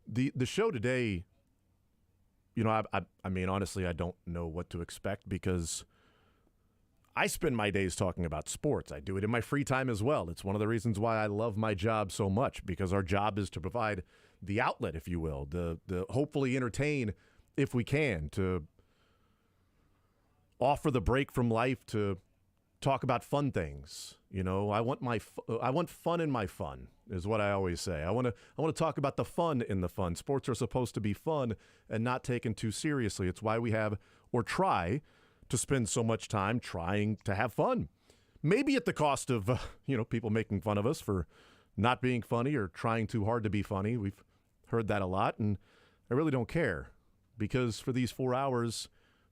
The show today, I mean, honestly, I don't know what to expect because I spend my days talking about sports. I do it in my free time as well. It's one of the reasons why I love my job so much, because our job is to provide the outlet, if you will, the hopefully entertain if we can, to offer the break from life, to talk about fun things. I want fun in my fun is what I always say. I want to talk about the fun in the fun. Sports are supposed to be fun and not taken too seriously. It's why we have, or try to spend so much time trying to have fun. Maybe at the cost of, people making fun of us for not being funny or trying too hard to be funny. We've heard that a lot, and I really don't care, because for these 4 hours,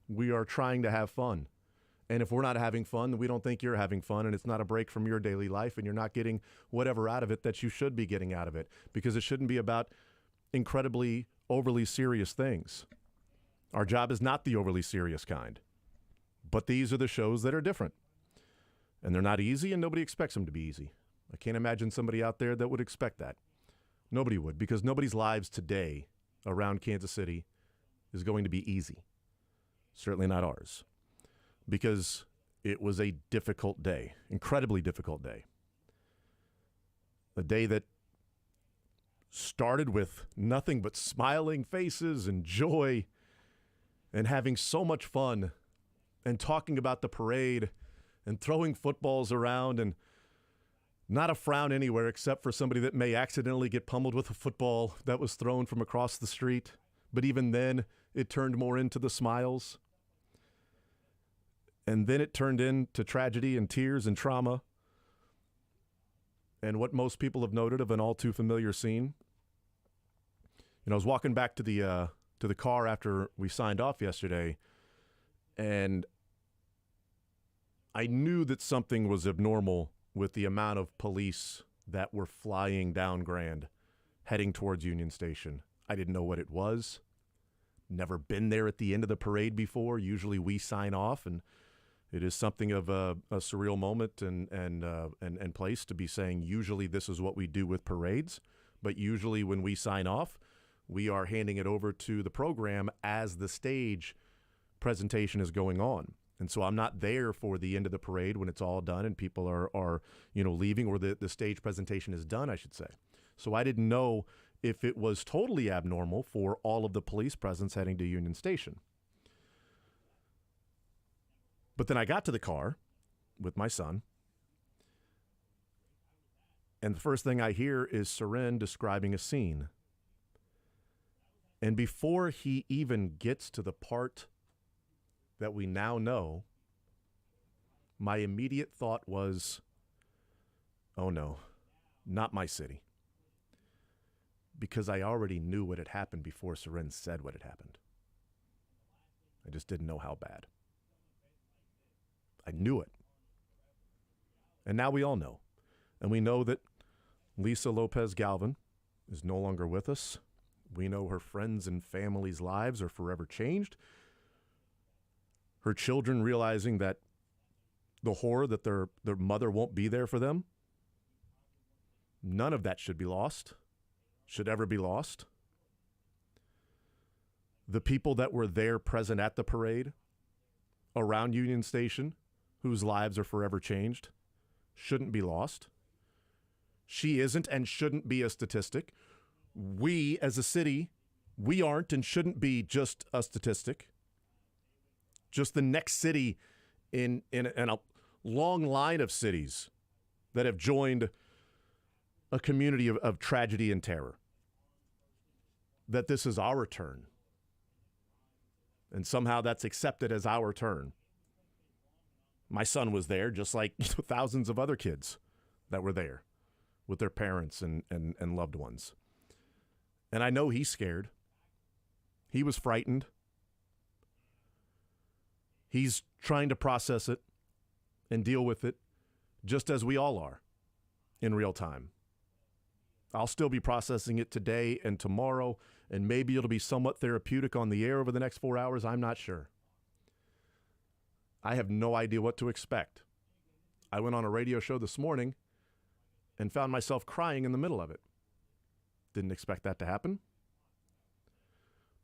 we are trying to have fun. And if we're not having fun, then we don't think you're having fun, and it's not a break from your daily life, and you're not getting whatever out of it that you should be getting out of it, because it shouldn't be about incredibly overly serious things. Our job is not the overly serious kind. But these are the shows that are different. And they're not easy, and nobody expects them to be easy. I can't imagine somebody out there that would expect that. Nobody would, because nobody's lives today around Kansas City is going to be easy. Certainly not ours. Because it was a difficult day, incredibly difficult day. A day that started with nothing but smiling faces and joy and having so much fun and talking about the parade and throwing footballs around, and not a frown anywhere except for somebody that may accidentally get pummeled with a football that was thrown from across the street. But even then, it turned more into the smiles. And then it turned into tragedy and tears and trauma. And what most people have noted of an all too familiar scene. I was walking back to the car after we signed off yesterday, and I knew that something was abnormal with the amount of police that were flying down Grand, heading towards Union Station. I didn't know what it was. Never been there at the end of the parade before. Usually we sign off, and it is something of a surreal moment and place to be saying, usually this is what we do with parades, but usually when we sign off, we are handing it over to the program as the stage presentation is going on. And so I'm not there for the end of the parade when it's all done and people are leaving, or the stage presentation is done, I should say. So I didn't know if it was totally abnormal for all of the police presence heading to Union Station. But then I got to the car with my son, and the first thing I hear is Seren describing a scene. And before he even gets to the part that we now know, my immediate thought was, oh no, not my city. Because I already knew what had happened before Seren said what had happened. I just didn't know how bad. I knew it. And now we all know. And we know that Lisa Lopez Galvin is no longer with us. We know her friends' and family's lives are forever changed. Her children realizing that the horror that their mother won't be there for them. None of that should be lost, should ever be lost. The people that were there present at the parade around Union Station, whose lives are forever changed, shouldn't be lost. She isn't and shouldn't be a statistic. We as a city, we aren't and shouldn't be just a statistic. Just the next city in a long line of cities that have joined a community of tragedy and terror. That this is our turn. And somehow that's accepted as our turn. My son was there, just like thousands of other kids that were there with their parents and loved ones. And I know he's scared. He was frightened. He's trying to process it and deal with it, just as we all are in real time. I'll still be processing it today and tomorrow, and maybe it'll be somewhat therapeutic on the air over the next 4 hours. I'm not sure. I have no idea what to expect. I went on a radio show this morning and found myself crying in the middle of it. Didn't expect that to happen.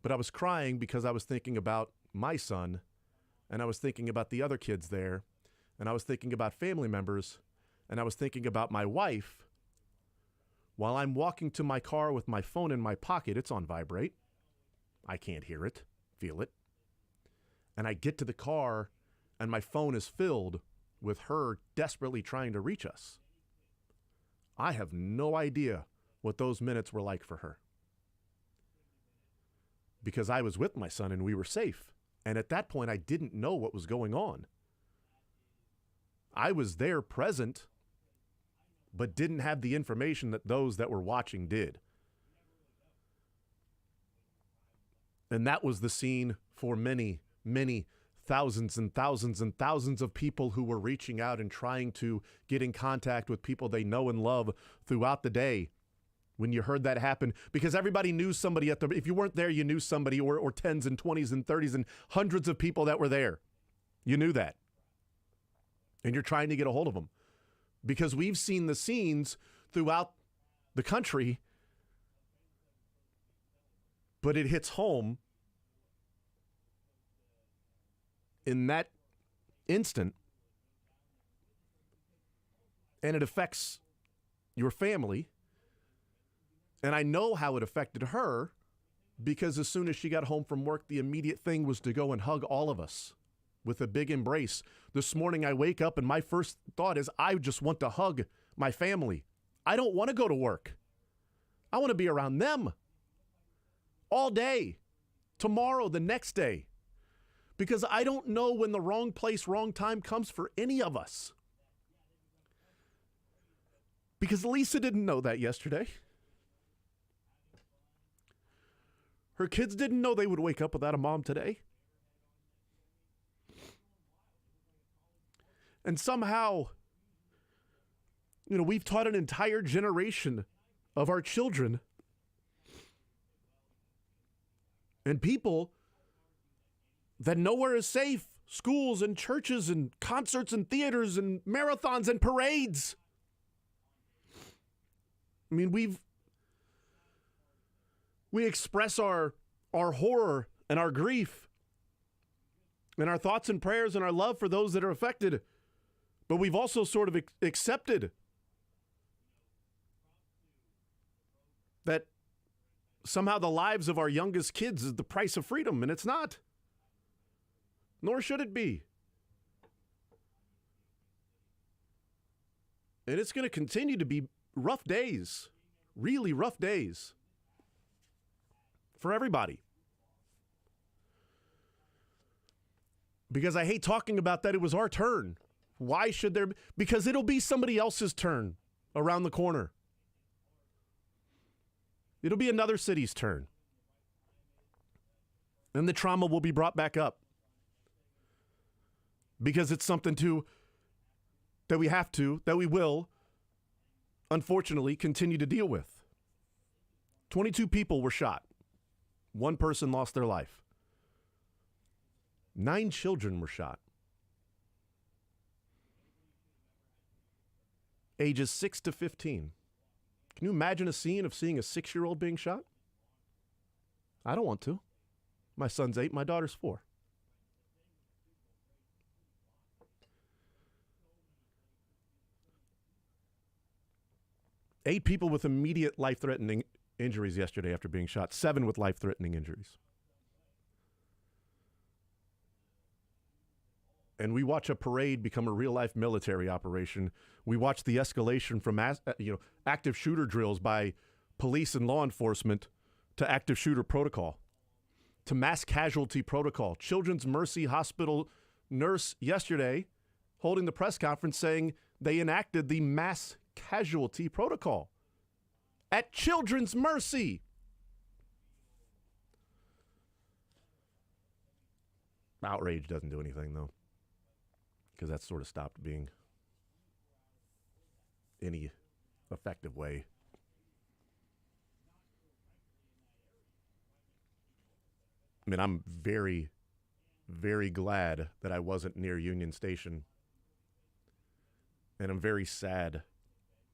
But I was crying because I was thinking about my son, and I was thinking about the other kids there, and I was thinking about family members, and I was thinking about my wife. While I'm walking to my car with my phone in my pocket, it's on vibrate. I can't hear it, feel it. And I get to the car, and my phone is filled with her desperately trying to reach us. I have no idea what those minutes were like for her. Because I was with my son and we were safe. And at that point, I didn't know what was going on. I was there present, but didn't have the information that those that were watching did. And that was the scene for many, many thousands and thousands and thousands of people who were reaching out and trying to get in contact with people they know and love throughout the day. When you heard that happen, because everybody knew somebody if you weren't there, you knew somebody, or 10s and 20s and 30s and hundreds of people that were there. You knew that. And you're trying to get a hold of them. Because we've seen the scenes throughout the country, but it hits home in that instant, and it affects your family. And I know how it affected her, because as soon as she got home from work, the immediate thing was to go and hug all of us with a big embrace. This morning I wake up and my first thought is, I just want to hug my family. I don't want to go to work. I want to be around them all day, tomorrow, the next day, because I don't know when the wrong place, wrong time comes for any of us. Because Lisa didn't know that yesterday. Her kids didn't know they would wake up without a mom today. And somehow, we've taught an entire generation of our children and people that nowhere is safe. Schools and churches and concerts and theaters and marathons and parades. I mean, we express our horror and our grief and our thoughts and prayers and our love for those that are affected. But we've also sort of accepted that somehow the lives of our youngest kids is the price of freedom, and it's not. Nor should it be. And it's going to continue to be rough days, really rough days for everybody. Because I hate talking about that it was our turn. Why should there be? Because it'll be somebody else's turn around the corner. It'll be another city's turn. And the trauma will be brought back up. Because it's something that we will, unfortunately, continue to deal with. 22 people were shot. One person lost their life. 9 children were shot. Ages 6 to 15. Can you imagine a scene of seeing a 6-year-old being shot? I don't want to. My son's 8, my daughter's 4. Eight people with immediate life-threatening injuries yesterday after being shot. 7 with life-threatening injuries. And we watch a parade become a real-life military operation. We watch the escalation from active shooter drills by police and law enforcement to active shooter protocol, to mass casualty protocol. Children's Mercy Hospital nurse yesterday holding the press conference saying they enacted the mass casualty protocol at Children's Mercy. Outrage doesn't do anything, though, because that's sort of stopped being any effective way. I mean, I'm very, very glad that I wasn't near Union Station. And I'm very sad.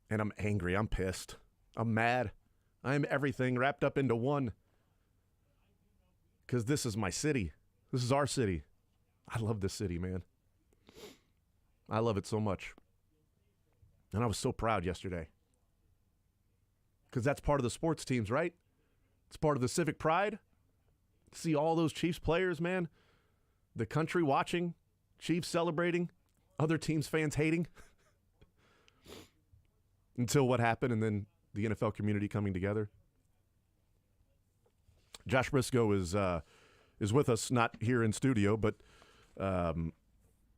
And I'm angry. I'm pissed. I'm mad. I'm everything wrapped up into one. because this is my city. This is our city. I love this city, man. I love it so much. And I was so proud yesterday. Because that's part of the sports teams, right? It's part of the civic pride. See all those Chiefs players, man. The country watching, Chiefs celebrating, other teams' fans hating. Until what happened, and then the NFL community coming together. Josh Brisco is with us, not here in studio, but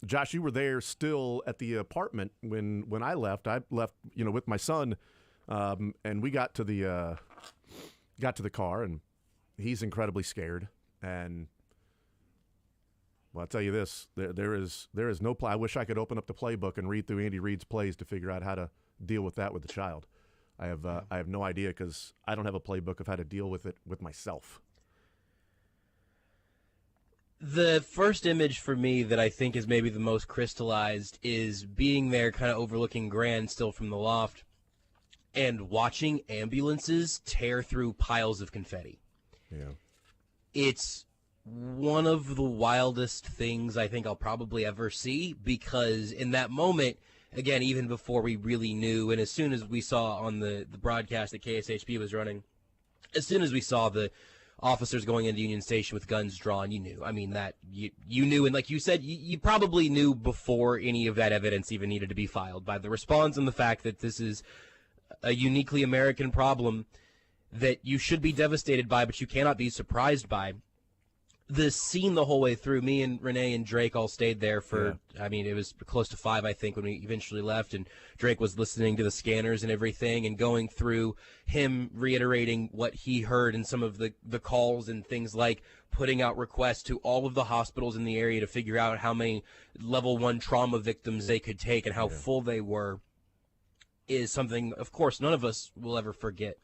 Josh, you were there still at the apartment when I left. I left, with my son, and we got to the car, and he's incredibly scared. And well, I'll tell you this: there is no play. I wish I could open up the playbook and read through Andy Reid's plays to figure out how to deal with that with the child. I have no idea because I don't have a playbook of how to deal with it with myself. The first image for me that I think is maybe the most crystallized is being there kind of overlooking Grand still from the loft and watching ambulances tear through piles of confetti. Yeah. It's one of the wildest things I think I'll probably ever see, because in that moment, again, even before we really knew, and as soon as we saw on the broadcast that KSHP was running, as soon as we saw the officers going into Union Station with guns drawn, you knew. I mean, that you knew, and like you said, you probably knew before any of that evidence even needed to be filed, by the response and the fact that this is a uniquely American problem that you should be devastated by, but you cannot be surprised by. The scene the whole way through, me and Renee and Drake all stayed there for, I mean, it was close to 5, I think, when we eventually left, and Drake was listening to the scanners and everything and going through him reiterating what he heard in some of the calls and things like putting out requests to all of the hospitals in the area to figure out how many level 1 trauma victims they could take and how full they were, is something, of course, none of us will ever forget.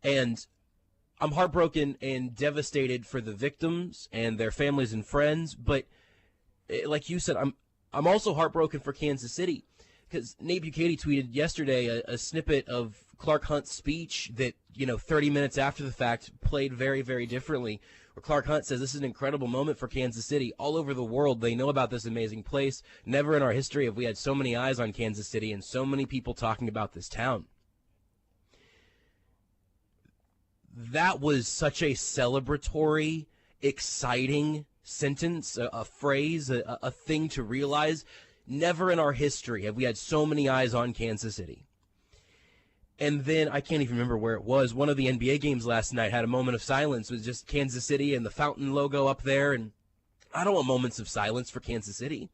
And I'm heartbroken and devastated for the victims and their families and friends, but like you said, I'm also heartbroken for Kansas City, because Nate Bukaty tweeted yesterday a snippet of Clark Hunt's speech that, 30 minutes after the fact played very, very differently, where Clark Hunt says this is an incredible moment for Kansas City. All over the world, they know about this amazing place. Never in our history have we had so many eyes on Kansas City and so many people talking about this town. That was such a celebratory, exciting sentence, a phrase, a thing to realize. Never in our history have we had so many eyes on Kansas City. And then, I can't even remember where it was, one of the NBA games last night had a moment of silence with just Kansas City and the fountain logo up there. And I don't want moments of silence for Kansas City.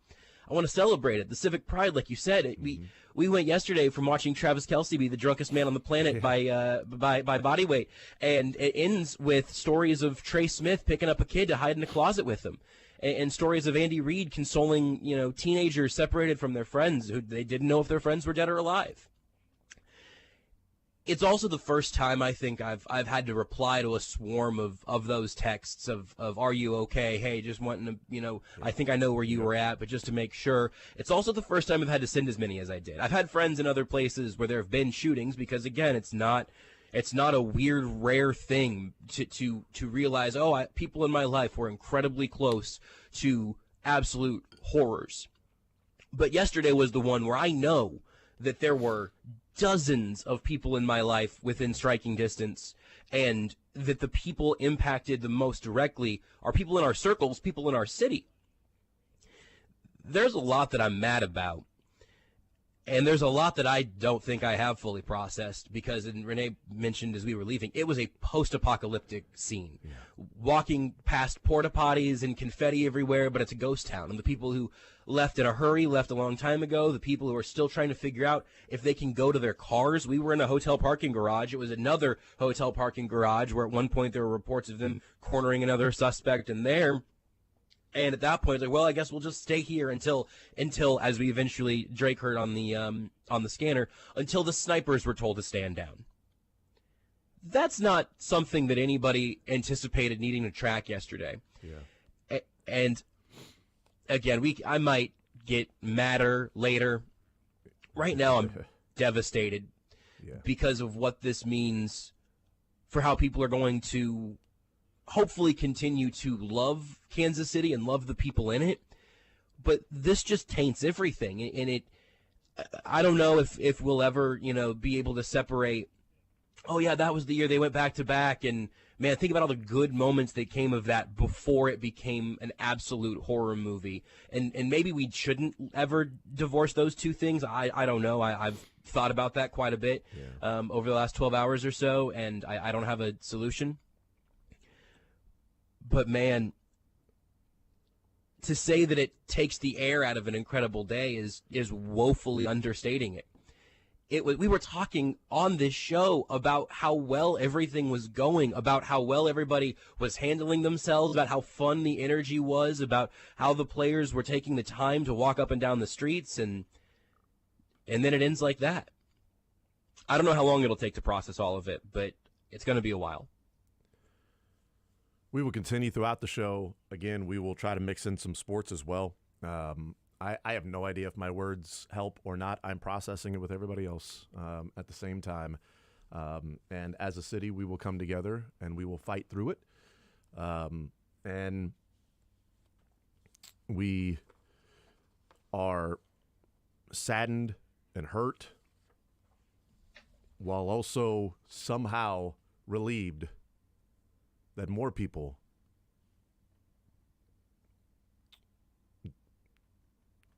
I want to celebrate it. The civic pride, like you said, we went yesterday from watching Travis Kelce be the drunkest man on the planet by body weight, and it ends with stories of Trey Smith picking up a kid to hide in a closet with him, and stories of Andy Reid consoling teenagers separated from their friends who they didn't know if their friends were dead or alive. It's also the first time I think I've had to reply to a swarm of those texts of are you okay? Hey, just wanting to, I think I know where you were at, but just to make sure. It's also the first time I've had to send as many as I did. I've had friends in other places where there have been shootings, because again, it's not a weird, rare thing to realize, people in my life were incredibly close to absolute horrors. But yesterday was the one where I know that there were dozens of people in my life within striking distance, and that the people impacted the most directly are people in our circles, people in our city. There's a lot that I'm mad about, and there's a lot that I don't think I have fully processed, because, and Renee mentioned as we were leaving, it was a post-apocalyptic scene. Yeah. Walking past porta potties and confetti everywhere, but it's a ghost town, and the people who left in a hurry, left a long time ago, the people who are still trying to figure out if they can go to their cars. We were in a hotel parking garage. It was another hotel parking garage where at one point there were reports of them cornering another suspect in there. And at that point, I guess we'll just stay here until, as we eventually, Drake heard on the scanner, until the snipers were told to stand down. That's not something that anybody anticipated needing to track yesterday. Yeah. And again, I might get madder later. Right now, I'm devastated because of what this means for how people are going to hopefully continue to love Kansas City and love the people in it. But this just taints everything, and I don't know if we'll ever, be able to separate. Oh yeah, that was the year they went back to back, and man, think about all the good moments that came of that before it became an absolute horror movie. And maybe we shouldn't ever divorce those two things. I don't know. I've thought about that quite a bit over the last 12 hours or so, and I don't have a solution. But man, to say that it takes the air out of an incredible day is woefully understating it. We were talking on this show about how well everything was going, about how well everybody was handling themselves, about how fun the energy was, about how the players were taking the time to walk up and down the streets, and then it ends like that. I don't know how long it'll take to process all of it, but it's going to be a while. We will continue throughout the show. Again, we will try to mix in some sports as well. I have no idea if my words help or not. I'm processing it with everybody else at the same time. And as a city, we will come together and we will fight through it. And we are saddened and hurt while also somehow relieved that more people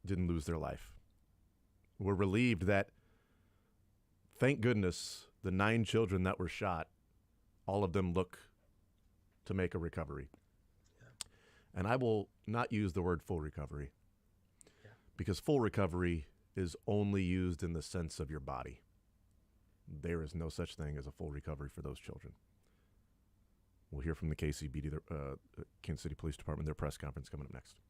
didn't lose their life. We're relieved that, thank goodness, the 9 children that were shot, all of them look to make a recovery. Yeah. And I will not use the word full recovery because full recovery is only used in the sense of your body. There is no such thing as a full recovery for those children. We'll hear from the KCBD, Kansas City Police Department, their press conference coming up next.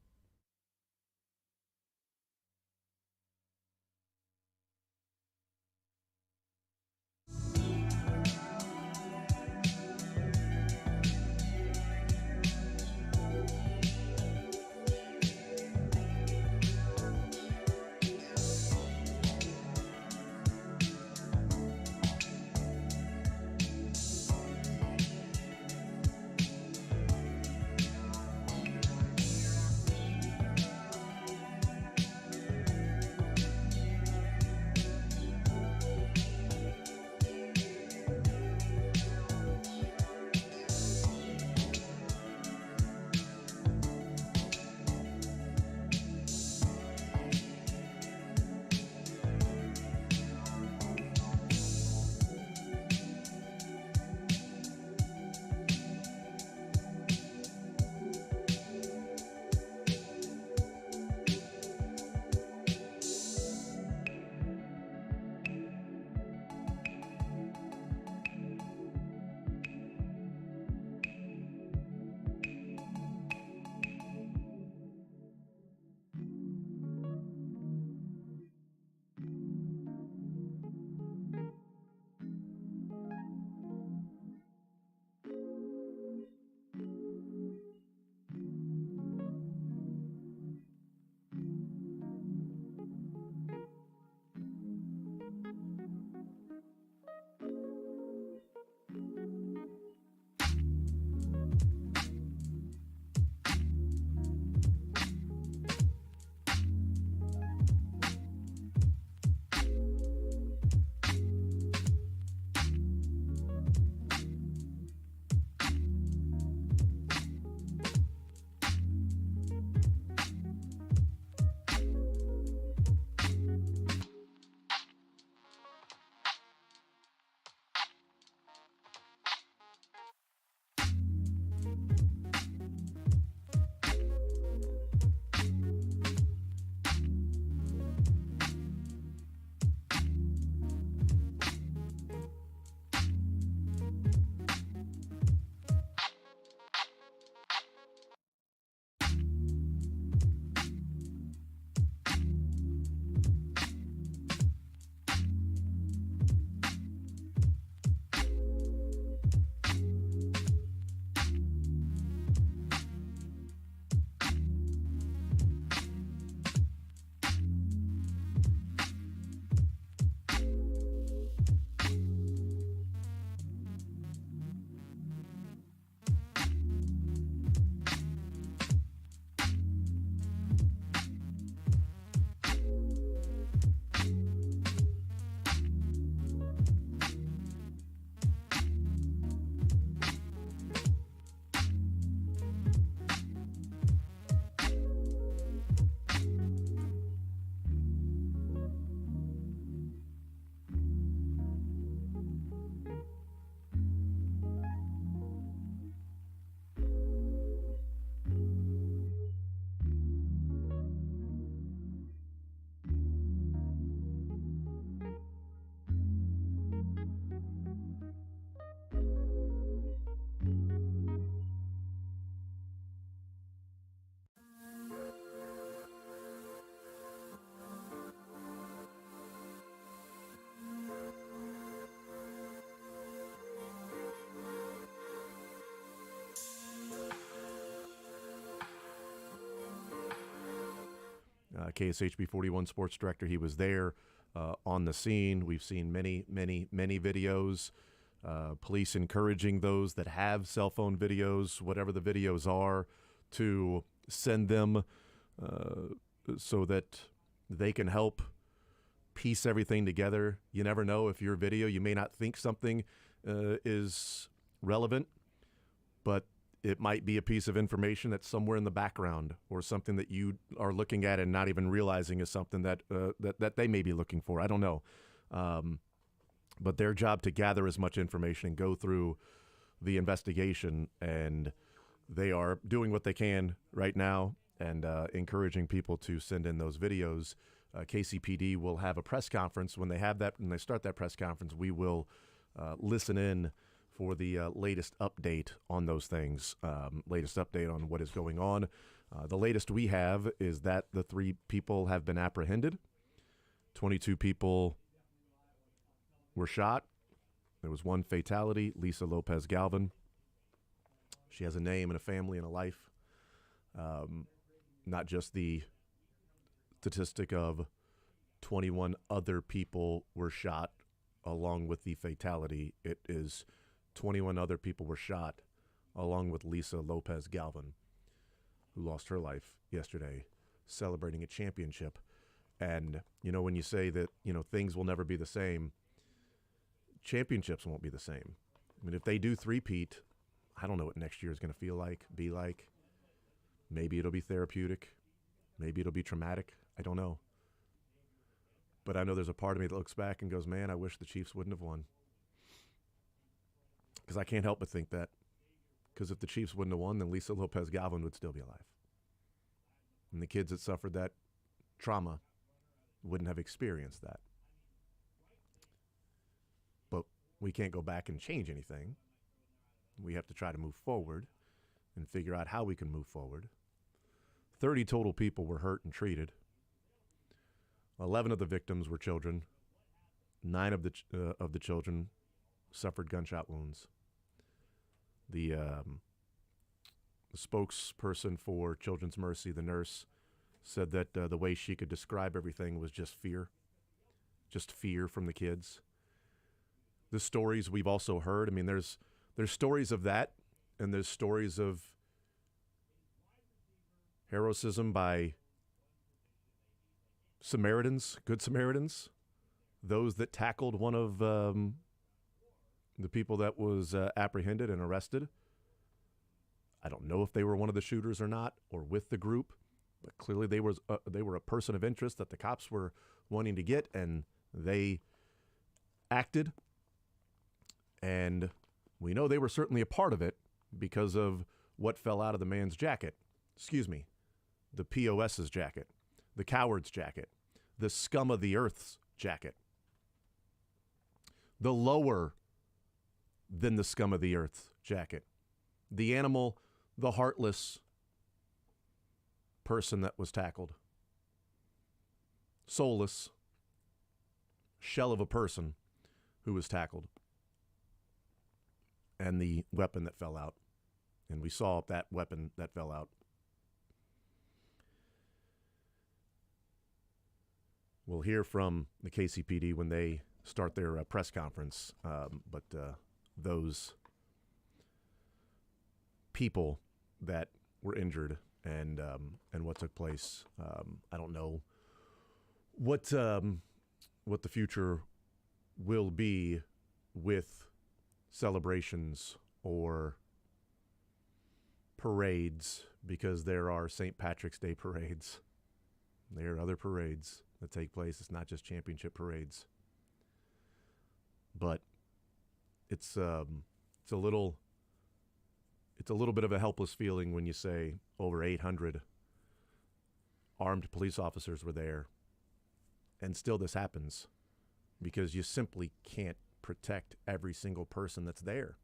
KSHB 41 sports director. He was there on the scene. We've seen many, many, many videos. Police encouraging those that have cell phone videos, whatever the videos are, to send them so that they can help piece everything together. You never know, if your video, you may not think something is relevant, but it might be a piece of information that's somewhere in the background, or something that you are looking at and not even realizing is something that that they may be looking for. I don't know. But their job to gather as much information and go through the investigation, and they are doing what they can right now, and encouraging people to send in those videos. KCPD will have a press conference. When they have that, when they start that press conference, we will listen in for the latest update on those things, latest update on what is going on. The latest we have is that the 3 people have been apprehended. 22 people were shot. There was 1 fatality, Lisa Lopez Galvin. She has a name and a family and a life. Not just the statistic of 21 other people were shot along with the fatality. It is 21 other people were shot along with Lisa Lopez Galvin, who lost her life yesterday celebrating a championship. And, when you say that, things will never be the same, championships won't be the same. I mean, if they do three-peat, I don't know what next year is going to feel like, be like. Maybe it'll be therapeutic. Maybe it'll be traumatic. I don't know. But I know there's a part of me that looks back and goes, man, I wish the Chiefs wouldn't have won. Because I can't help but think that. Because if the Chiefs wouldn't have won, then Lisa Lopez Galvin would still be alive. And the kids that suffered that trauma wouldn't have experienced that. But we can't go back and change anything. We have to try to move forward and figure out how we can move forward. 30 total people were hurt and treated. 11 of the victims were children. 9 of the children suffered gunshot wounds. The spokesperson for Children's Mercy, the nurse, said that the way she could describe everything was just fear from the kids. The stories we've also heard, I mean, there's stories of that, and there's stories of heroism by Samaritans, good Samaritans, those that tackled one of the people that was apprehended and arrested. I don't know if they were one of the shooters or not, or with the group, but clearly they were a person of interest that the cops were wanting to get, and they acted. And we know they were certainly a part of it because of what fell out of the man's jacket. The POS's jacket, the coward's jacket, the scum of the earth's jacket, the lower than the scum of the earth's jacket, the animal, the heartless person that was tackled, soulless shell of a person who was tackled, and the weapon that fell out. And we saw that weapon that fell out. We'll hear from the KCPD when they start their press conference. But those people that were injured and what took place, I don't know what the future will be with celebrations or parades, because there are St. Patrick's Day parades. There are other parades that take place. It's not just championship parades. But it's a little bit of a helpless feeling when you say over 800 armed police officers were there, and still this happens, because you simply can't protect every single person that's there.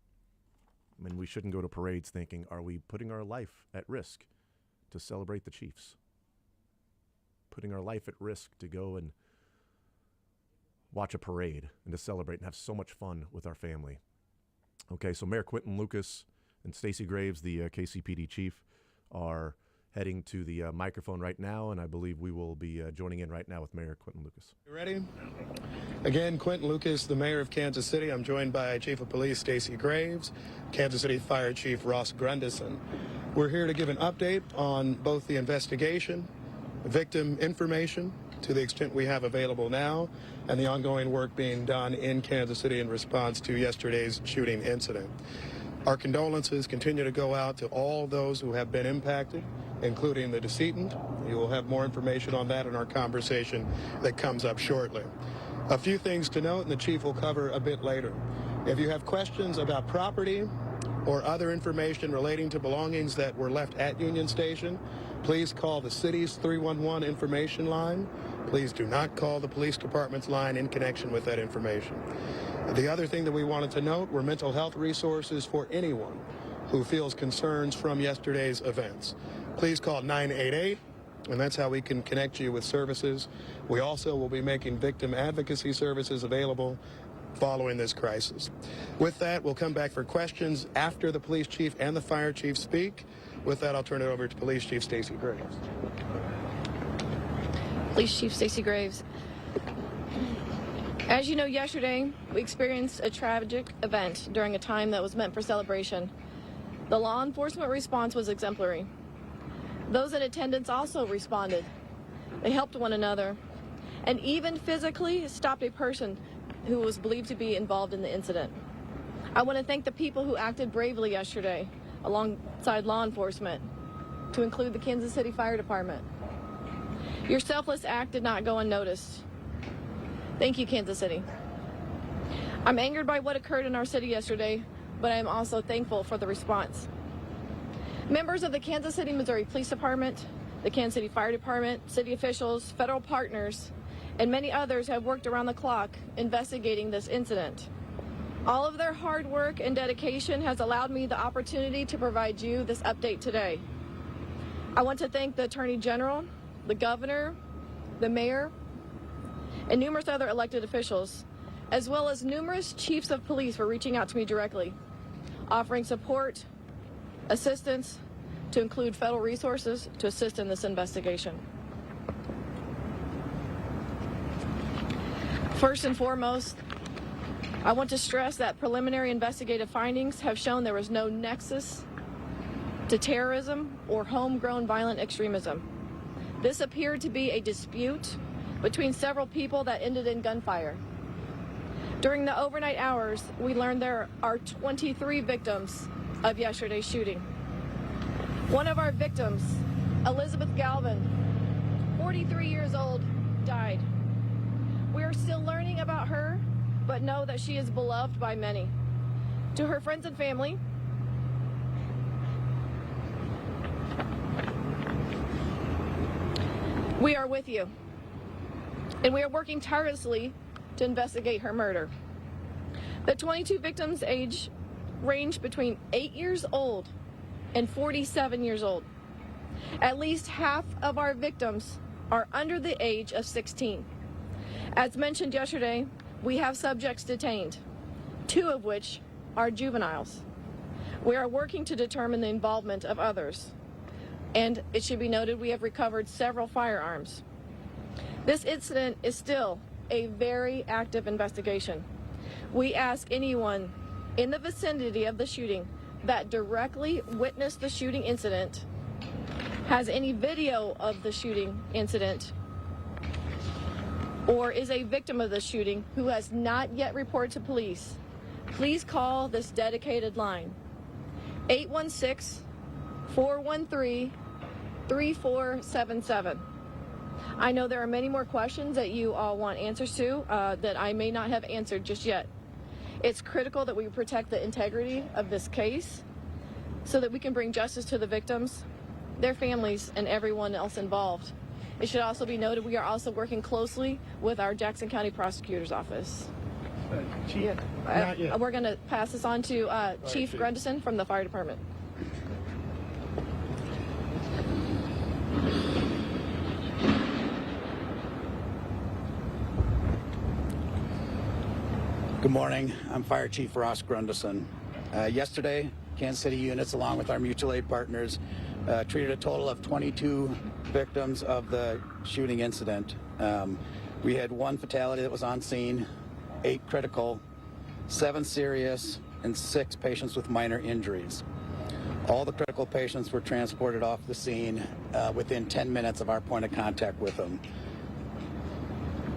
I mean, we shouldn't go to parades thinking, are we putting our life at risk to celebrate the Chiefs? Putting our life at risk to go and watch a parade and to celebrate and have so much fun with our family. Okay, so Mayor Quentin Lucas and Stacey Graves, the KCPD chief, are heading to the microphone right now, and I believe we will be joining in right now with Mayor Quentin Lucas. You ready? Again, Quentin Lucas, the mayor of Kansas City. I'm joined by Chief of Police Stacey Graves, Kansas City Fire Chief Ross Grundison. We're here to give an update on both the investigation, victim information, to the extent we have available now, and the ongoing work being done in Kansas City in response to yesterday's shooting incident. Our condolences continue to go out to all those who have been impacted, including the decedent. You will have more information on that in our conversation that comes up shortly. A few things to note, and the chief will cover a bit later. If you have questions about property or other information relating to belongings that were left at Union Station, please call the city's 311 information line. Please do not call the police department's line in connection with that information. The other thing that we wanted to note were mental health resources for anyone who feels concerns from yesterday's events. Please call 988, and that's how we can connect you with services. We also will be making victim advocacy services available following this crisis. With that, we'll come back for questions after the police chief and the fire chief speak. With that, I'll turn it over to Police Chief Stacey Graves. Police Chief Stacey Graves. As you know, yesterday we experienced a tragic event during a time that was meant for celebration. The law enforcement response was exemplary. Those in attendance also responded. They helped one another and even physically stopped a person who was believed to be involved in the incident. I want to thank the people who acted bravely yesterday alongside law enforcement, to include the Kansas City Fire Department. Your selfless act did not go unnoticed. Thank you, Kansas City. I'm angered by what occurred in our city yesterday, but I am also thankful for the response. Members of the Kansas City, Missouri Police Department, the Kansas City Fire Department, city officials, federal partners, and many others have worked around the clock investigating this incident. All of their hard work and dedication has allowed me the opportunity to provide you this update today. I want to thank the Attorney General, the Governor, the Mayor, and numerous other elected officials, as well as numerous chiefs of police for reaching out to me directly, offering support, assistance, to include federal resources to assist in this investigation. First and foremost, I want to stress that preliminary investigative findings have shown there was no nexus to terrorism or homegrown violent extremism. This appeared to be a dispute between several people that ended in gunfire. During the overnight hours, we learned there are 23 victims of yesterday's shooting. One of our victims, Elizabeth Galvin, 43 years old, died. We are still learning about her, but know that she is beloved by many. To her friends and family, we are with you, and we are working tirelessly to investigate her murder. The 22 victims' age range between 8 years old and 47 years old. At least half of our victims are under the age of 16. As mentioned yesterday, we have subjects detained, 2 of which are juveniles. We are working to determine the involvement of others, and it should be noted we have recovered several firearms. This incident is still a very active investigation. We ask anyone in the vicinity of the shooting that directly witnessed the shooting incident, has any video of the shooting incident, or is a victim of the shooting who has not yet reported to police, please call this dedicated line, 816-413-3477. I know there are many more questions that you all want answers to that I may not have answered just yet. It's critical that we protect the integrity of this case so that we can bring justice to the victims, their families, and everyone else involved. It should also be noted we are also working closely with our Jackson County Prosecutor's Office. Chief, not yet. We're going to pass this on to Chief Grundison from the Fire Department. Good morning. I'm Fire Chief Ross Grundison. Yesterday, Kansas City units, along with our mutual aid partners, treated a total of 22 victims of the shooting incident. We had 1 fatality that was on scene, 8 critical, 7 serious, and 6 patients with minor injuries. All the critical patients were transported off the scene within 10 minutes of our point of contact with them.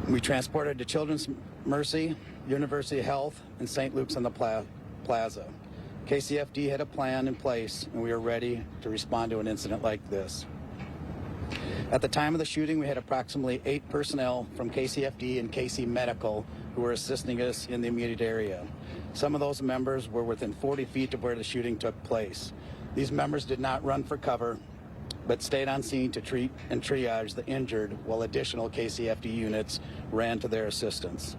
We transported to Children's Mercy, University Health, and St. Luke's on the Plaza. KCFD had a plan in place, and we were ready to respond to an incident like this. At the time of the shooting, we had approximately 8 personnel from KCFD and KC Medical who were assisting us in the immediate area. Some of those members were within 40 feet of where the shooting took place. These members did not run for cover, but stayed on scene to treat and triage the injured while additional KCFD units ran to their assistance.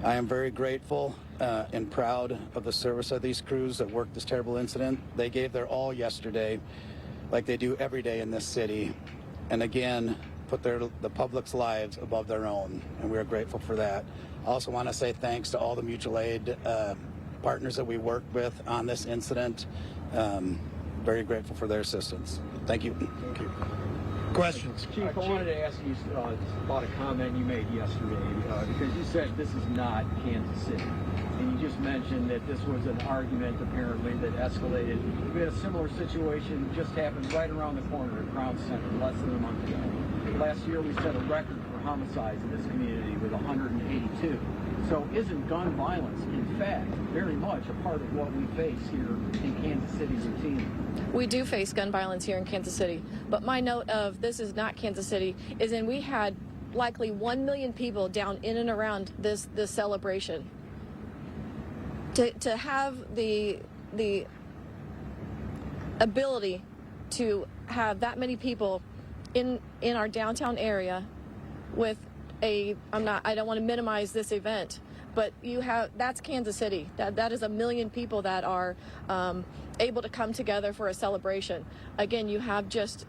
I am very grateful and proud of the service of these crews that worked this terrible incident. They gave their all yesterday, like they do every day in this city, and again, put the public's lives above their own, and we are grateful for that. I also want to say thanks to all the mutual aid partners that we worked with on this incident. Very grateful for their assistance. Thank you. Thank you. Questions? Chief, I wanted to ask you about a comment you made yesterday, because you said this is not Kansas City. And you just mentioned that this was an argument, apparently, that escalated. We had a similar situation just happened right around the corner at Crown Center less than a month ago. Last year, we set a record for homicides in this community with 182. So isn't gun violence, in fact, very much a part of what we face here in Kansas City routinely? We do face gun violence here in Kansas City, but my note of this is not Kansas City is in we had likely 1 million people down in and around this celebration. To have the ability to have that many people in our downtown area with I don't want to minimize this event, but that's Kansas City. That is 1 million people that are able to come together for a celebration. Again, you have just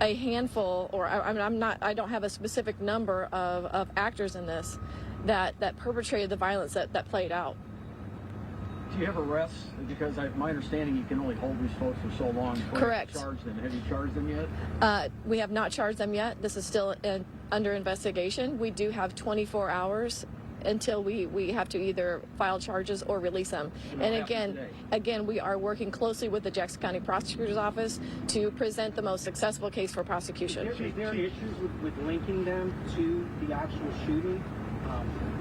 a handful, or I don't have a specific number of actors in this that perpetrated the violence that played out. Do you have arrests? Because my understanding, you can only hold these folks for so long before Correct. you charge them. Have you charged them yet? We have not charged them yet. This is still under investigation. We do have 24 hours until we have to either file charges or release them. And again, we are working closely with the Jackson County Prosecutor's Office to present the most successful case for prosecution. Is there issues with linking them to the actual shooting?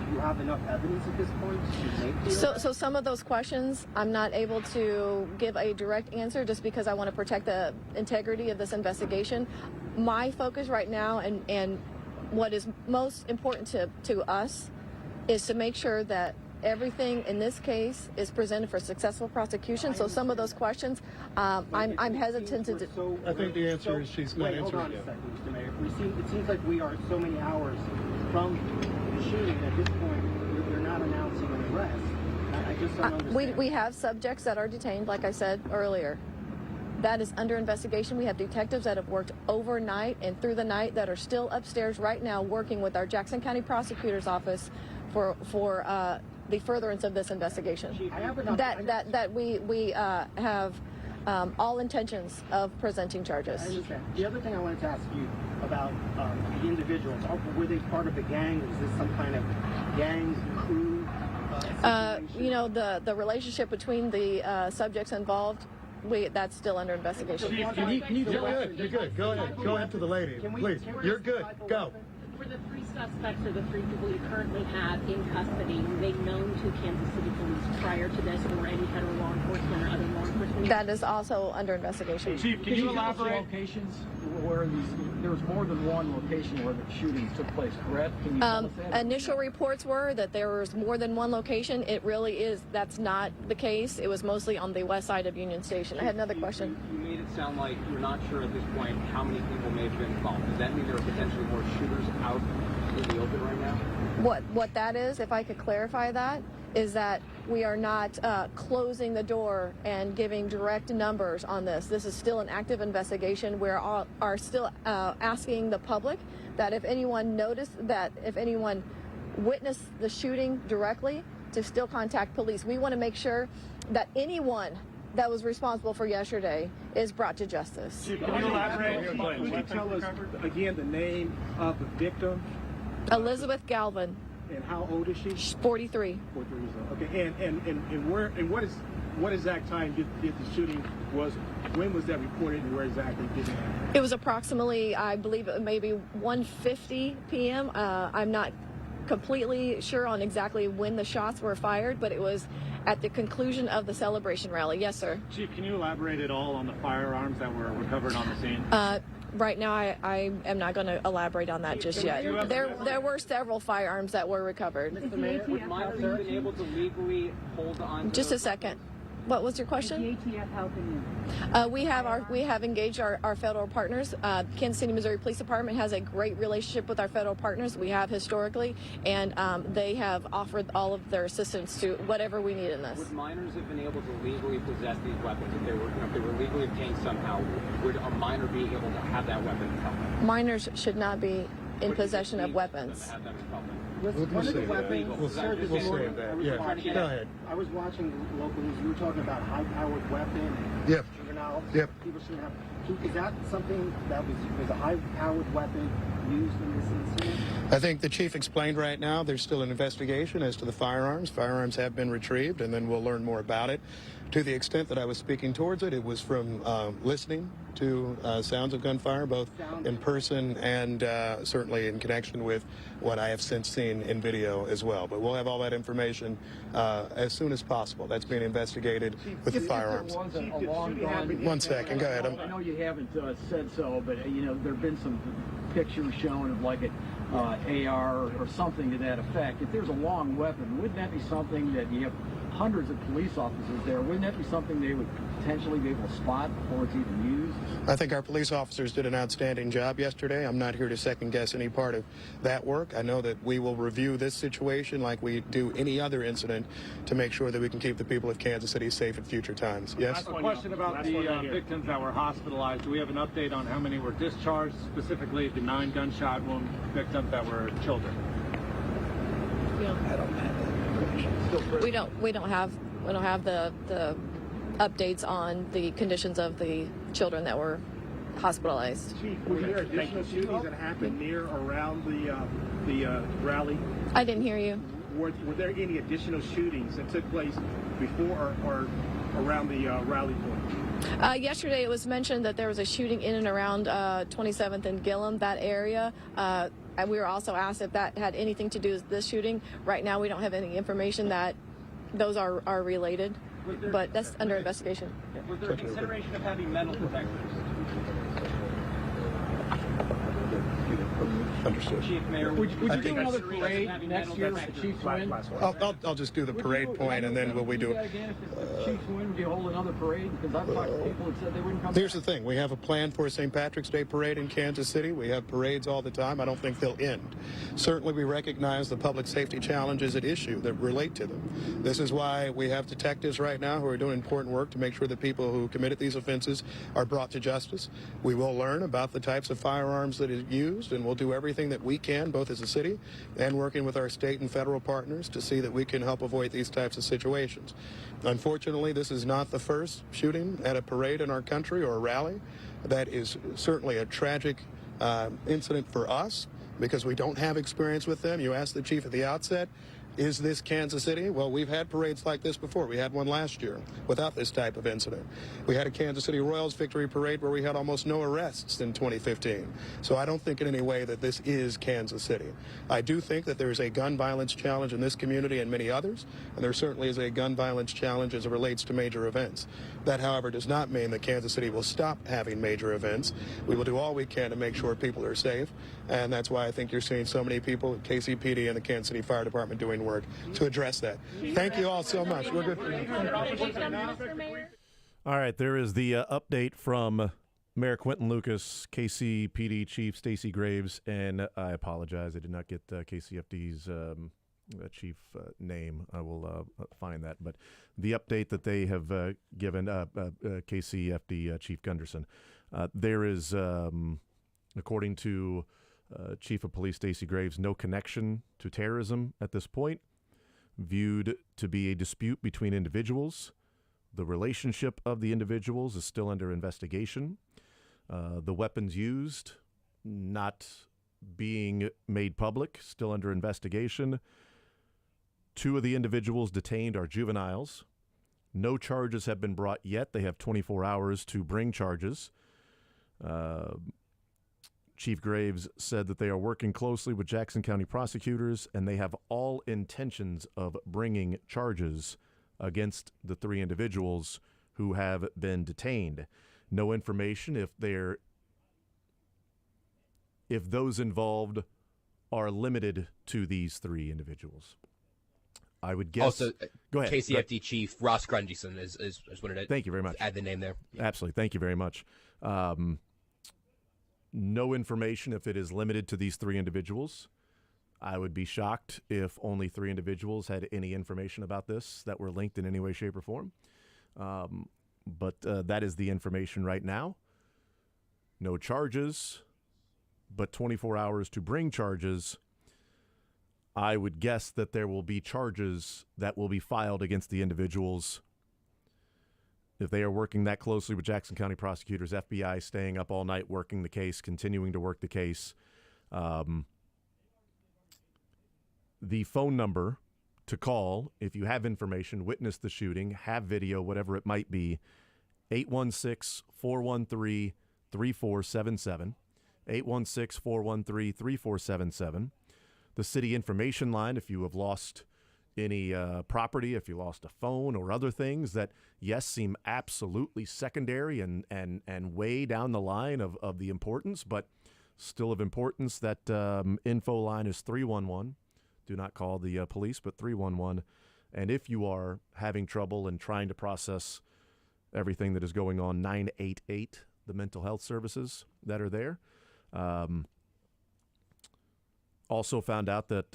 Do you have enough evidence at this point to make the arrest? So some of those questions I'm not able to give a direct answer just because I want to protect the integrity of this investigation. My focus right now and what is most important to us is to make sure that everything in this case is presented for successful prosecution. So some of those questions, I'm hesitant to. I think the answer is she's not answering. Hold on a second, Mr. Mayor. It seems like we are so many hours from the shooting. At this point, they're not announcing an arrest. I just don't understand. We have subjects that are detained, like I said earlier. That is under investigation. We have detectives that have worked overnight and through the night that are still upstairs right now working with our Jackson County Prosecutor's Office for the furtherance of this investigation. That we have all intentions of presenting charges. I understand. The other thing I wanted to ask you about the individuals, were they part of the gang? Was this some kind of gang crew situation? The relationship between the subjects involved, that's still under investigation. You're good. Go ahead. Go ahead to the lady, please. You're good. Go. For the 3 suspects or the 3 people you currently have in custody, were they known to Kansas City Police prior to this, or any federal law enforcement or other law enforcement? That is also under investigation. Chief, can you elaborate locations where there was more than one location where the shootings took place, correct? Can you tell us that? Initial reports were that there was more than one location. It really is. That's not the case. It was mostly on the west side of Union Station. I had another question. You made it sound like you're not sure at this point how many people may have been involved. Does that mean there are potentially more shooters out in the open right now? What that is, if I could clarify that, is that we are not closing the door and giving direct numbers on this. This is still an active investigation. We are still asking the public that if anyone if anyone witnessed the shooting directly, to still contact police. We want to make sure that anyone that was responsible for yesterday is brought to justice. Chief, can you elaborate? Can you tell us again the name of the victim? Elizabeth Galvin. And how old is she? She's 43. 43 years old. Okay, and where and what exact time did the shooting was? When was that reported, and where exactly did it happen? It was approximately, I believe, maybe 1:50 p.m. I'm not completely sure on exactly when the shots were fired, but it was at the conclusion of the celebration rally. Yes, sir. Chief, can you elaborate at all on the firearms that were recovered on the scene? Right now, I am not going to elaborate on that just yet. There were several firearms that were recovered. Would minors have been able to legally hold on to Just a second. What was your question? Is the ATF helping you? We have engaged our federal partners. Kansas City, Missouri Police Department has a great relationship with our federal partners. We have historically, and they have offered all of their assistance to whatever we need in this. Would minors have been able to legally possess these weapons if they were legally obtained somehow? Would a minor be able to have that weapon in public? Minors should not be in possession of weapons. Have them in public? One of the weapons. We'll save that. Yeah. Go ahead. I was watching local news. You were talking about high-powered weapon. Yep. Juveniles. Yep. People shouldn't have. Is that something that was a high-powered weapon used in this incident? I think the chief explained right now there's still an investigation as to the firearms. Firearms have been retrieved, and then we'll learn more about it. To the extent that I was speaking towards it, it was from listening to sounds of gunfire, both in person and certainly in connection with what I have since seen in video as well. But we'll have all that information as soon as possible. That's being investigated with the firearms. One second, go ahead. I know you haven't said so, but there have been some pictures shown of like an AR or something to that effect. If there's a long weapon, wouldn't that be something that you have hundreds of police officers there? Wouldn't that be something they would potentially be able to spot before it's even used? I think our police officers did an outstanding job yesterday. I'm not here to second guess any part of that work. I know that we will review this situation like we do any other incident to make sure that we can keep the people of Kansas City safe at future times. Yes? A question about the victims that were hospitalized. Do we have an update on how many were discharged, specifically the 9 gunshot wound victims that were children? I don't have that information. We don't have the updates on the conditions of the children that were hospitalized. Chief, were there additional shootings that happened near or around the rally? I didn't hear you. Were there any additional shootings that took place before or around the rally point? Yesterday, it was mentioned that there was a shooting in and around 27th and Gillum, that area. And we were also asked if that had anything to do with this shooting. Right now, we don't have any information that those are related, but that's under investigation. Was there a consideration of having metal detectors? Understood. Chief Mayor, would you do another parade next year if the Chiefs win? I'll just do the parade point, and then we do it. Again, if the Chiefs win, would you hold another parade? Because I've talked to people that said they wouldn't come Here's back. the thing. We have a plan for a St. Patrick's Day parade in Kansas City. We have parades all the time. I don't think they'll end. Certainly, we recognize the public safety challenges at issue that relate to them. This is why we have detectives right now who are doing important work to make sure that people who committed these offenses are brought to justice. We will learn about the types of firearms that is used, and we'll do everything that we can, both as a city and working with our state and federal partners, to see that we can help avoid these types of situations. Unfortunately, this is not the first shooting at a parade in our country or a rally. That is certainly a tragic incident for us because we don't have experience with them. You asked the chief at the outset, is this Kansas City? Well, we've had parades like this before. We had one last year without this type of incident. We had a Kansas City Royals victory parade where we had almost no arrests in 2015. So I don't think in any way that this is Kansas City. I do think that there is a gun violence challenge in this community and many others, and there certainly is a gun violence challenge as it relates to major events. That, however, does not mean that Kansas City will stop having major events. We will do all we can to make sure people are safe, and that's why I think you're seeing so many people at KCPD and the Kansas City Fire Department doing work to address that. Thank you all so much. We're good for you. All right, there is the update from Mayor Quentin Lucas, KCPD Chief Stacey Graves, and I apologize, I did not get KCFD's chief name. I will find that. But the update that they have given KCFD Chief Gunderson, there is, according to Chief of Police Stacey Graves, no connection to terrorism at this point, viewed to be a dispute between individuals. The relationship of the individuals is still under investigation. The weapons used not being made public, still under investigation. 2 of the individuals detained are juveniles. No charges have been brought yet. They have 24 hours to bring charges. Chief Graves said that they are working closely with Jackson County prosecutors, and they have all intentions of bringing charges against the 3 individuals who have been detained. No information if those involved are limited to these 3 individuals. I would guess. Also, go ahead. KCFD Chief Ross Grundyson is wanted to Thank you very much. Add the name there. Absolutely. Thank you very much. No information if it is limited to these 3 individuals. I would be shocked if only 3 individuals had any information about this that were linked in any way, shape, or form. But that is the information right now. No charges, but 24 hours to bring charges. I would guess that there will be charges that will be filed against the individuals if they are working that closely with Jackson County prosecutors, FBI staying up all night working the case, continuing to work the case. The phone number to call if you have information, witness the shooting, have video, whatever it might be, 816-413-3477, 816-413-3477. The city information line, if you have lost any property, if you lost a phone or other things that, yes, seem absolutely secondary and way down the line of the importance, but still of importance, that info line is 311. Do not call the police, but 311. And if you are having trouble and trying to process everything that is going on, 988, the mental health services that are there. Also found out that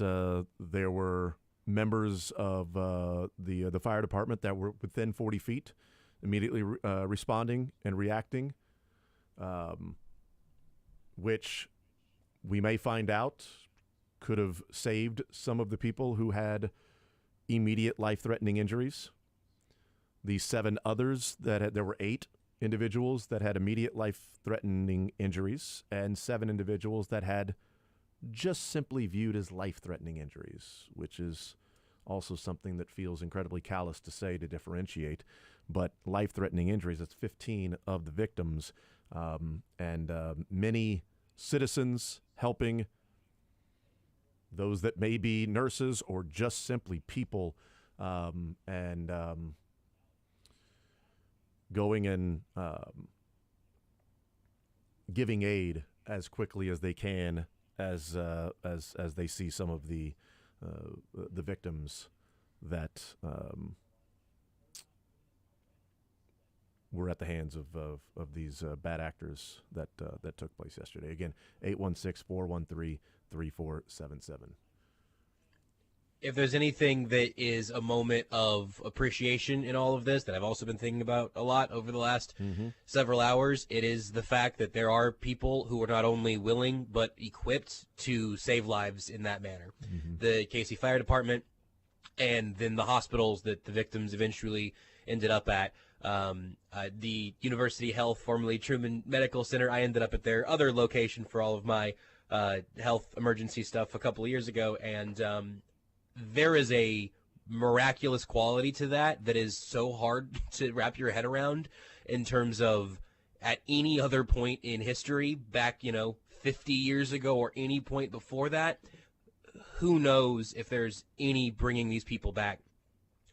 there were members of the fire department that were within 40 feet, immediately responding and reacting, which we may find out could have saved some of the people who had immediate life-threatening injuries. The 7 others there were 8 individuals that had immediate life-threatening injuries and 7 individuals that had just simply viewed as life-threatening injuries, which is also something that feels incredibly callous to say, to differentiate. But life-threatening injuries, that's 15 of the victims, and many citizens helping, those that may be nurses or just simply people, and going and giving aid as quickly as they can as they see some of the victims that were at the hands of these bad actors that took place yesterday. Again, 816-413-3477. If there's anything that is a moment of appreciation in all of this that I've also been thinking about a lot over the last several hours, it is the fact that there are people who are not only willing but equipped to save lives in that manner. The KC Fire Department and then the hospitals that the victims eventually ended up at. The University Health, formerly Truman Medical Center, I ended up at their other location for all of my health emergency stuff a couple of years ago, and there is a miraculous quality to that is so hard to wrap your head around in terms of at any other point in history, back, 50 years ago or any point before that, who knows if there's any bringing these people back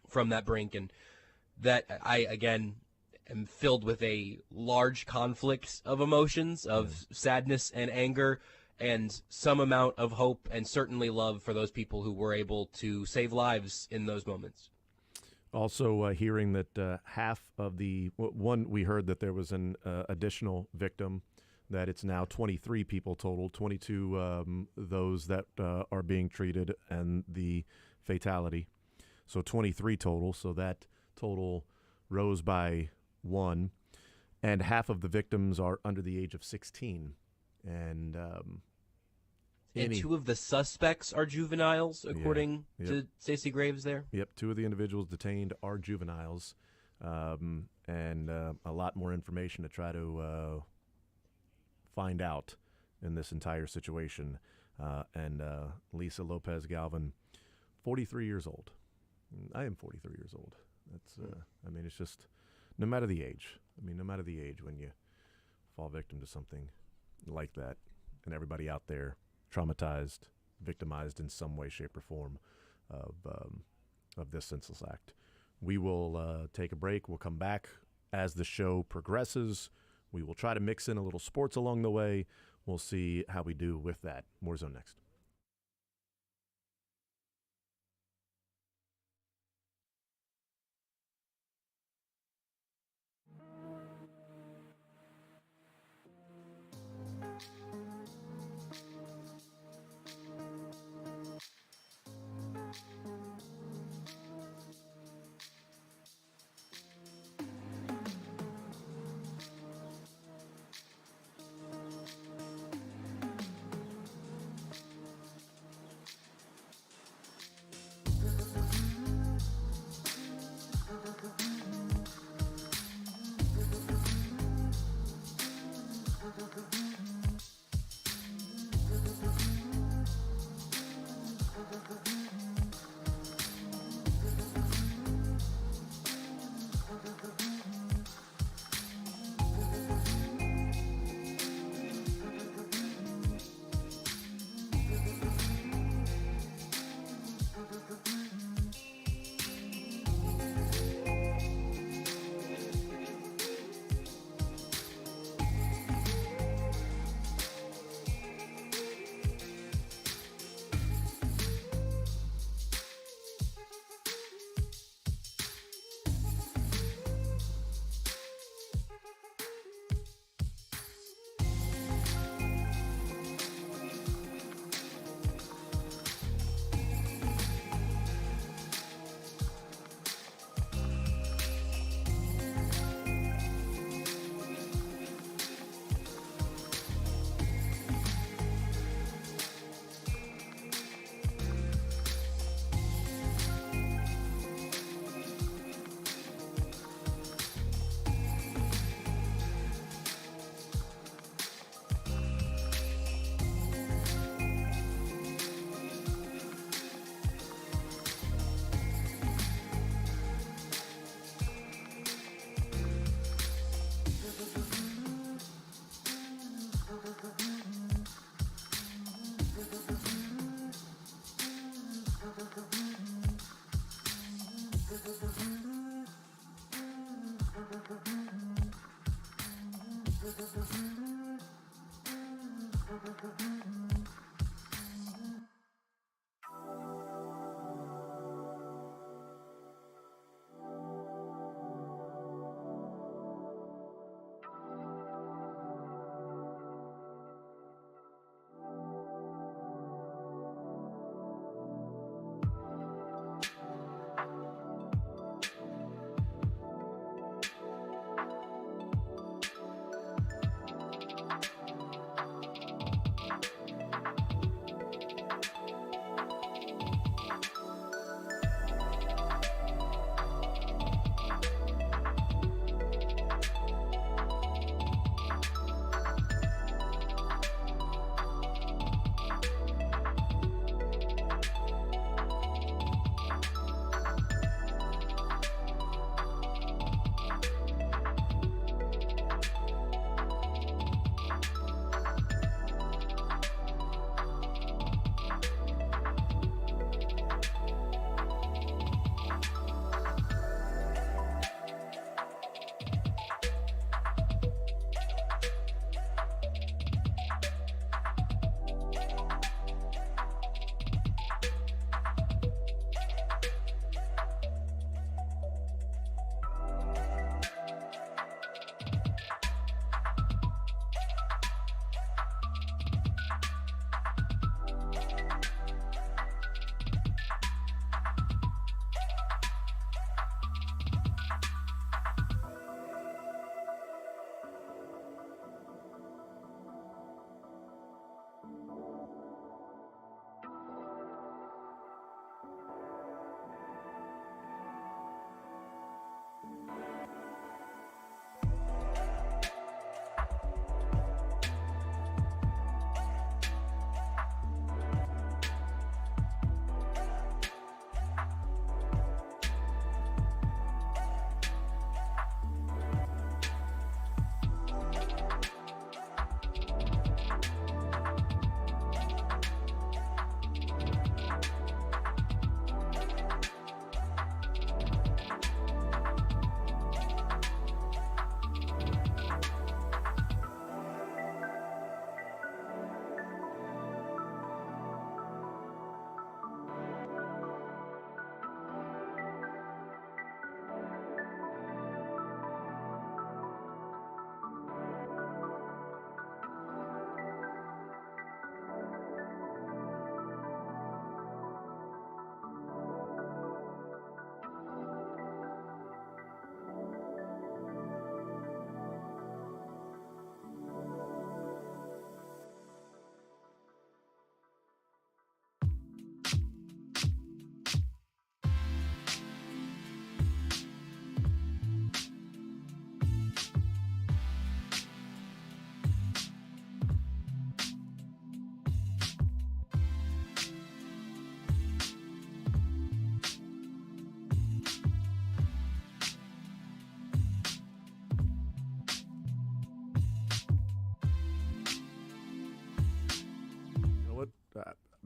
from that brink. And that I, again, am filled with a large conflict of emotions, of sadness and anger, and some amount of hope and certainly love for those people who were able to save lives in those moments. Also hearing that half of the one, we heard that there was an additional victim, that it's now 23 people total, 22 those that are being treated and the fatality. So 23 total, so that total rose by 1. And half of the victims are under the age of 16. And 2 of the suspects are juveniles, according to Stacey Graves there? Yep, 2 of the individuals detained are juveniles. and a lot more information to try to find out in this entire situation. And Lisa Lopez Galvin, 43 years old. I am 43 years old. That's, I mean, it's just, no matter the age. I mean, no matter the age, when you fall victim to something like that, and everybody out there traumatized, victimized in some way, shape, or form of this senseless act. We will take a break. We'll come back as the show progresses. We will try to mix in a little sports along the way. We'll see how we do with that. More Zone next.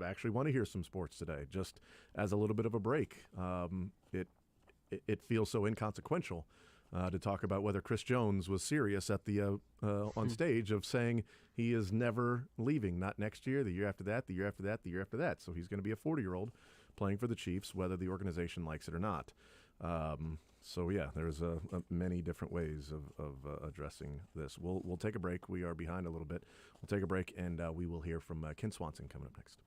actually want to hear some sports today, just as a little bit of a break. It feels so inconsequential to talk about whether Chris Jones was serious at the on stage of saying he is never leaving, not next year, the year after that, the year after that, the year after that. So he's going to be a 40-year-old playing for the Chiefs, whether the organization likes it or not. So yeah, there's many different ways of addressing this. We'll take a break. We are behind a little bit. We'll take a break, and we will hear from Ken Swanson coming up next.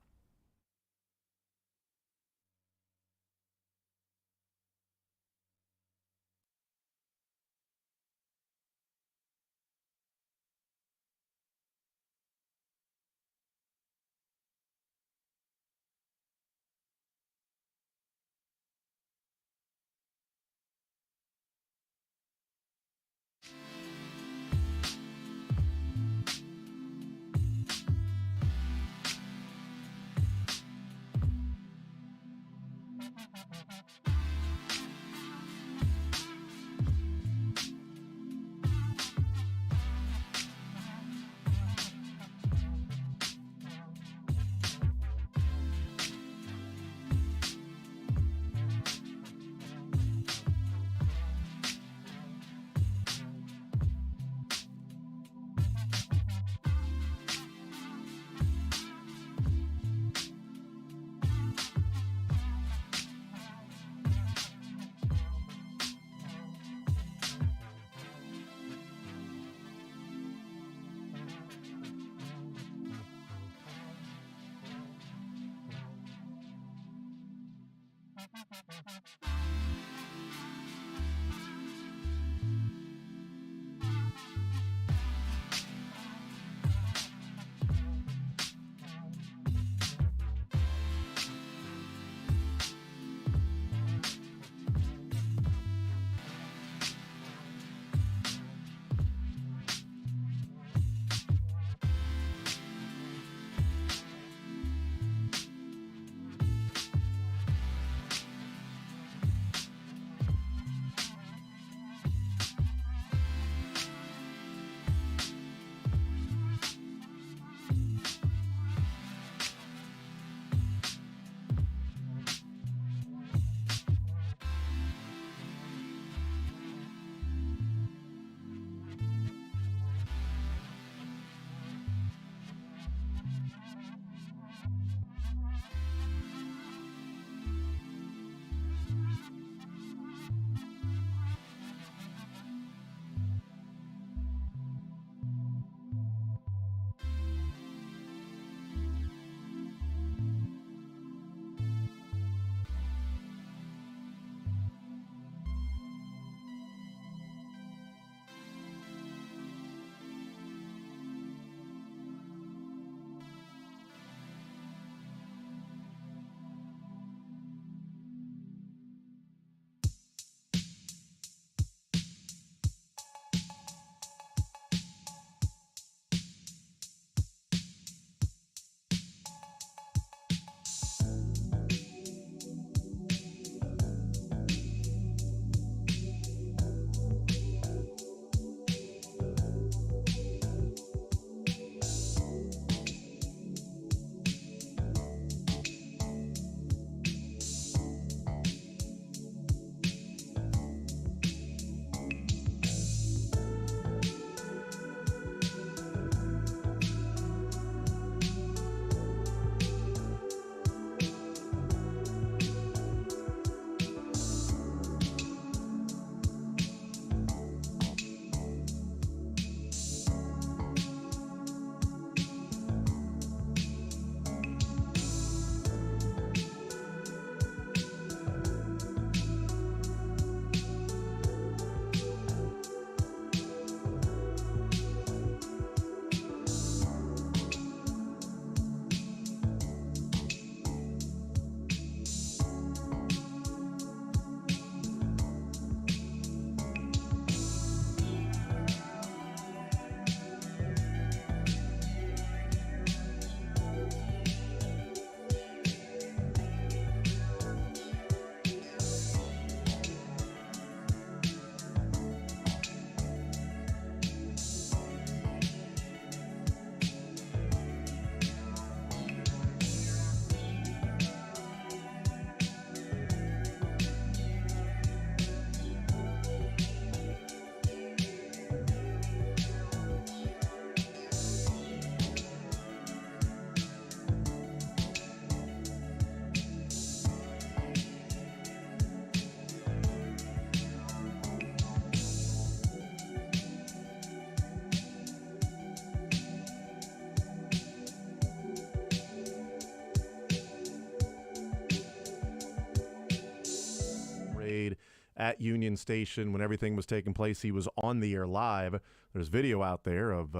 at Union Station when everything was taking place. He was on the air live. There's video out there of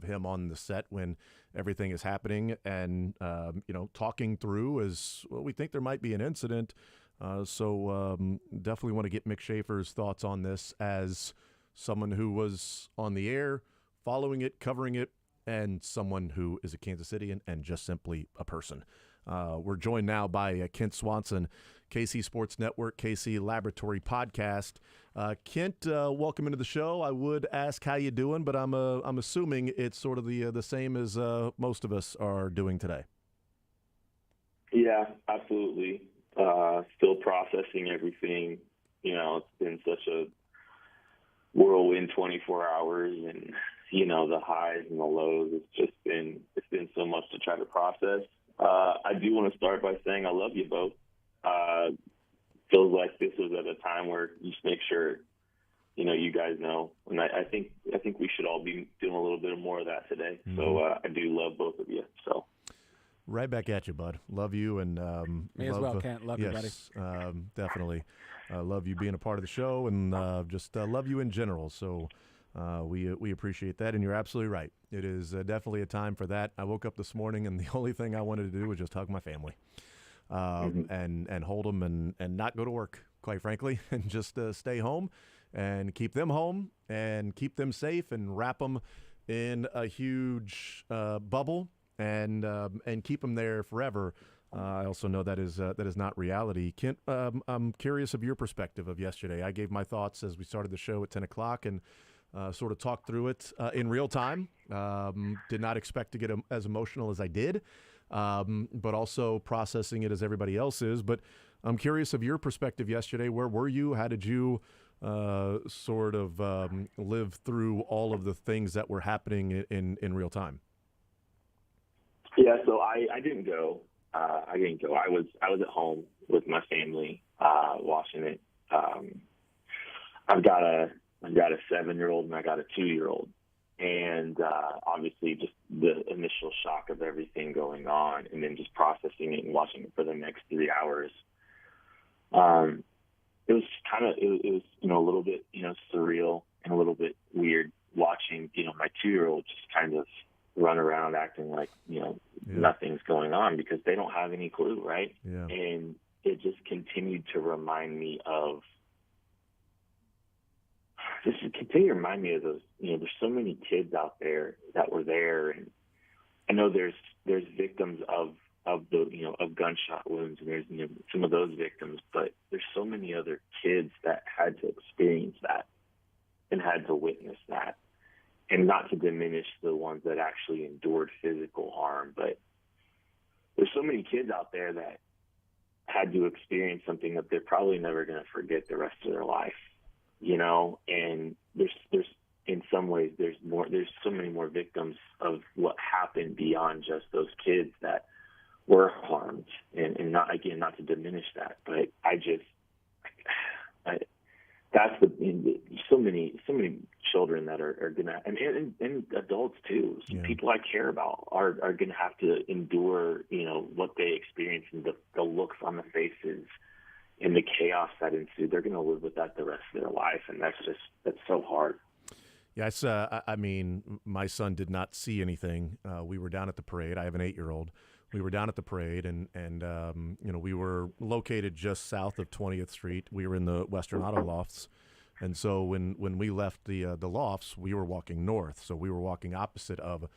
him on the set when everything is happening and, talking through as well. We think there might be an incident. So definitely want to get Mick Schaefer's thoughts on this as someone who was on the air, following it, covering it, and someone who is a Kansas Citian and just simply a person. We're joined now by Kent Swanson, KC Sports Network, KC Laboratory Podcast. Kent, welcome into the show. I would ask how you doing, but I'm assuming it's sort of the same as most of us are doing today. Yeah, absolutely. Still processing everything. It's been such a whirlwind 24 hours, and the highs and the lows. It's been so much to try to process. I do want to start by saying I love you both. Feels like this was at a time where you just make sure, you guys know. And I think we should all be doing a little bit more of that today. Mm-hmm. So I do love both of you. So. Right back at you, bud. Love you and me as well, Kent. Love you, buddy. Definitely. Love you being a part of the show and just love you in general. So we appreciate that, and you're absolutely right. It is definitely a time for that. I woke up this morning, and the only thing I wanted to do was just hug my family and hold them and not go to work, quite frankly, and just stay home and keep them home and keep them safe and wrap them in a huge bubble and keep them there forever. I also know that is not reality. Kent, I'm curious of your perspective of yesterday. I gave my thoughts as we started the show at 10 o'clock and sort of talked through it in real time. Did not expect to get as emotional as I did, but also processing it as everybody else is. But I'm curious of your perspective yesterday. Where were you? How did you sort of live through all of the things that were happening in real time? Yeah, so I didn't go. I was at home with my family watching it. I've got a 7-year-old and I got a 2-year-old, and obviously just the initial shock of everything going on, and then just processing it and watching it for the next 3 hours. It was a little bit surreal and a little bit weird watching my 2-year-old just kind of run around acting like nothing's going on because they don't have any clue, right? Yeah. And it just continued to remind me of those, there's so many kids out there that were there, and I know there's victims of gunshot wounds, and there's some of those victims, but there's so many other kids that had to experience that and had to witness that. And not to diminish the ones that actually endured physical harm, but there's so many kids out there that had to experience something that they're probably never going to forget the rest of their life, and there's in some ways there's so many more victims of what happened beyond just those kids that were harmed, and not to diminish that, but that's so many children that are gonna and adults too. Yeah. People I care about are gonna have to endure what they experience and the looks on the faces and the chaos that ensued. They're gonna live with that the rest of their life, and that's so hard. Yes, I mean, my son did not see anything. We were down at the parade. I have an 8-year-old. We were down at the parade, and we were located just south of 20th Street. We were in the Western Auto Lofts, and so when we left the lofts, we were walking north. So we were walking opposite of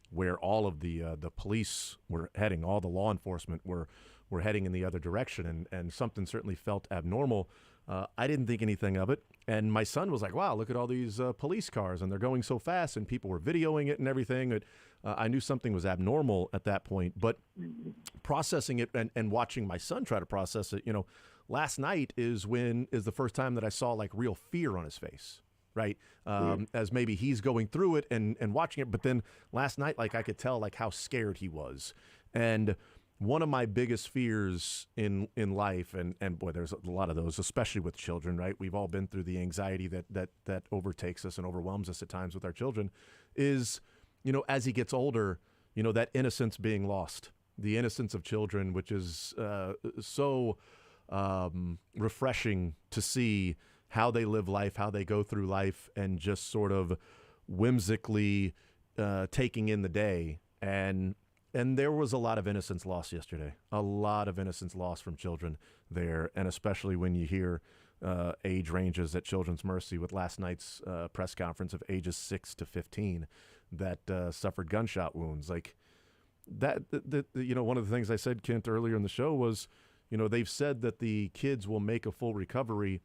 where all of the police were heading. All the law enforcement were heading in the other direction, and something certainly felt abnormal. I didn't think anything of it, and my son was like, "Wow, look at all these police cars, and they're going so fast," and people were videoing it and everything. I knew something was abnormal at that point, but processing it and watching my son try to process it, last night is the first time that I saw like real fear on his face, right? As maybe he's going through it and watching it, but then last night, like I could tell like how scared he was. And one of my biggest fears in life, and boy, there's a lot of those, especially with children, right? We've all been through the anxiety that overtakes us and overwhelms us at times with our children, is, as he gets older, that innocence being lost, the innocence of children, which is so refreshing to see how they live life, how they go through life, and just sort of whimsically taking in the day. And there was a lot of innocence lost yesterday, a lot of innocence lost from children there, and especially when you hear age ranges at Children's Mercy with last night's press conference of ages 6 to 15 that suffered gunshot wounds. Like that, one of the things I said, Kent, earlier in the show was, they've said that the kids will make a full recovery.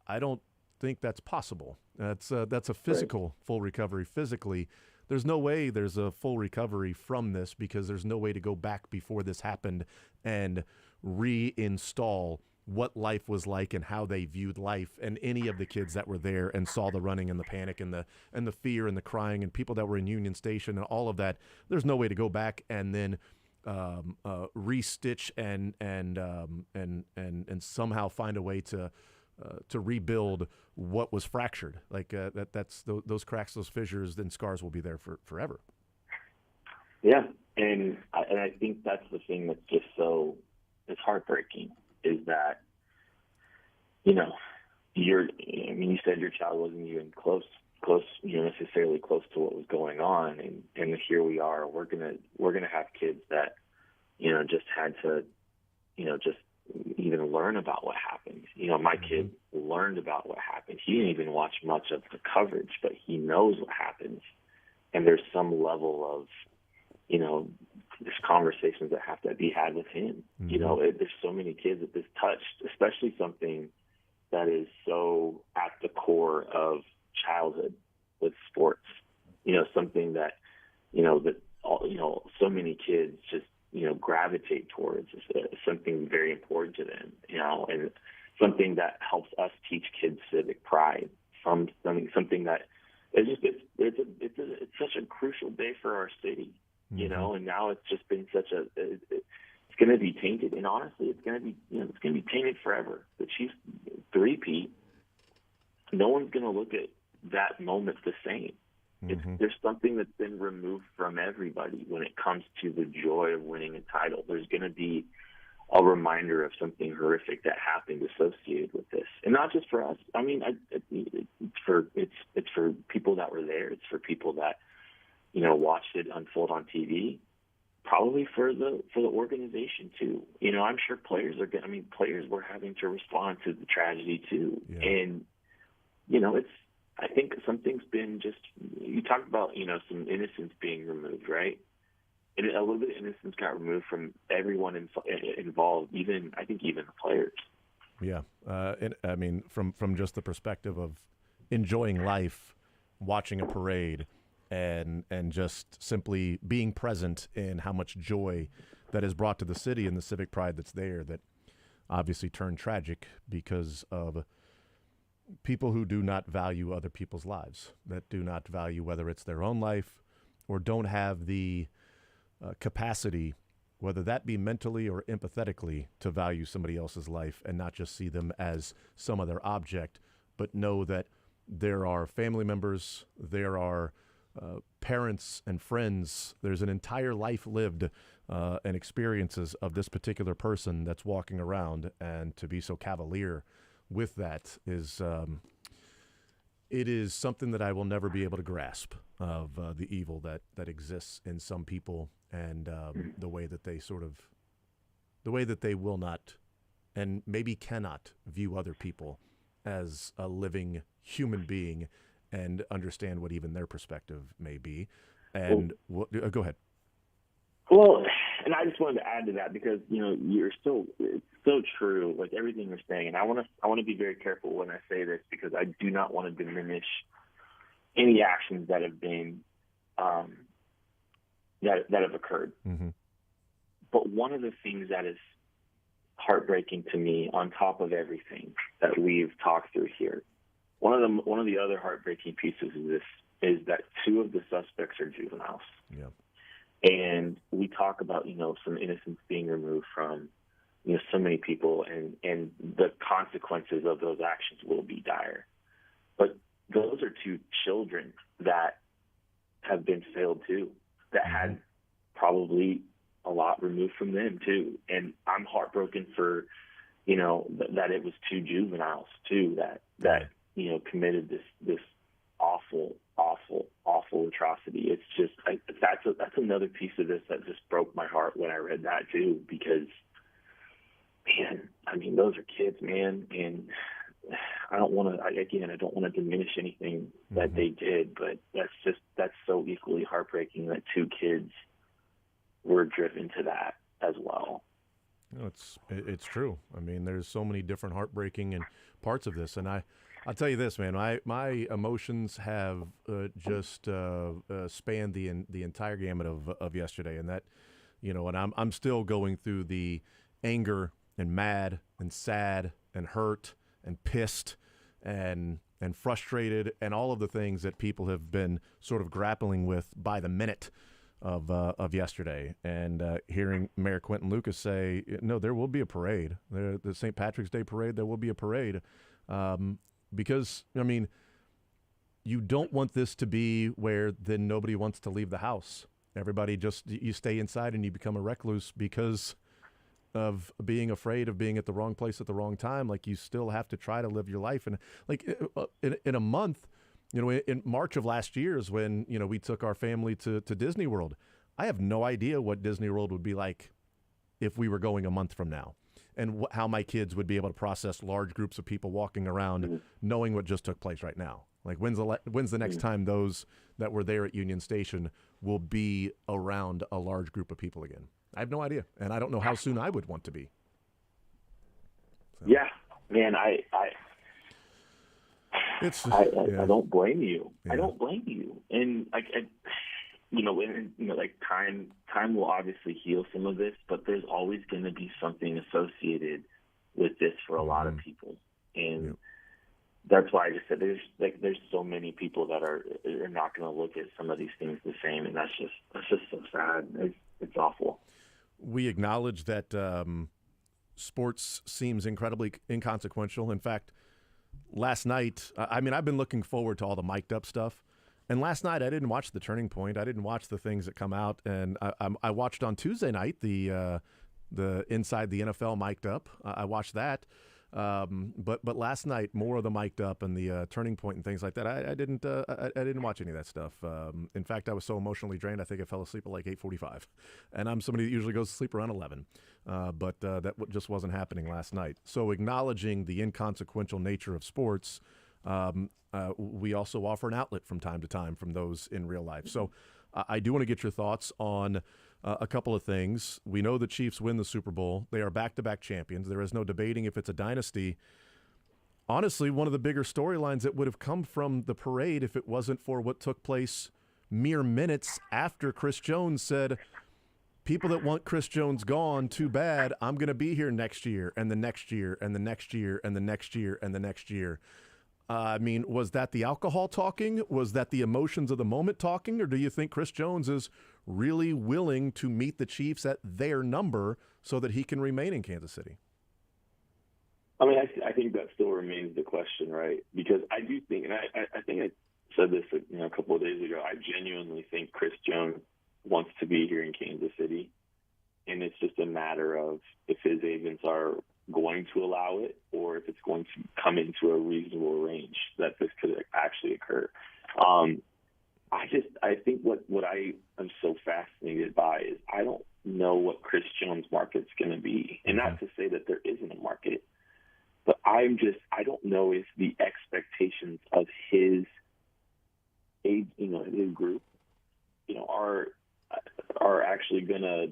I don't think that's possible. That's a physical full recovery physically. There's no way there's a full recovery from this because there's no way to go back before this happened and reinstall what life was like and how they viewed life. And any of the kids that were there and saw the running and the panic and the fear and the crying and people that were in Union Station and all of that, there's no way to go back and then restitch and somehow find a way to rebuild what was fractured. Like those cracks, those fissures, then scars will be there for forever. Yeah, and I think that's the thing that's just it's heartbreaking is that, you said your child wasn't even close, necessarily close to what was going on, and here we are. We're gonna have kids that, just had to, just even learn about what happened. My kid learned about what happened. He didn't even watch much of the coverage, but he knows what happens. And there's some level of, there's conversations that have to be had with him. There's so many kids that this touched, especially something that is so at the core of childhood with sports. Something that, so many kids just, gravitate towards something very important to them, and something that helps us teach kids civic pride from something that is just, it's such a crucial day for our city, and now it's just been it's going to be tainted. And honestly, it's going to be, it's going to be tainted forever. The Chiefs three-peat, no one's going to look at that moment the same. There's something that's been removed from everybody when it comes to the joy of winning a title. There's going to be a reminder of something horrific that happened associated with this, and not just for us. I mean, it's for people that were there. It's for people that watched it unfold on TV. Probably for the organization too. I'm sure players were having to respond to the tragedy too, and I think something's been you talked about, some innocence being removed, right? And a little bit of innocence got removed from everyone involved, even the players. Yeah. From just the perspective of enjoying life, watching a parade, and just simply being present in how much joy that is brought to the city and the civic pride that's there, that obviously turned tragic because of people who do not value other people's lives, that do not value whether it's their own life or don't have the capacity, whether that be mentally or empathetically, to value somebody else's life and not just see them as some other object, but know that there are family members, there are parents and friends, there's an entire life lived and experiences of this particular person that's walking around, and to be so cavalier with that is it is something that I will never be able to grasp of the evil that exists in some people, and the way that they will not and maybe cannot view other people as a living human being and understand what even their perspective may be. And go ahead. Well, and I just wanted to add to that because it's so true, like everything you're saying, and I want to be very careful when I say this because I do not want to diminish any actions that have been that have occurred. Mm-hmm. But one of the things that is heartbreaking to me, on top of everything that we've talked through here, one of the other heartbreaking pieces of this is that two of the suspects are juveniles. Yeah. And we talk about, some innocence being removed from, so many people, and the consequences of those actions will be dire. But those are two children that have been failed too, that had probably a lot removed from them too. And I'm heartbroken for that it was two juveniles too that committed this awful atrocity. It's just that's another piece of this that just broke my heart when I read that too, because man, I mean, those are kids, man, and I don't want to diminish anything that they did, but that's so equally heartbreaking that two kids were driven to that as well. No, it's true. I mean, there's so many different heartbreaking and parts of this, and I'll tell you this, man. My emotions have just spanned the entire gamut of yesterday, and that, and I'm still going through the anger and mad and sad and hurt and pissed and frustrated and all of the things that people have been sort of grappling with by the minute of yesterday. And hearing Mayor Quentin Lucas say, no, there will be a parade. The St. Patrick's Day parade, there will be a parade. Because, I mean, you don't want this to be where then nobody wants to leave the house. Everybody you stay inside and you become a recluse because of being afraid of being at the wrong place at the wrong time. Like, you still have to try to live your life. And like in a month, in March of last year is when, we took our family to Disney World. I have no idea what Disney World would be like if we were going a month from now, and how my kids would be able to process large groups of people walking around knowing what just took place right now. Like, when's the next time those that were there at Union Station will be around a large group of people again? I have no idea, and I don't know how soon I would want to be. So. Yeah, man, I don't blame you. Yeah. I don't blame you, and time will obviously heal some of this, but there's always going to be something associated with this for a lot of people, and that's why I just said there's so many people that are not going to look at some of these things the same, and that's just so sad. It's awful. We acknowledge that sports seems incredibly inconsequential. In fact, last night, I've been looking forward to all the mic'd up stuff. And last night, I didn't watch The Turning Point. I didn't watch the things that come out. And I watched on Tuesday night the Inside the NFL mic'd up. I watched that. But last night, more of the mic'd up and the Turning Point and things like that. I didn't watch any of that stuff. In fact, I was so emotionally drained, I think I fell asleep at like 8:45. And I'm somebody that usually goes to sleep around 11. But that just wasn't happening last night. So acknowledging the inconsequential nature of sports, we also offer an outlet from time to time from those in real life. So I do want to get your thoughts on a couple of things. We know the Chiefs win the Super Bowl. They are back-to-back champions. There is no debating if it's a dynasty. Honestly, one of the bigger storylines that would have come from the parade if it wasn't for what took place mere minutes after Chris Jones said, people that want Chris Jones gone, too bad. I'm going to be here next year and the next year and the next year and the next year and the next year. Was that the alcohol talking? Was that the emotions of the moment talking? Or do you think Chris Jones is really willing to meet the Chiefs at their number so that he can remain in Kansas City? I think that still remains the question, right? Because I do think, and I think I said this a couple of days ago, I genuinely think Chris Jones wants to be here in Kansas City. And it's just a matter of if his agents are going to allow it or if it's going to come into a reasonable range that this could actually occur. I think what I am so fascinated by is I don't know what Chris Jones' market's going to be. And not to say that there isn't a market, but I don't know if the expectations of his age, his group, are actually going to,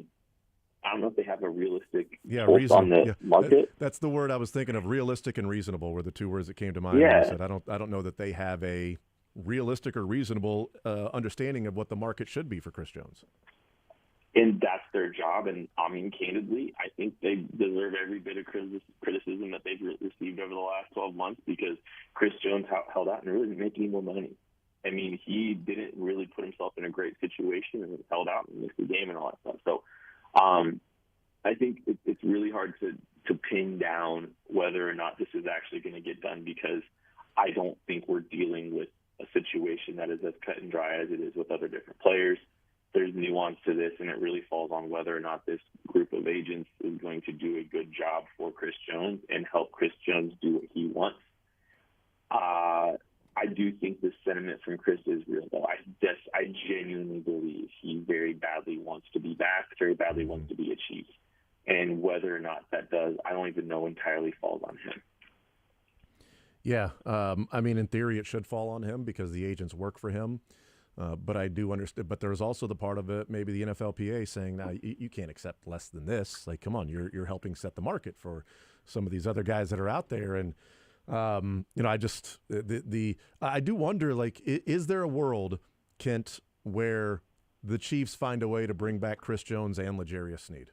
I don't know if they have a realistic pulse on the market. That's the word I was thinking of. Realistic and reasonable were the two words that came to mind. Yeah. I said, I don't know that they have a realistic or reasonable understanding of what the market should be for Chris Jones. And that's their job. And candidly, I think they deserve every bit of criticism that they've received over the last 12 months because Chris Jones held out and really didn't make any more money. He didn't really put himself in a great situation and held out and missed the game and all that stuff. So I think it's really hard to pin down whether or not this is actually going to get done because I don't think we're dealing with a situation that is as cut and dry as it is with other different players. There's nuance to this, and it really falls on whether or not this group of agents is going to do a good job for Chris Jones and help Chris Jones do what he wants. I do think the sentiment from Chris is real, though. I genuinely believe he very badly wants to be back, very badly wants to be a Chief. And whether or not that does, I don't even know, entirely falls on him. Yeah, I mean, in theory, it should fall on him because the agents work for him. But I do understand. But there's also the part of it, maybe the NFLPA saying, "Now you can't accept less than this. Like, come on, you're helping set the market for some of these other guys that are out there." And I just I do wonder, like, is there a world, Kent, where the Chiefs find a way to bring back Chris Jones and L'Jarius Sneed?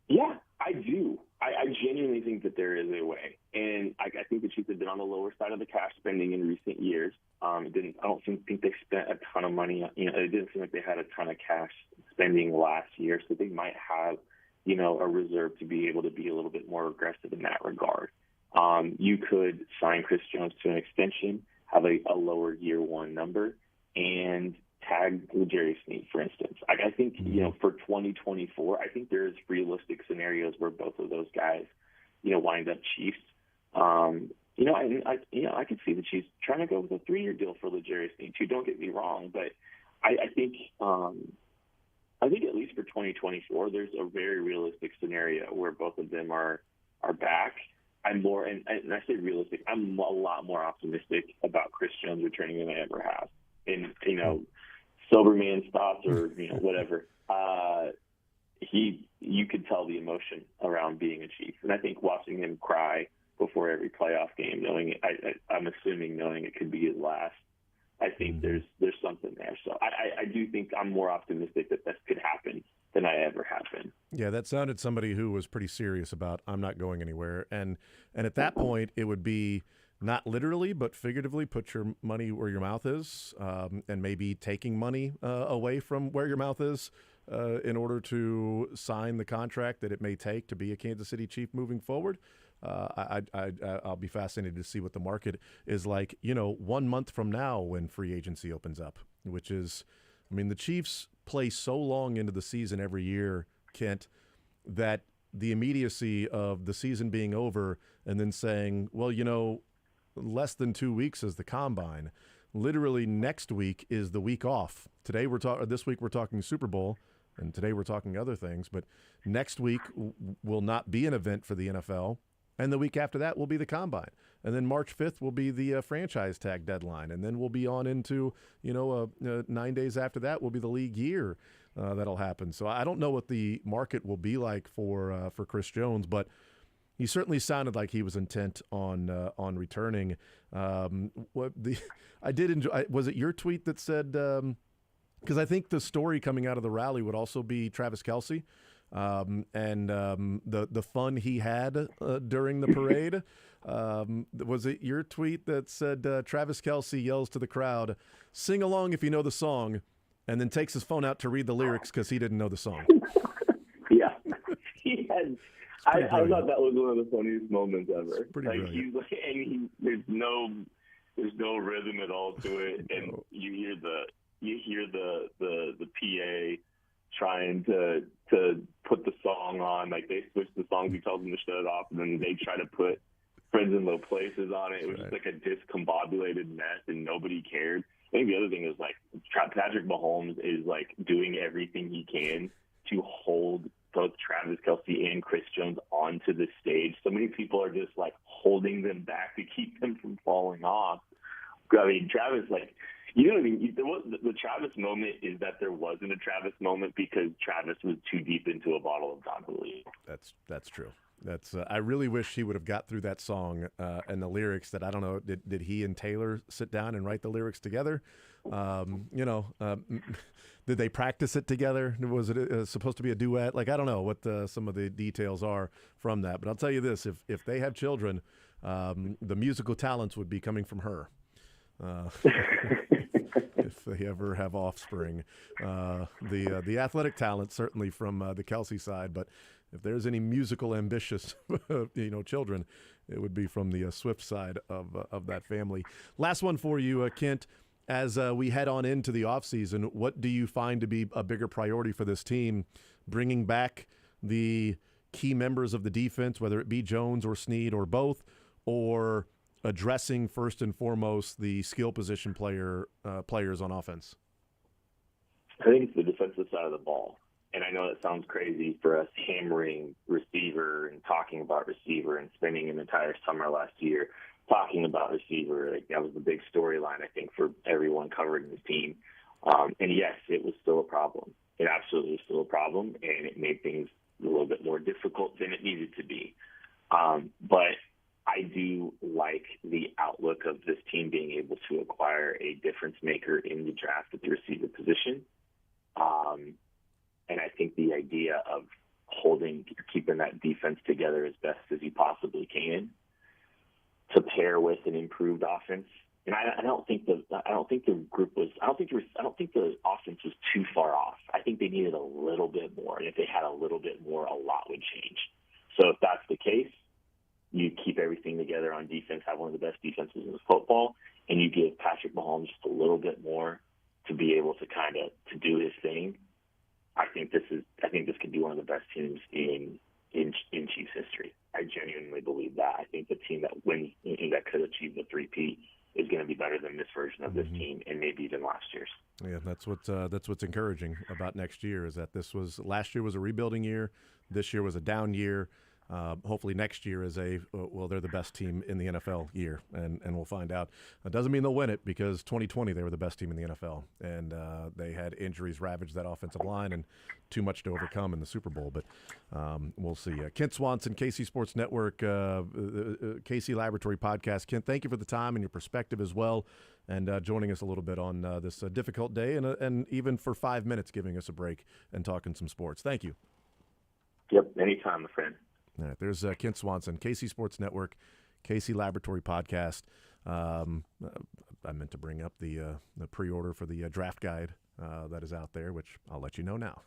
Yeah, I do. I genuinely think that there is a way, and I think the Chiefs have been on the lower side of the cash spending in recent years. I don't think they spent a ton of money. It didn't seem like they had a ton of cash spending last year, so they might have, a reserve to be able to be a little bit more aggressive in that regard. You could sign Chris Jones to an extension, have a lower year one number, and tag L'Jarius Sneed, for instance. I think, for 2024, I think there's realistic scenarios where both of those guys, wind up Chiefs. I could see the Chiefs trying to go with a 3-year deal for L'Jarius Sneed too. Don't get me wrong, but I think at least for 2024, there's a very realistic scenario where both of them are back. I'm more, and I say realistic, I'm a lot more optimistic about Chris Jones returning than I ever have. And, sober man's thoughts or, whatever. You could tell the emotion around being a Chief. And I think watching him cry before every playoff game, I'm assuming knowing it could be his last, I think there's something there. So I do think I'm more optimistic that this could happen than I ever have been. Yeah, that sounded somebody who was pretty serious about, I'm not going anywhere. And at that point, it would be not literally, but figuratively, put your money where your mouth is, and maybe taking money away from where your mouth is in order to sign the contract that it may take to be a Kansas City Chief moving forward. I'll be fascinated to see what the market is like, 1 month from now when free agency opens up, which is, the Chiefs play so long into the season every year, Kent, that the immediacy of the season being over and then saying, well, less than 2 weeks is the combine. Literally next week is the week off. This week we're talking Super Bowl, and today we're talking other things, but next week will not be an event for the NFL. And the week after that will be the combine. And then March 5th will be the franchise tag deadline. And then we'll be on into, 9 days after that will be the league year that'll happen. So I don't know what the market will be like for Chris Jones, but he certainly sounded like he was intent on returning. I did enjoy. Was it your tweet that said? Because I think the story coming out of the rally would also be Travis Kelce. And the fun he had during the parade. Was it your tweet that said Travis Kelce yells to the crowd, "Sing along if you know the song," and then takes his phone out to read the lyrics because he didn't know the song? Yeah, he had. I thought that was one of the funniest moments ever. There's no rhythm at all to it, and you hear the PA trying to put the song on. Like, they switch the songs, he tells them to shut it off, and then they try to put Friends in Low Places on it. It was just like a discombobulated mess, and nobody cared. I think the other thing is, like, Patrick Mahomes is, like, doing everything he can to hold both Travis Kelce and Chris Jones onto the stage. So many people are just, like, holding them back to keep them from falling off. I mean, Travis, like, the Travis moment is that there wasn't a Travis moment because Travis was too deep into a bottle of Don Julio. That's true. I really wish he would have got through that song and the lyrics. That I don't know. Did he and Taylor sit down and write the lyrics together? Did they practice it together? Was it supposed to be a duet? Like, I don't know what some of the details are from that. But I'll tell you this: if they have children, the musical talents would be coming from her. If they ever have offspring, the athletic talent certainly from the Kelce side, but if there's any musical ambitious, children, it would be from the Swift side of that family. Last one for you, Kent. as we head on into the offseason, what do you find to be a bigger priority for this team? Bringing back the key members of the defense, whether it be Jones or Snead or both, or addressing first and foremost the skill position players on offense? I think it's the defensive side of the ball. And I know that sounds crazy for us hammering receiver and talking about receiver and spending an entire summer last year talking about receiver. Like, that was the big storyline, I think, for everyone covering this team. And yes, it was still a problem. It absolutely was still a problem, and it made things a little bit more difficult than it needed to be. But I do like the outlook of this team being able to acquire a difference maker in the draft at the receiver position. And I think the idea of keeping that defense together as best as you possibly can to pair with an improved offense. And I don't think the offense was too far off. I think they needed a little bit more. And if they had a little bit more, a lot would change. So if that's the case, you keep everything together on defense, have one of the best defenses in football, and you give Patrick Mahomes just a little bit more to be able to to do his thing. I think this could be one of the best teams in Chiefs history. I genuinely believe that. I think the team that wins, that could achieve the 3P, is going to be better than this version of this team, and maybe even last year's. Yeah, that's what's encouraging about next year, is that last year was a rebuilding year, this year was a down year. Hopefully next year is they're the best team in the NFL year, and we'll find out. It doesn't mean they'll win it, because 2020 they were the best team in the NFL, and they had injuries ravage that offensive line and too much to overcome in the Super Bowl. But we'll see. Kent Swanson, KC Sports Network, KC Laboratory Podcast. Kent, thank you for the time and your perspective as well, and joining us a little bit on this difficult day, and even for 5 minutes giving us a break and talking some sports. Thank you. Yep, anytime, my friend. All right, there's Kent Swanson, KC Sports Network, KC Laboratory Podcast. I meant to bring up the pre-order for the draft guide that is out there, which I'll let you know now,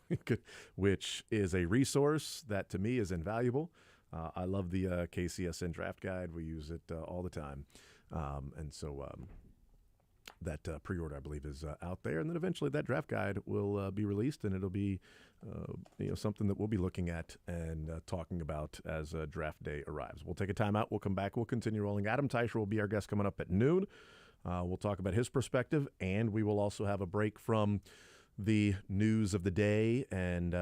which is a resource that to me is invaluable. I love the KCSN draft guide. We use it all the time. And so that pre-order, I believe, is out there. And then eventually that draft guide will be released, and it'll be something that we'll be looking at and talking about as draft day arrives. We'll take a time out. We'll come back. We'll continue rolling. Adam Teicher will be our guest coming up at noon. We'll talk about his perspective, and we will also have a break from the news of the day and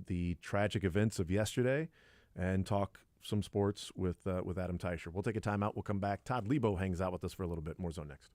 the tragic events of yesterday, and talk some sports with Adam Teicher. We'll take a time out. We'll come back. Todd Lebo hangs out with us for a little bit. More Zone next.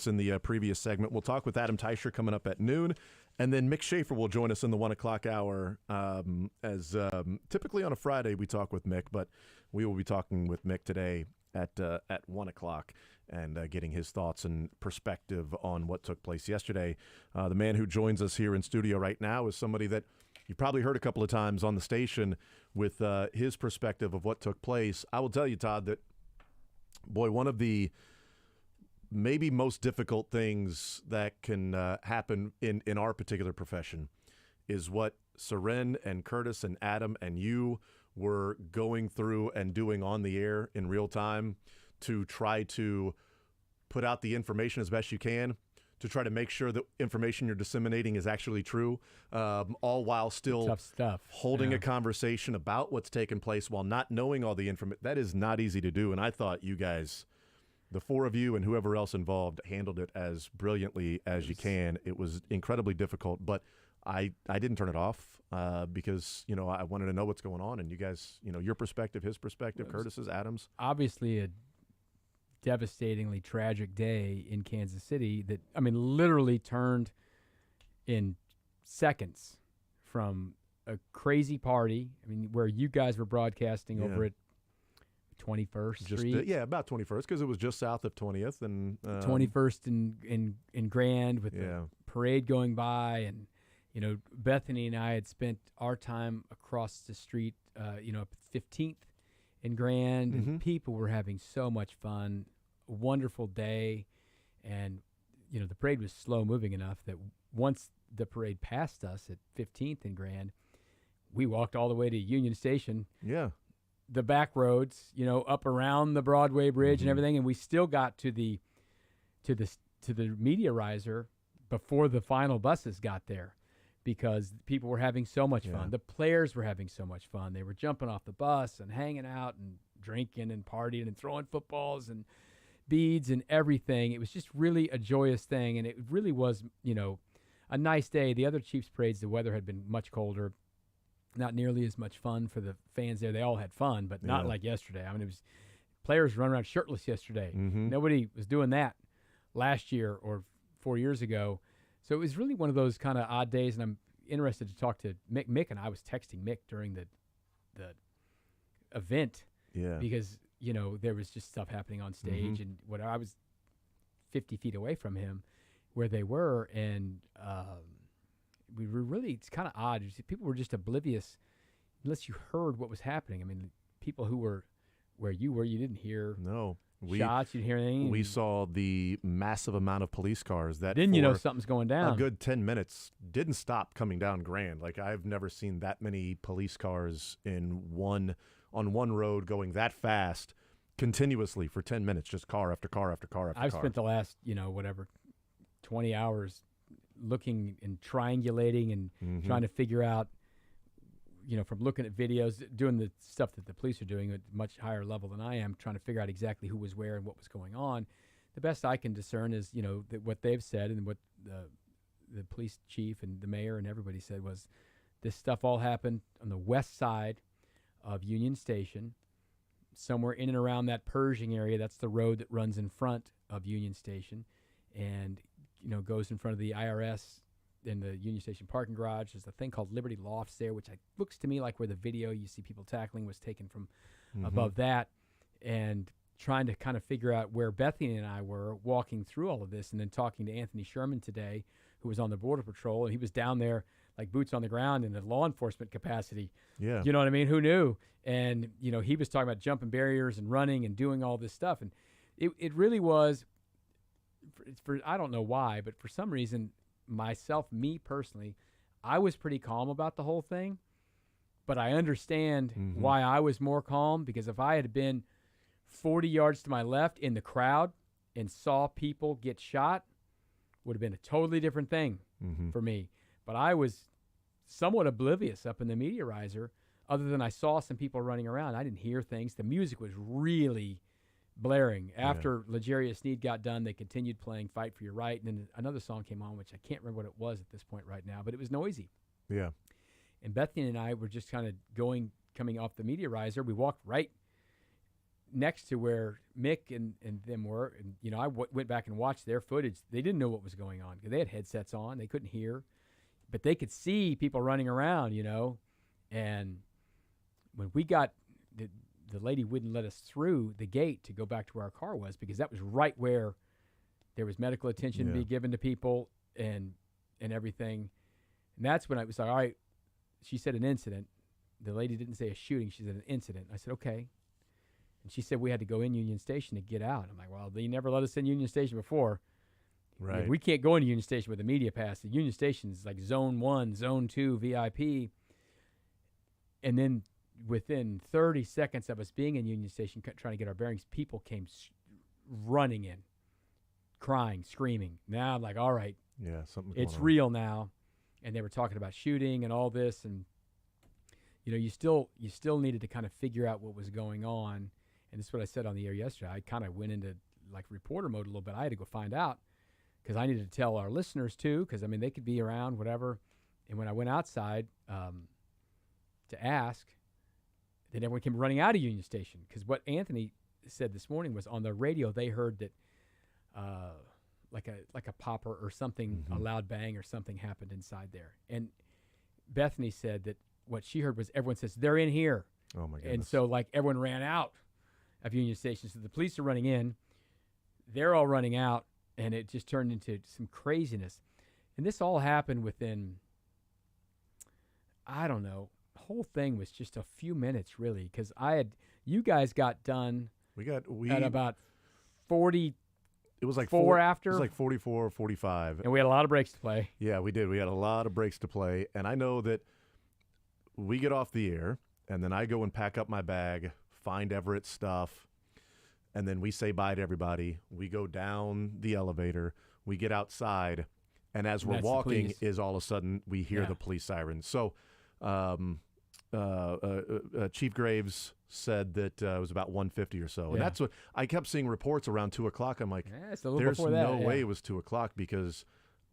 us in the previous segment. We'll talk with Adam Teicher coming up at noon. And then Mick Schaefer will join us in the 1 o'clock hour. Typically on a Friday we talk with Mick, but we will be talking with Mick today at 1 o'clock and getting his thoughts and perspective on what took place yesterday. The man who joins us here in studio right now is somebody that you probably heard a couple of times on the station with his perspective of what took place. I will tell you, Todd, that, boy, one of the maybe most difficult things that can happen in our particular profession is what Seren and Curtis and Adam and you were going through and doing on the air in real time to try to put out the information as best you can, to try to make sure that information you're disseminating is actually true, all while still tough stuff. Holding a conversation about what's taken place while not knowing all the information. That is not easy to do, and I thought you guys, the four of you and whoever else involved, handled it as brilliantly as you can. It was incredibly difficult, but I didn't turn it off because, I wanted to know what's going on. And you guys, your perspective, his perspective, Curtis's, Adam's. Obviously a devastatingly tragic day in Kansas City that, literally turned in seconds from a crazy party, where you guys were broadcasting over at 21st Street. About 21st, because it was just south of 20th. And 21st in Grand with the parade going by. And, Bethany and I had spent our time across the street, up at 15th in Grand. And people were having so much fun. A wonderful day. And, the parade was slow moving enough that once the parade passed us at 15th in Grand, we walked all the way to Union Station. Yeah. The back roads, up around the Broadway Bridge and everything, and we still got to the media riser before the final buses got there, because people were having so much fun. The players were having so much fun. They were jumping off the bus and hanging out and drinking and partying and throwing footballs and beads and everything. It was just really a joyous thing, and it really was, a nice day. The other Chiefs parades, the weather had been much colder. Not nearly as much fun for the fans there. They all had fun, but not like yesterday. It was players running around shirtless yesterday. Nobody was doing that last year or 4 years ago. So it was really one of those kind of odd days, and I'm interested to talk to Mick. Mick and I was texting Mick during the event because, there was just stuff happening on stage, and I was 50 feet away from him where they were, and we were really, it's kind of odd. People were just oblivious unless you heard what was happening. People who were where you were, you didn't hear shots, you didn't hear anything. We saw the massive amount of police cars that then something's going down. A good 10 minutes didn't stop coming down Grand. Like, I've never seen that many police cars on one road going that fast continuously for 10 minutes, just car after car after car after car. I've spent the last, 20 hours looking and triangulating and trying to figure out, from looking at videos, doing the stuff that the police are doing at a much higher level than I am, trying to figure out exactly who was where and what was going on. The best I can discern is, that what they've said and what the police chief and the mayor and everybody said was this stuff all happened on the west side of Union Station, somewhere in and around that Pershing area. That's the road that runs in front of Union Station and, goes in front of the IRS in the Union Station parking garage. There's a thing called Liberty Lofts there, which looks to me like where the video you see people tackling was taken from above that, and trying to kind of figure out where Bethany and I were walking through all of this, and then talking to Anthony Sherman today, who was on the Border Patrol, and he was down there like boots on the ground in a law enforcement capacity. Yeah. You know what I mean? Who knew? And, he was talking about jumping barriers and running and doing all this stuff. And it really was, for I don't know why, but for some reason, me personally, I was pretty calm about the whole thing. But I understand why I was more calm, because if I had been 40 yards to my left in the crowd and saw people get shot, would have been a totally different thing for me. But I was somewhat oblivious up in the media riser, other than I saw some people running around. I didn't hear things. The music was really blaring. After L'Jarius Sneed got done, they continued playing Fight for Your Right, and then another song came on, which I can't remember what it was at this point right now, but it was noisy. Yeah. And Bethany and I were just kind of coming off the media riser. We walked right next to where Mick and them were. And, you know, I went back and watched their footage. They didn't know what was going on because they had headsets on. They couldn't hear. But they could see people running around, you know. And when we got the lady wouldn't let us through the gate to go back to where our car was because that was right where there was medical attention to be given to people and everything. And that's when I was like, all right, she said an incident. The lady didn't say a shooting. She said an incident. I said, okay. And she said we had to go in Union Station to get out. I'm like, well, they never let us in Union Station before. Right. You know, we can't go into Union Station with a media pass. The Union Station is like Zone 1, Zone 2, VIP. And then within 30 seconds of us being in Union Station trying to get our bearings, people came running in, crying, screaming. Now I'm like, all right, Yeah, something. it's real now. And they were talking about shooting and all this. And, you know, you still needed to kind of figure out what was going on. And this is what I said on the air yesterday. I kind of went into like reporter mode a little bit. I had to go find out because I needed to tell our listeners too, because, I mean, they could be around, whatever. And when I went outside to ask, then everyone came running out of Union Station because what Anthony said this morning was on the radio they heard that like a popper or something, a loud bang or something happened inside there. And Bethany said that what she heard was everyone says, they're in here. Oh, my goodness. And so, like, everyone ran out of Union Station. So the police are running in. They're all running out. And it just turned into some craziness. And this all happened within, I don't know, the whole thing was just a few minutes, really, because you guys got done at about 40. It was like four after. It was like 44 or 45. And we had a lot of breaks to play. Yeah, we did. We had a lot of breaks to play. And I know that we get off the air, and then I go and pack up my bag, find Everett's stuff, and then we say bye to everybody. We go down the elevator. We get outside, and as we're walking is all of a sudden we hear the police sirens. So Chief Graves said that it was about 1:50 or so. And that's what I kept seeing reports around 2 o'clock. I'm like, it's a little there's before that, no way it was 2 o'clock because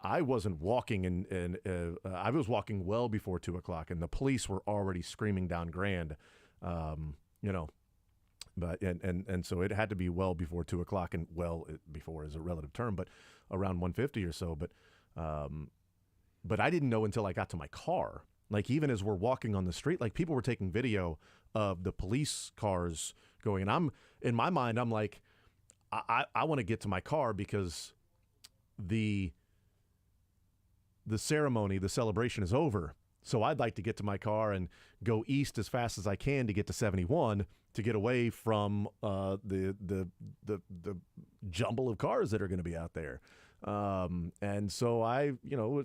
I wasn't walking and I was walking well before 2 o'clock, and the police were already screaming down Grand, you know. But and so it had to be well before 2 o'clock, and before is a relative term, but around 1:50 or so. But I didn't know until I got to my car. Like, even as we're walking on the street, like, people were taking video of the police cars going, and in my mind, I'm like, I want to get to my car because the ceremony, the celebration is over. So I'd like to get to my car and go east as fast as I can to get to 71 to get away from the jumble of cars that are going to be out there. And so I, you know,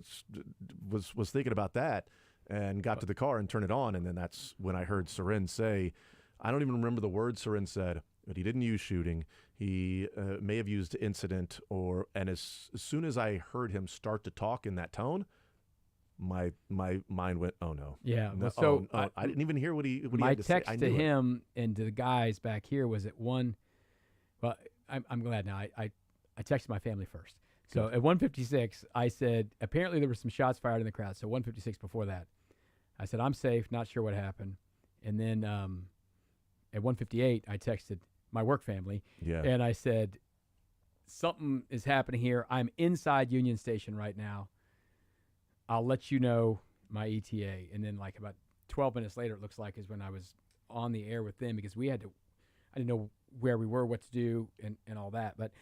was thinking about that and got to the car and turned it on. And then that's when I heard Soren say, I don't even remember the word Soren said, but he didn't use shooting. He may have used incident and as soon as I heard him start to talk in that tone, my mind went, oh no. Yeah. No, so I didn't even hear what he my had to say. text to him and to the guys back here was at 1. Well, I'm glad now. I texted my family first. So at 1:56, I said, apparently there were some shots fired in the crowd. So 1:56 before that, I said, I'm safe, not sure what happened. And then at 1:58, I texted my work family. Yeah. And I said, something is happening here. I'm inside Union Station right now. I'll let you know my ETA. And then like about 12 minutes later, it looks like, is when I was on the air with them because I didn't know where we were, what to do, and all that. But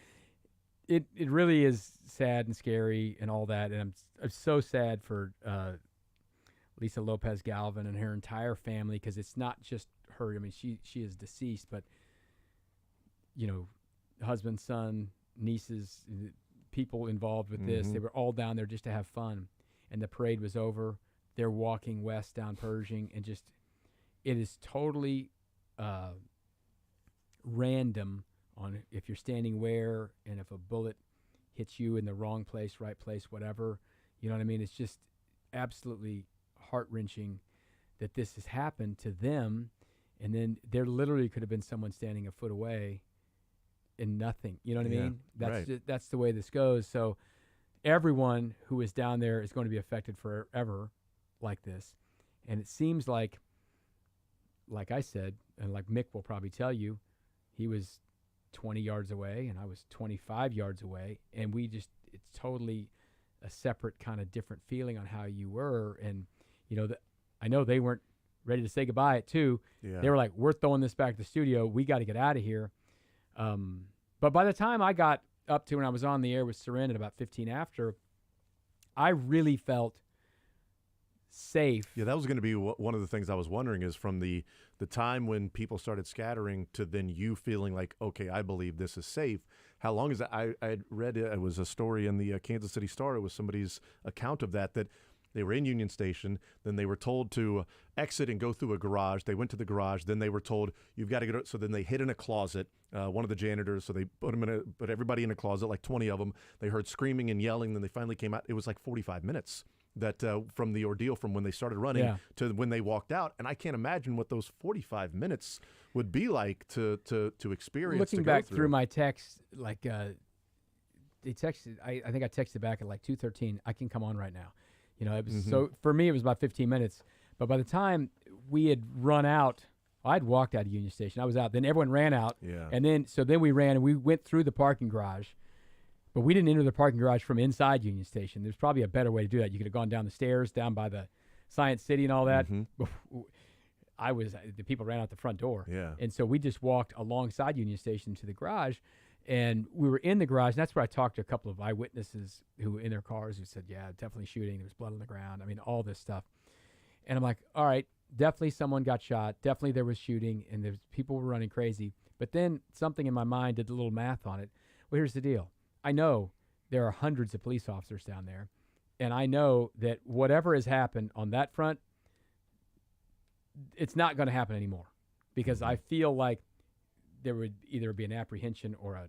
it really is sad and scary and all that. And I'm so sad for Lisa Lopez Galvin and her entire family because it's not just her. I mean, she is deceased, but, you know, husband, son, nieces, people involved with this, they were all down there just to have fun. And the parade was over. They're walking west down Pershing, and just it is totally random on if you're standing where and if a bullet hits you in the wrong place, right place, whatever. You know what I mean? It's just absolutely heart-wrenching that this has happened to them, and then there literally could have been someone standing a foot away and nothing. You know what I mean? That's the way this goes. So everyone who is down there is going to be affected forever like this. And it seems like I said, and like Mick will probably tell you, he was 20 yards away and I was 25 yards away, and it's totally a separate kind of different feeling on how you were. And I know they weren't ready to say goodbye at 2. Yeah. They were like, we're throwing this back to the studio, we got to get out of here. But by the time I got up to when I was on the air with Seren at about 15 after, I really felt safe. Yeah, that was going to be one of the things I was wondering, is from the time when people started scattering to then you feeling like, okay, I believe this is safe. How long is that? I had read it was a story in the Kansas City Star. It was somebody's account of that they were in Union Station. Then they were told to exit and go through a garage. They went to the garage. Then they were told, you've got to get. So then they hid in a closet. One of the janitors. So they put everybody in a closet, like 20 of them. They heard screaming and yelling. Then they finally came out. It was like 45 minutes that from the ordeal from when they started running to when they walked out. And I can't imagine what those 45 minutes would be like to experience. Looking back through my text, like they texted. I think I texted back at like 2:13. I can come on right now. It was so for me it was about 15 minutes. But by the time we had run out, I'd walked out of Union Station. I was out. Then everyone ran out. Yeah. And then we ran and we went through the parking garage. But we didn't enter the parking garage from inside Union Station. There's probably a better way to do that. You could have gone down the stairs, down by the Science City and all that. The people ran out the front door. Yeah. And so we just walked alongside Union Station to the garage, and we were in the garage. And that's where I talked to a couple of eyewitnesses who were in their cars who said, yeah, definitely shooting. There was blood on the ground. I mean, all this stuff. And I'm like, all right, definitely someone got shot. Definitely there was shooting, and there's people were running crazy. But then something in my mind did a little math on it. Well, here's the deal. I know there are hundreds of police officers down there, and I know that whatever has happened on that front, it's not going to happen anymore, because I feel like there would either be an apprehension or a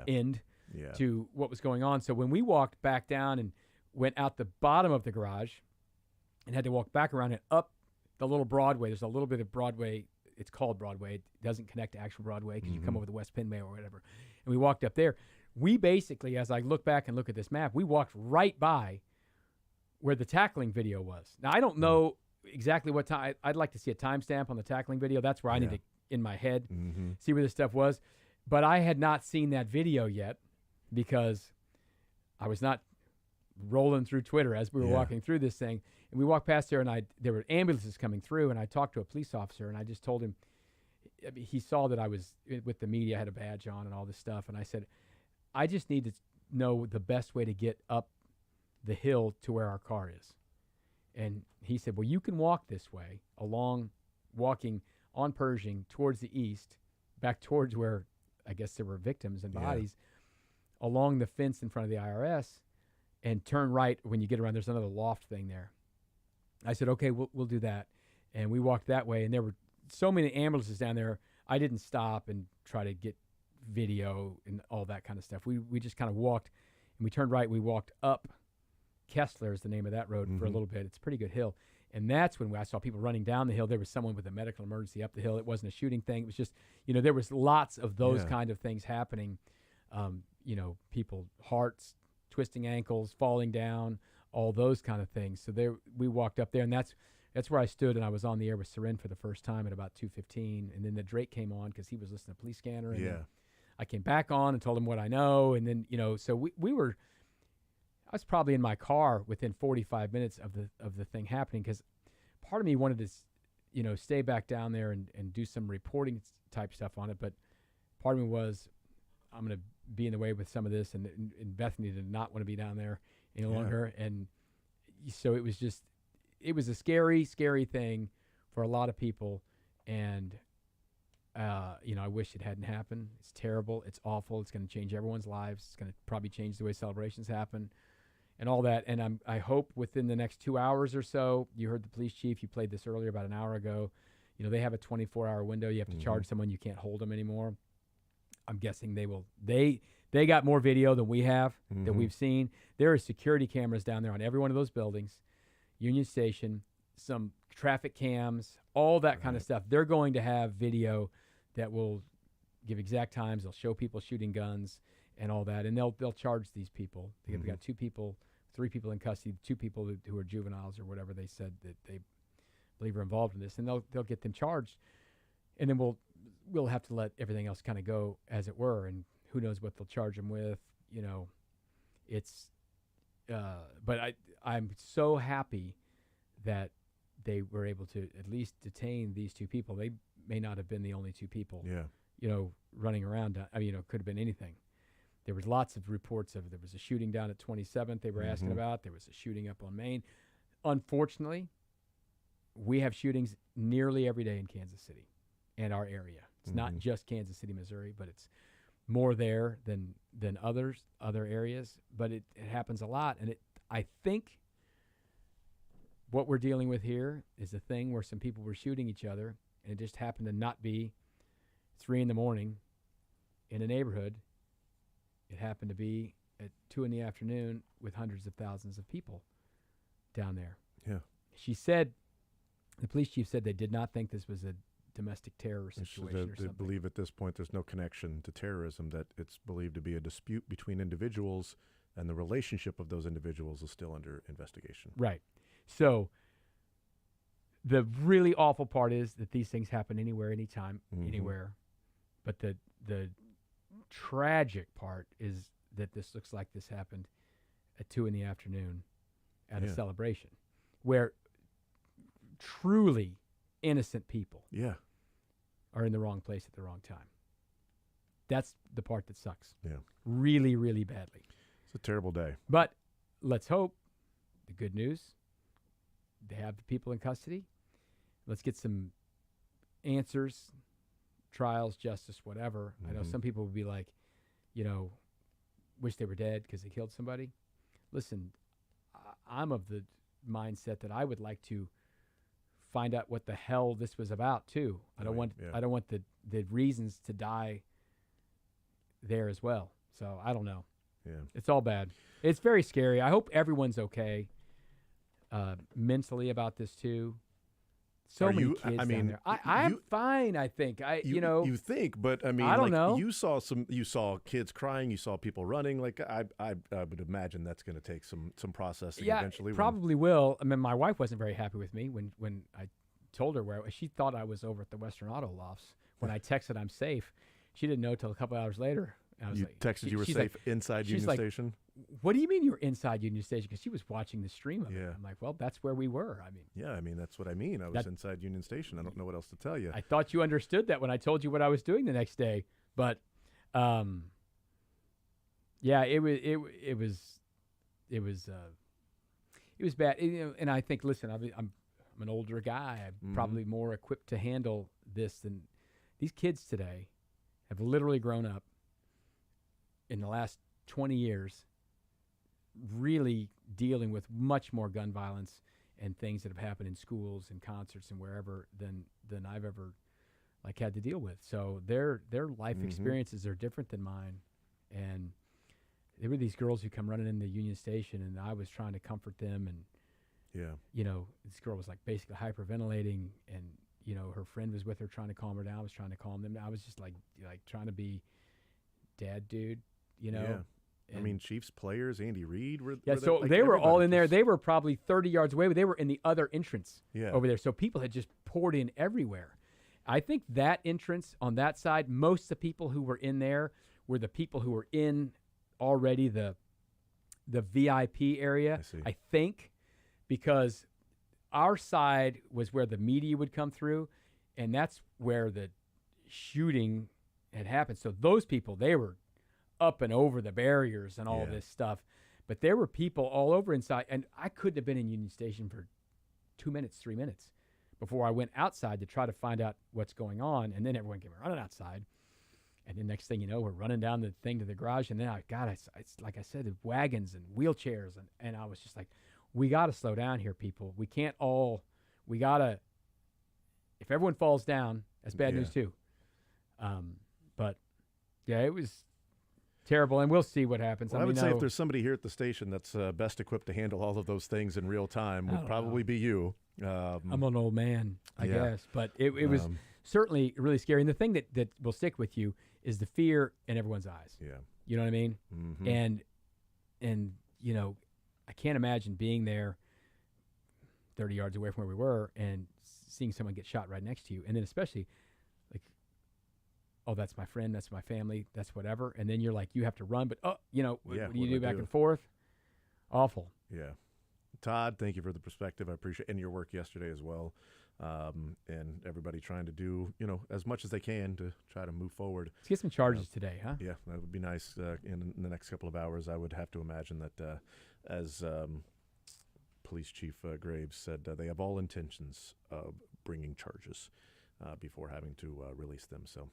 end to what was going on. So when we walked back down and went out the bottom of the garage and had to walk back around and up the little Broadway, there's a little bit of Broadway. It's called Broadway. It doesn't connect to actual Broadway because you come over the West Penway or whatever. And we walked up there. We basically, as I look back and look at this map, we walked right by where the tackling video was. Now, I don't know exactly what time. I'd like to see a timestamp on the tackling video. That's where I need to, in my head, see where this stuff was. But I had not seen that video yet because I was not rolling through Twitter as we were walking through this thing. And we walked past there, and there were ambulances coming through, and I talked to a police officer, and I just told him, he saw that I was with the media, I had a badge on and all this stuff, and I said, I just need to know the best way to get up the hill to where our car is. And he said, well, you can walk this way, walking on Pershing towards the east, back towards where I guess there were victims and bodies, along the fence in front of the IRS, and turn right when you get around. There's another loft thing there. I said, okay, we'll do that. And we walked that way, and there were so many ambulances down there. I didn't stop and try to get video and all that kind of stuff. We just kind of walked, and we turned right. We walked up Kessler is the name of that road for a little bit. It's a pretty good hill. And that's when I saw people running down the hill. There was someone with a medical emergency up the hill. It wasn't a shooting thing. It was just, there was lots of those kind of things happening. People, hearts, twisting ankles, falling down, all those kind of things. So we walked up there, and that's where I stood, and I was on the air with Seren for the first time at about 2:15. And then the Drake came on because he was listening to Police Scanner. And then I came back on and told him what I know. And then, so we were, I was probably in my car within 45 minutes of the thing happening, because part of me wanted to, stay back down there and do some reporting type stuff on it. But part of me was, I'm going to be in the way with some of this, and Bethany did not want to be down there any longer. And so it was a scary, scary thing for a lot of people. And, I wish it hadn't happened. It's terrible. It's awful. It's going to change everyone's lives. It's going to probably change the way celebrations happen and all that. And I hope within the next 2 hours or so, you heard the police chief, you played this earlier about an hour ago, they have a 24-hour window. You have to charge someone. You can't hold them anymore. I'm guessing they will. They got more video than we have, that we've seen. There are security cameras down there on every one of those buildings, Union Station, some traffic cams, all that kind of stuff. They're going to have video that will give exact times. They'll show people shooting guns and all that, and they'll charge these people. They've got 3 people in custody, 2 people who are juveniles or whatever they said that they believe are involved in this, and they'll get them charged. And then we'll have to let everything else kind of go as it were, and who knows what they'll charge him with. You know, it's. But I'm so happy that they were able to at least detain these two people. They may not have been the only two people. Yeah. You know, running around. I mean, it could have been anything. There was lots of reports of there was a shooting down at 27th they were asking about. There was a shooting up on Main. Unfortunately, we have shootings nearly every day in Kansas City and our area. It's not just Kansas City, Missouri, but it's more there than other areas. But it happens a lot. And I think what we're dealing with here is a thing where some people were shooting each other, and it just happened to not be 3 a.m. in a neighborhood. It happened to be at 2 p.m. with hundreds of thousands of people down there. Yeah. She said, the police chief said they did not think this was a domestic terror situation or They something. believe at this point there's no connection to terrorism, that it's believed to be a dispute between individuals, and the relationship of those individuals is still under investigation. Right. So the really awful part is that these things happen anywhere, anytime, anywhere. But the tragic part is that this looks like this happened at 2 p.m. at a celebration where truly innocent people are in the wrong place at the wrong time. That's the part that sucks. Yeah. Really, really badly. It's a terrible day. But let's hope, the good news, they have the people in custody. Let's get some answers, trials, justice, whatever. I know some people would be like, you know, wish they were dead because they killed somebody. Listen, I'm of the mindset that I would like to find out what the hell this was about too. I don't want the reasons to die there as well. So I don't know. Yeah. It's all bad. It's very scary. I hope everyone's okay mentally about this too. So many kids down there. I'm fine, I think. You think, but I mean, I don't know. You saw kids crying, you saw people running. Like I would imagine that's going to take some processing eventually. Probably will. I mean, my wife wasn't very happy with me when I told her where she thought I was over at the Western Auto Lofts. When I texted I'm safe, she didn't know until a couple hours later. I was texted you were safe inside Union Station? What do you mean you were inside Union Station? Because she was watching the stream of it. Yeah. I'm like, well, that's where we were. I mean, yeah, I mean, that's what I mean. I was inside Union Station. I don't know what else to tell you. I thought you understood that when I told you what I was doing the next day. But, yeah, it was bad. And I think, listen, I'm an older guy. I'm probably more equipped to handle this than these kids today. Have literally grown up in the last 20 years really dealing with much more gun violence and things that have happened in schools and concerts and wherever than I've ever had to deal with. So their life experiences are different than mine. And there were these girls who come running in the Union Station, and I was trying to comfort them, and this girl was basically hyperventilating, and her friend was with her trying to calm her down. I was trying to calm them down. I was just like trying to be dad dude, Yeah. I mean, Chiefs players, Andy Reid were. Yeah, so they were all in there. They were probably 30 yards away, but they were in the other entrance over there. So people had just poured in everywhere. I think that entrance on that side, most of the people who were in there were the people who were in already the VIP area. I think, because our side was where the media would come through, and that's where the shooting had happened. So those people, they were up and over the barriers and all this stuff. But there were people all over inside, and I couldn't have been in Union Station for 2 minutes, 3 minutes before I went outside to try to find out what's going on. And then everyone came running outside. And then next thing you know, we're running down the thing to the garage. And then it's like I said, the wagons and wheelchairs. And I was just like, we got to slow down here, people. We can't we got to, if everyone falls down, that's bad news too. But yeah, it was terrible, and we'll see what happens. Well, I would say if there's somebody here at the station that's best equipped to handle all of those things in real time, would probably be you. I'm an old man, I guess, but it was certainly really scary. And the thing that will stick with you is the fear in everyone's eyes. Yeah, you know what I mean. And I can't imagine being there 30 yards away from where we were and seeing someone get shot right next to you, and then especially oh, that's my friend, that's my family, that's whatever. And then you're like, you have to run, but, what do you do back and forth? Awful. Yeah. Todd, thank you for the perspective. I appreciate and your work yesterday as well. And everybody trying to do, as much as they can to try to move forward. Let's get some charges today, huh? Yeah, that would be nice in the next couple of hours. I would have to imagine that, as Police Chief Graves said, they have all intentions of bringing charges before having to release them. So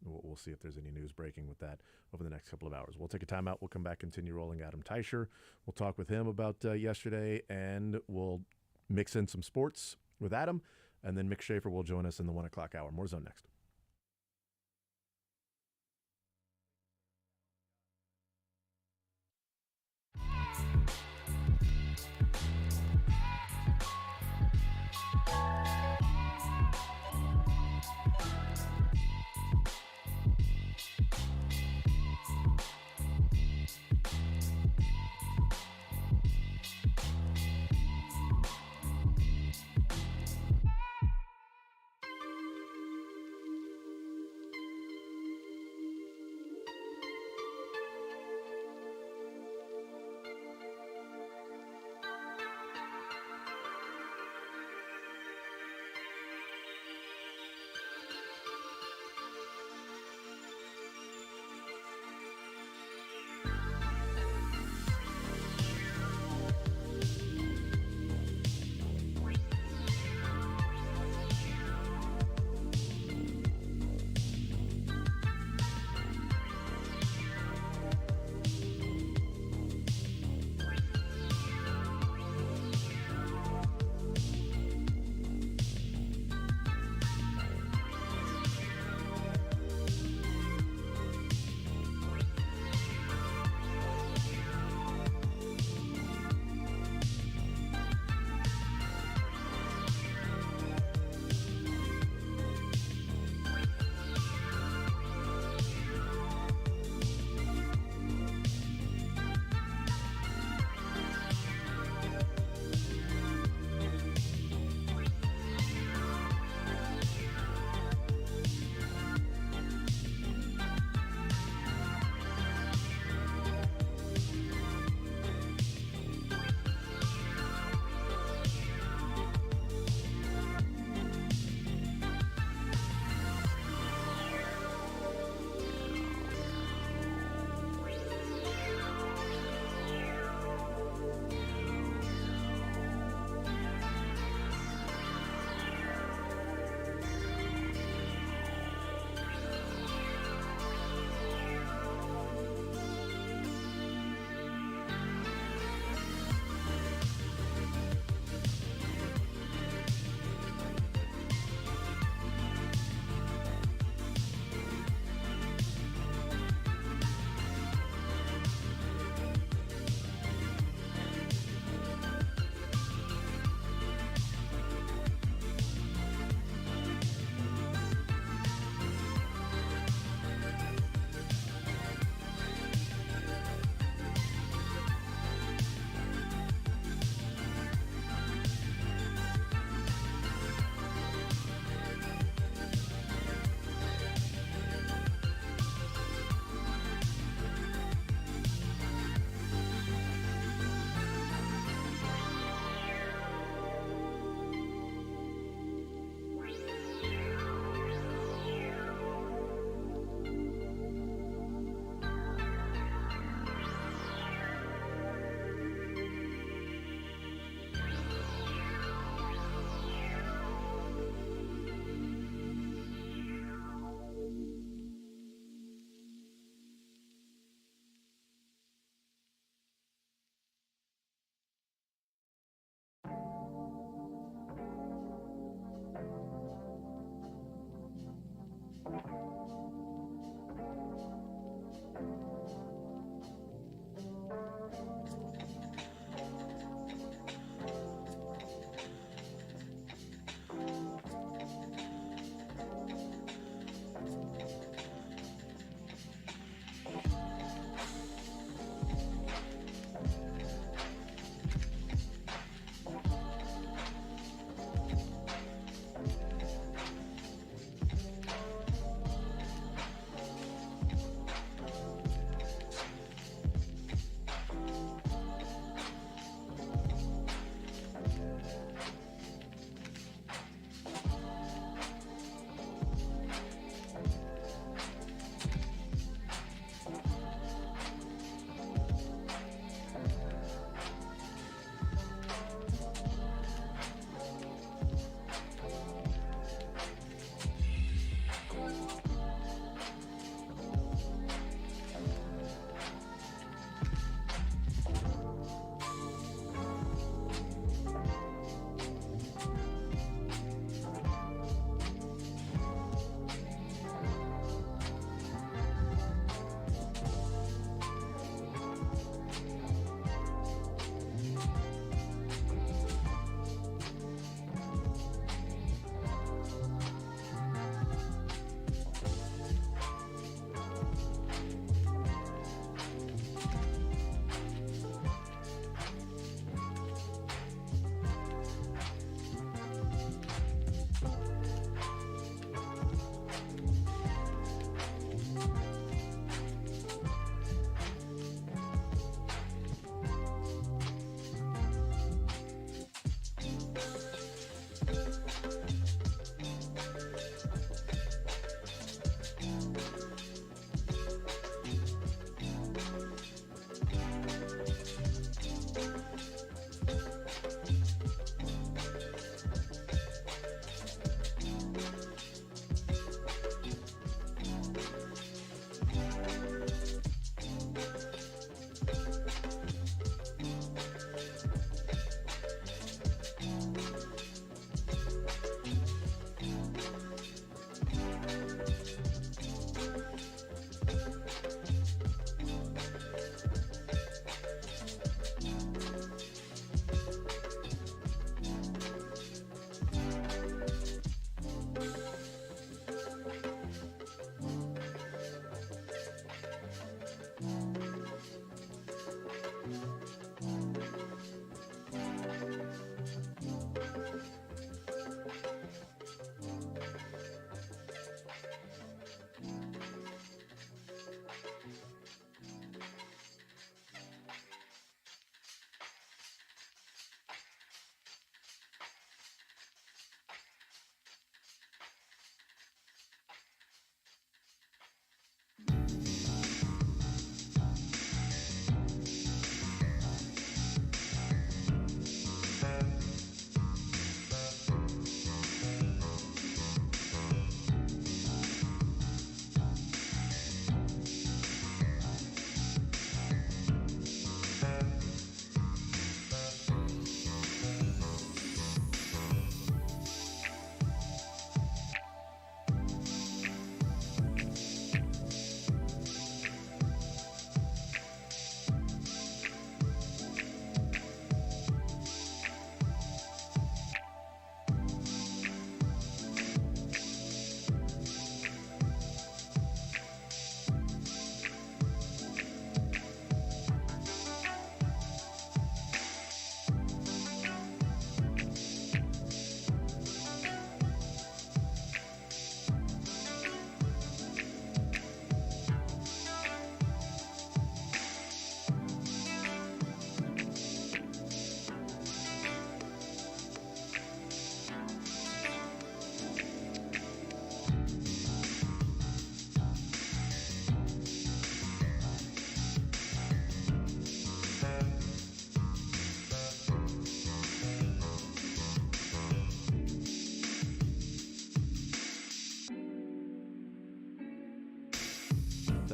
we'll see if there's any news breaking with that over the next couple of hours. We'll take a timeout. We'll come back, continue rolling Adam Teicher. We'll talk with him about yesterday, and we'll mix in some sports with Adam, and then Mick Schaefer will join us in the 1 o'clock hour. More Zone next.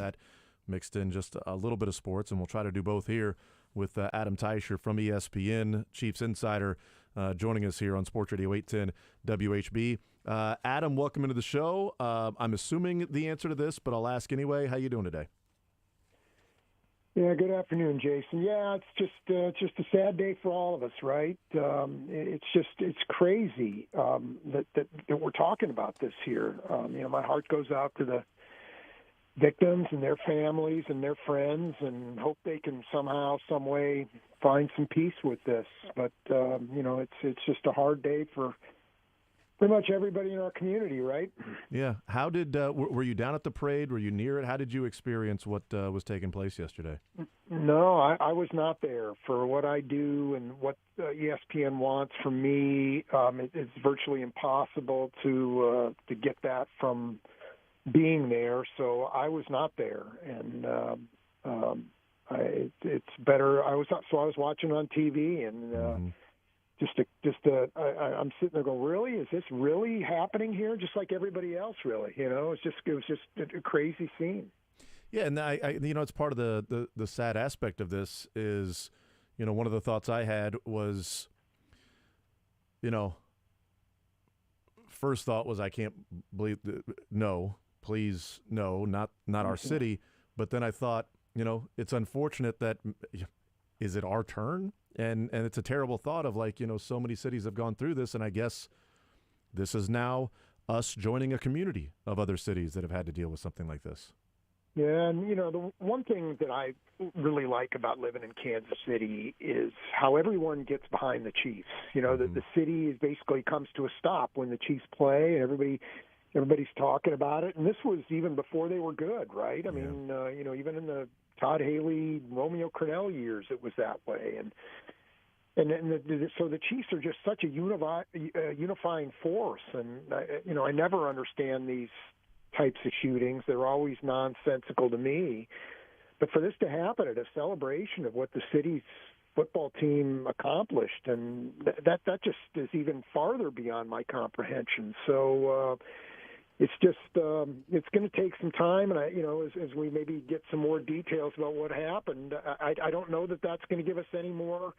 that, mixed in just a little bit of sports, and we'll try to do both here with Adam Teicher from ESPN, Chiefs Insider, joining us here on Sports Radio 810 WHB. Adam, welcome into the show. I'm assuming the answer to this, but I'll ask anyway. How you doing today? Yeah, good afternoon, Jason. Yeah, it's just a sad day for all of us, right? It's crazy that we're talking about this here. My heart goes out to the victims and their families and their friends, and hope they can somehow, some way, find some peace with this. But it's just a hard day for pretty much everybody in our community, right? Yeah. How did were you down at the parade? Were you near it? How did you experience what was taking place yesterday? No, I was not there. For what I do and what ESPN wants from me, it's virtually impossible to get that from being there. So I was not there, and it's better. I was watching on TV, and I'm sitting there going, really? Is this really happening here? Just like everybody else, really. It was just a crazy scene. Yeah, and I it's part of the sad aspect of this is, one of the thoughts I had was, first thought was I can't believe no, please no, not our city. But then I thought, it's unfortunate that is it our turn? And it's a terrible thought of so many cities have gone through this, and I guess this is now us joining a community of other cities that have had to deal with something like this. Yeah, and the one thing that I really like about living in Kansas City is how everyone gets behind the Chiefs. The city basically comes to a stop when the Chiefs play, and everybody's talking about it. And this was even before they were good, right? I mean, even in the Todd Haley, Romeo Crennel years, it was that way. So the Chiefs are just such a unifying force. And, I never understand these types of shootings. They're always nonsensical to me. But for this to happen at a celebration of what the city's football team accomplished, and that just is even farther beyond my comprehension. So it's just it's going to take some time, and as we maybe get some more details about what happened, I don't know that that's going to give us any more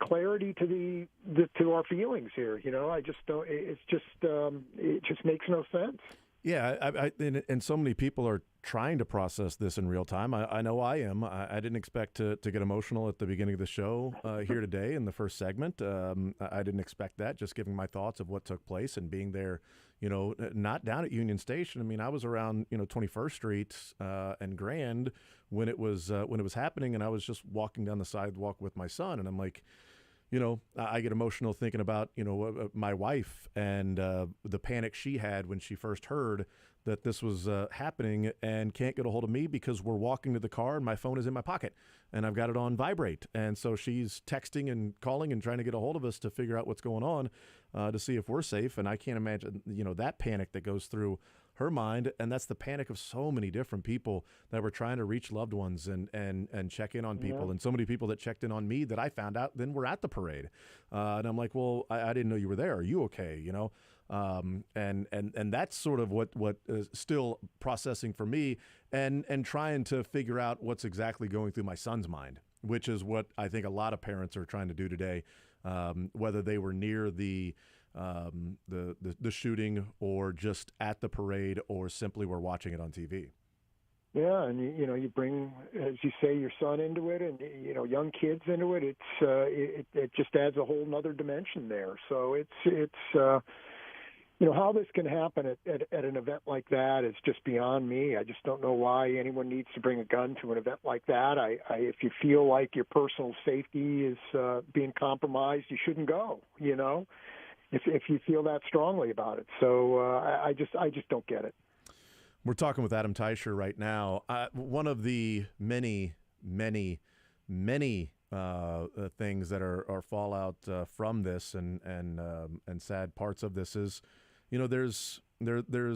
clarity to our feelings here. I just don't. It just makes no sense. Yeah, and so many people are trying to process this in real time. I know I am. I didn't expect to get emotional at the beginning of the show here today in the first segment. I didn't expect that, just giving my thoughts of what took place and being there, not down at Union Station. I mean, I was around, 21st Street and Grand when it was happening, and I was just walking down the sidewalk with my son, and I'm like, I get emotional thinking about, my wife and the panic she had when she first heard that this was happening and can't get a hold of me because we're walking to the car and my phone is in my pocket and I've got it on vibrate. And so she's texting and calling and trying to get a hold of us to figure out what's going on to see if we're safe. And I can't imagine, that panic that goes through her mind, and that's the panic of so many different people that were trying to reach loved ones and check in on people, and so many people that checked in on me that I found out then were at the parade, and I'm like, well, I didn't know you were there. Are you okay? And that's sort of what is still processing for me, and trying to figure out what's exactly going through my son's mind, which is what I think a lot of parents are trying to do today, whether they were near the shooting or just at the parade or simply were watching it on TV. Yeah, and you bring, as you say, your son into it, and young kids into it. It just adds a whole nother dimension there. So it's how this can happen at an event like that is just beyond me. I just don't know why anyone needs to bring a gun to an event like that. If you feel like your personal safety is being compromised, you shouldn't go. If you feel that strongly about it. So I just don't get it. We're talking with Adam Teicher right now. One of the many things that are fallout from this and sad parts of this is, there's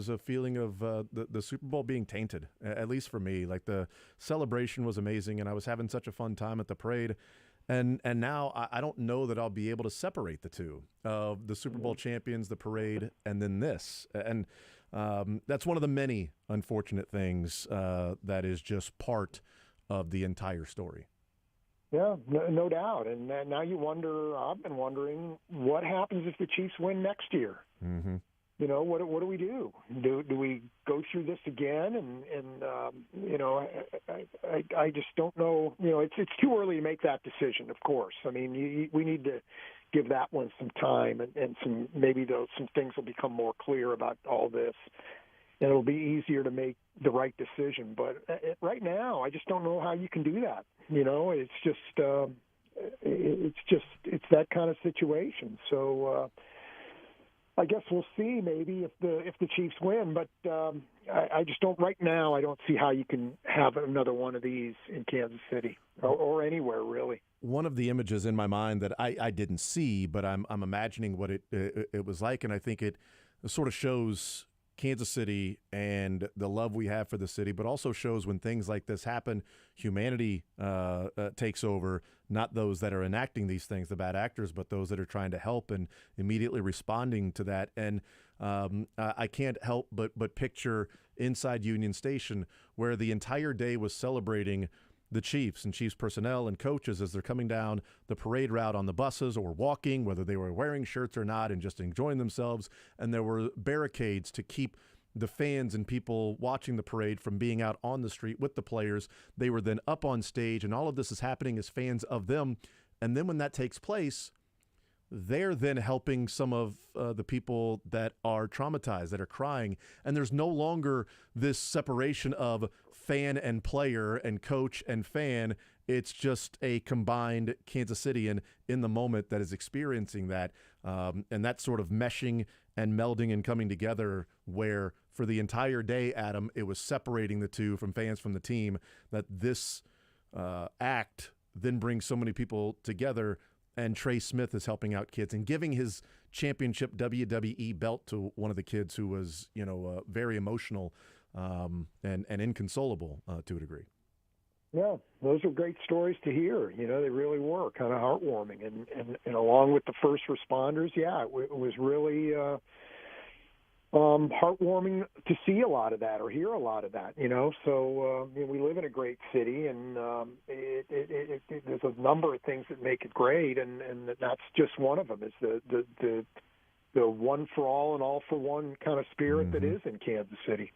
a feeling of the Super Bowl being tainted, at least for me. Like, the celebration was amazing, and I was having such a fun time at the parade. And now I don't know that I'll be able to separate the two of the Super Bowl champions, the parade, and then this. And that's one of the many unfortunate things that is just part of the entire story. Yeah, no doubt. And now you wonder, I've been wondering, what happens if the Chiefs win next year? Mm-hmm. You know, what do we do? Do we go through this again? You know, I just don't know. You know, it's too early to make that decision, of course. I mean, we need to give that one some time, and some things will become more clear about all this, and it'll be easier to make the right decision. But right now, I just don't know how you can do that. You know, it's that kind of situation. So I guess we'll see maybe if the Chiefs win, but I just don't right now. I don't see how you can have another one of these in Kansas City or anywhere really. One of the images in my mind that I didn't see, but I'm imagining what it was like, and I think it sort of shows Kansas City and the love we have for the city, but also shows when things like this happen, humanity takes over, not those that are enacting these things, the bad actors, but those that are trying to help and immediately responding to that. And I can't help but picture inside Union Station where the entire day was celebrating the Chiefs and Chiefs personnel and coaches as they're coming down the parade route on the buses or walking, whether they were wearing shirts or not, and just enjoying themselves. And there were barricades to keep the fans and people watching the parade from being out on the street with the players. They were then up on stage, and all of this is happening as fans of them. And then when that takes place, they're then helping some of the people that are traumatized, that are crying. And there's no longer this separation of fan and player and coach and fan. It's just a combined Kansas Cityan in the moment that is experiencing that. And that sort of meshing and melding and coming together where for the entire day, Adam, it was separating the two from fans from the team, that this act then brings so many people together. And Trey Smith is helping out kids and giving his championship WWE belt to one of the kids who was, very emotional and inconsolable to a degree. Yeah, those are great stories to hear. You know, they really were kind of heartwarming. And along with the first responders, yeah, it was really heartwarming to see a lot of that or hear a lot of that, you know. So we live in a great city, and there's a number of things that make it great, and that's just one of them. Is the one for all and all for one kind of spirit that is in Kansas City.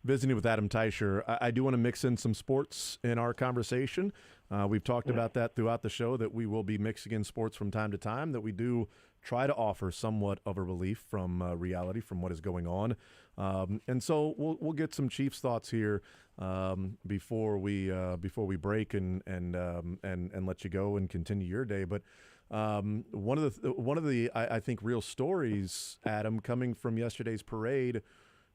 Visiting with Adam Teicher, I do want to mix in some sports in our conversation. We've talked about that throughout the show, that we will be mixing in sports from time to time, that we do try to offer somewhat of a relief from reality, from what is going on. And so we'll get some Chiefs thoughts here before we break and let you go and continue your day. But one of the I think real stories, Adam, coming from yesterday's parade,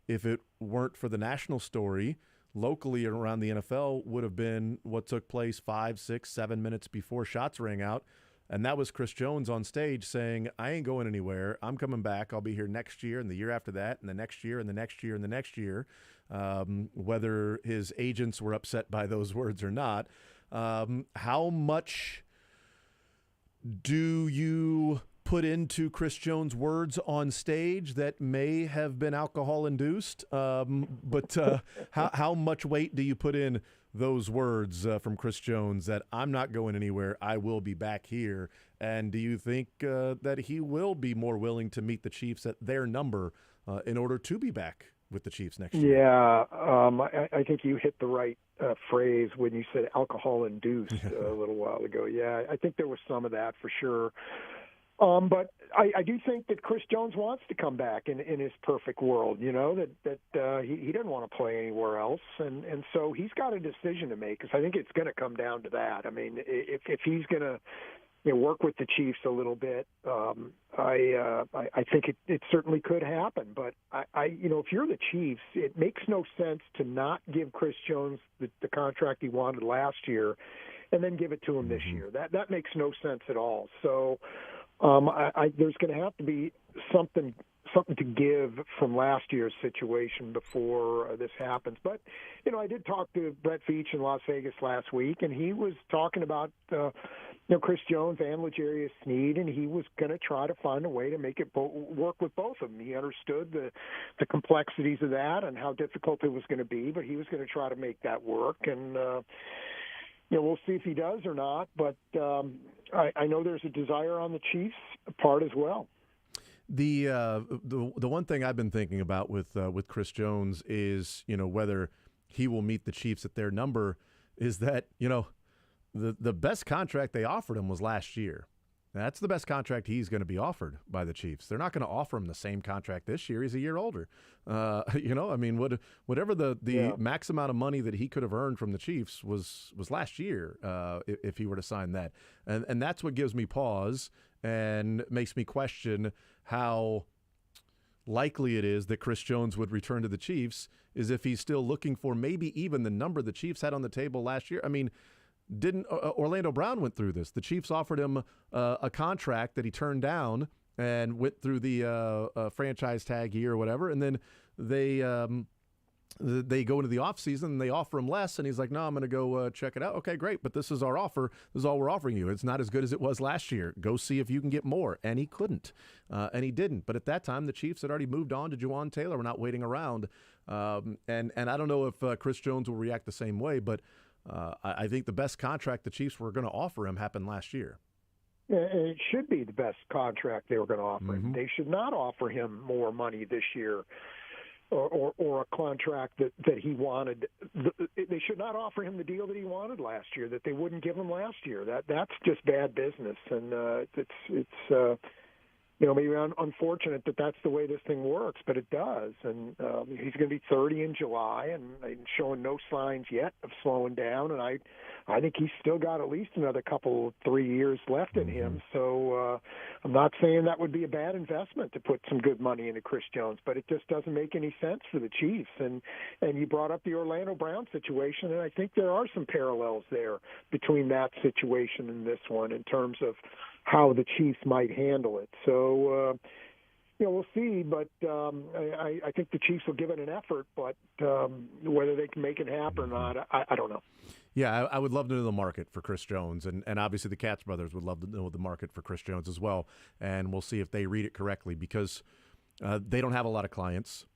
if it weren't for the national story, locally around the NFL would have been what took place 5, 6, 7 minutes before shots rang out. And that was Chris Jones on stage saying, I ain't going anywhere. I'm coming back. I'll be here next year and the year after that and the next year and the next year and the next year. Whether his agents were upset by those words or not. How much do you put into Chris Jones' words on stage that may have been alcohol-induced? But how much weight do you put in those words from Chris Jones that I'm not going anywhere, I will be back here? And do you think that he will be more willing to meet the Chiefs at their number in order to be back with the Chiefs next year? Yeah, I think you hit the right phrase when you said alcohol-induced a little while ago. Yeah, I think there was some of that for sure. But I do think that Chris Jones wants to come back in his perfect world, you know, that he didn't want to play anywhere else. And so he's got a decision to make, because I think it's going to come down to that. I mean, if he's going to work with the Chiefs a little bit, I think it certainly could happen. But, if you're the Chiefs, it makes no sense to not give Chris Jones the contract he wanted last year and then give it to him this year. That makes no sense at all. So there's going to have to be something something to give from last year's situation before this happens. But, I did talk to Brett Veach in Las Vegas last week, and he was talking about, Chris Jones and L'Jarius Sneed, and he was going to try to find a way to make it work with both of them. He understood the complexities of that and how difficult it was going to be, but he was going to try to make that work. And, we'll see if he does or not, but I know there's a desire on the Chiefs' part as well. The one thing I've been thinking about with Chris Jones is whether he will meet the Chiefs at their number. Is that the best contract they offered him was last year. That's the best contract he's going to be offered by the Chiefs. They're not going to offer him the same contract this year. He's a year older. Whatever the max amount of money that he could have earned from the Chiefs was last year if he were to sign that. And that's what gives me pause and makes me question how likely it is that Chris Jones would return to the Chiefs, is if he's still looking for maybe even the number the Chiefs had on the table last year. I mean, didn't Orlando Brown went through this? The Chiefs offered him a contract that he turned down and went through the franchise tag year or whatever, and then they go into the offseason and they offer him less, and he's like, no, I'm going to go check it out. Okay, great, but this is our offer. This is all we're offering you. It's not as good as it was last year. Go see if you can get more. And he couldn't, and he didn't. But at that time, the Chiefs had already moved on to Juwan Taylor. We're not waiting around. And I don't know if Chris Jones will react the same way, but I think the best contract the Chiefs were going to offer him happened last year. It should be the best contract they were going to offer him. They should not offer him more money this year or a contract that he wanted. They should not offer him the deal that he wanted last year, that they wouldn't give him last year. That's just bad business, and it's maybe unfortunate that that's the way this thing works, but it does. And he's going to be 30 in July and showing no signs yet of slowing down. And I think he's still got at least another 3 years left in him. So I'm not saying that would be a bad investment to put some good money into Chris Jones, but it just doesn't make any sense for the Chiefs. And you brought up the Orlando Brown situation, and I think there are some parallels there between that situation and this one in terms of how the Chiefs might handle it. So, we'll see, but I think the Chiefs will give it an effort, but whether they can make it happen or not, I don't know. Yeah, I would love to know the market for Chris Jones, and obviously the Katz brothers would love to know the market for Chris Jones as well, and we'll see if they read it correctly, because they don't have a lot of clients,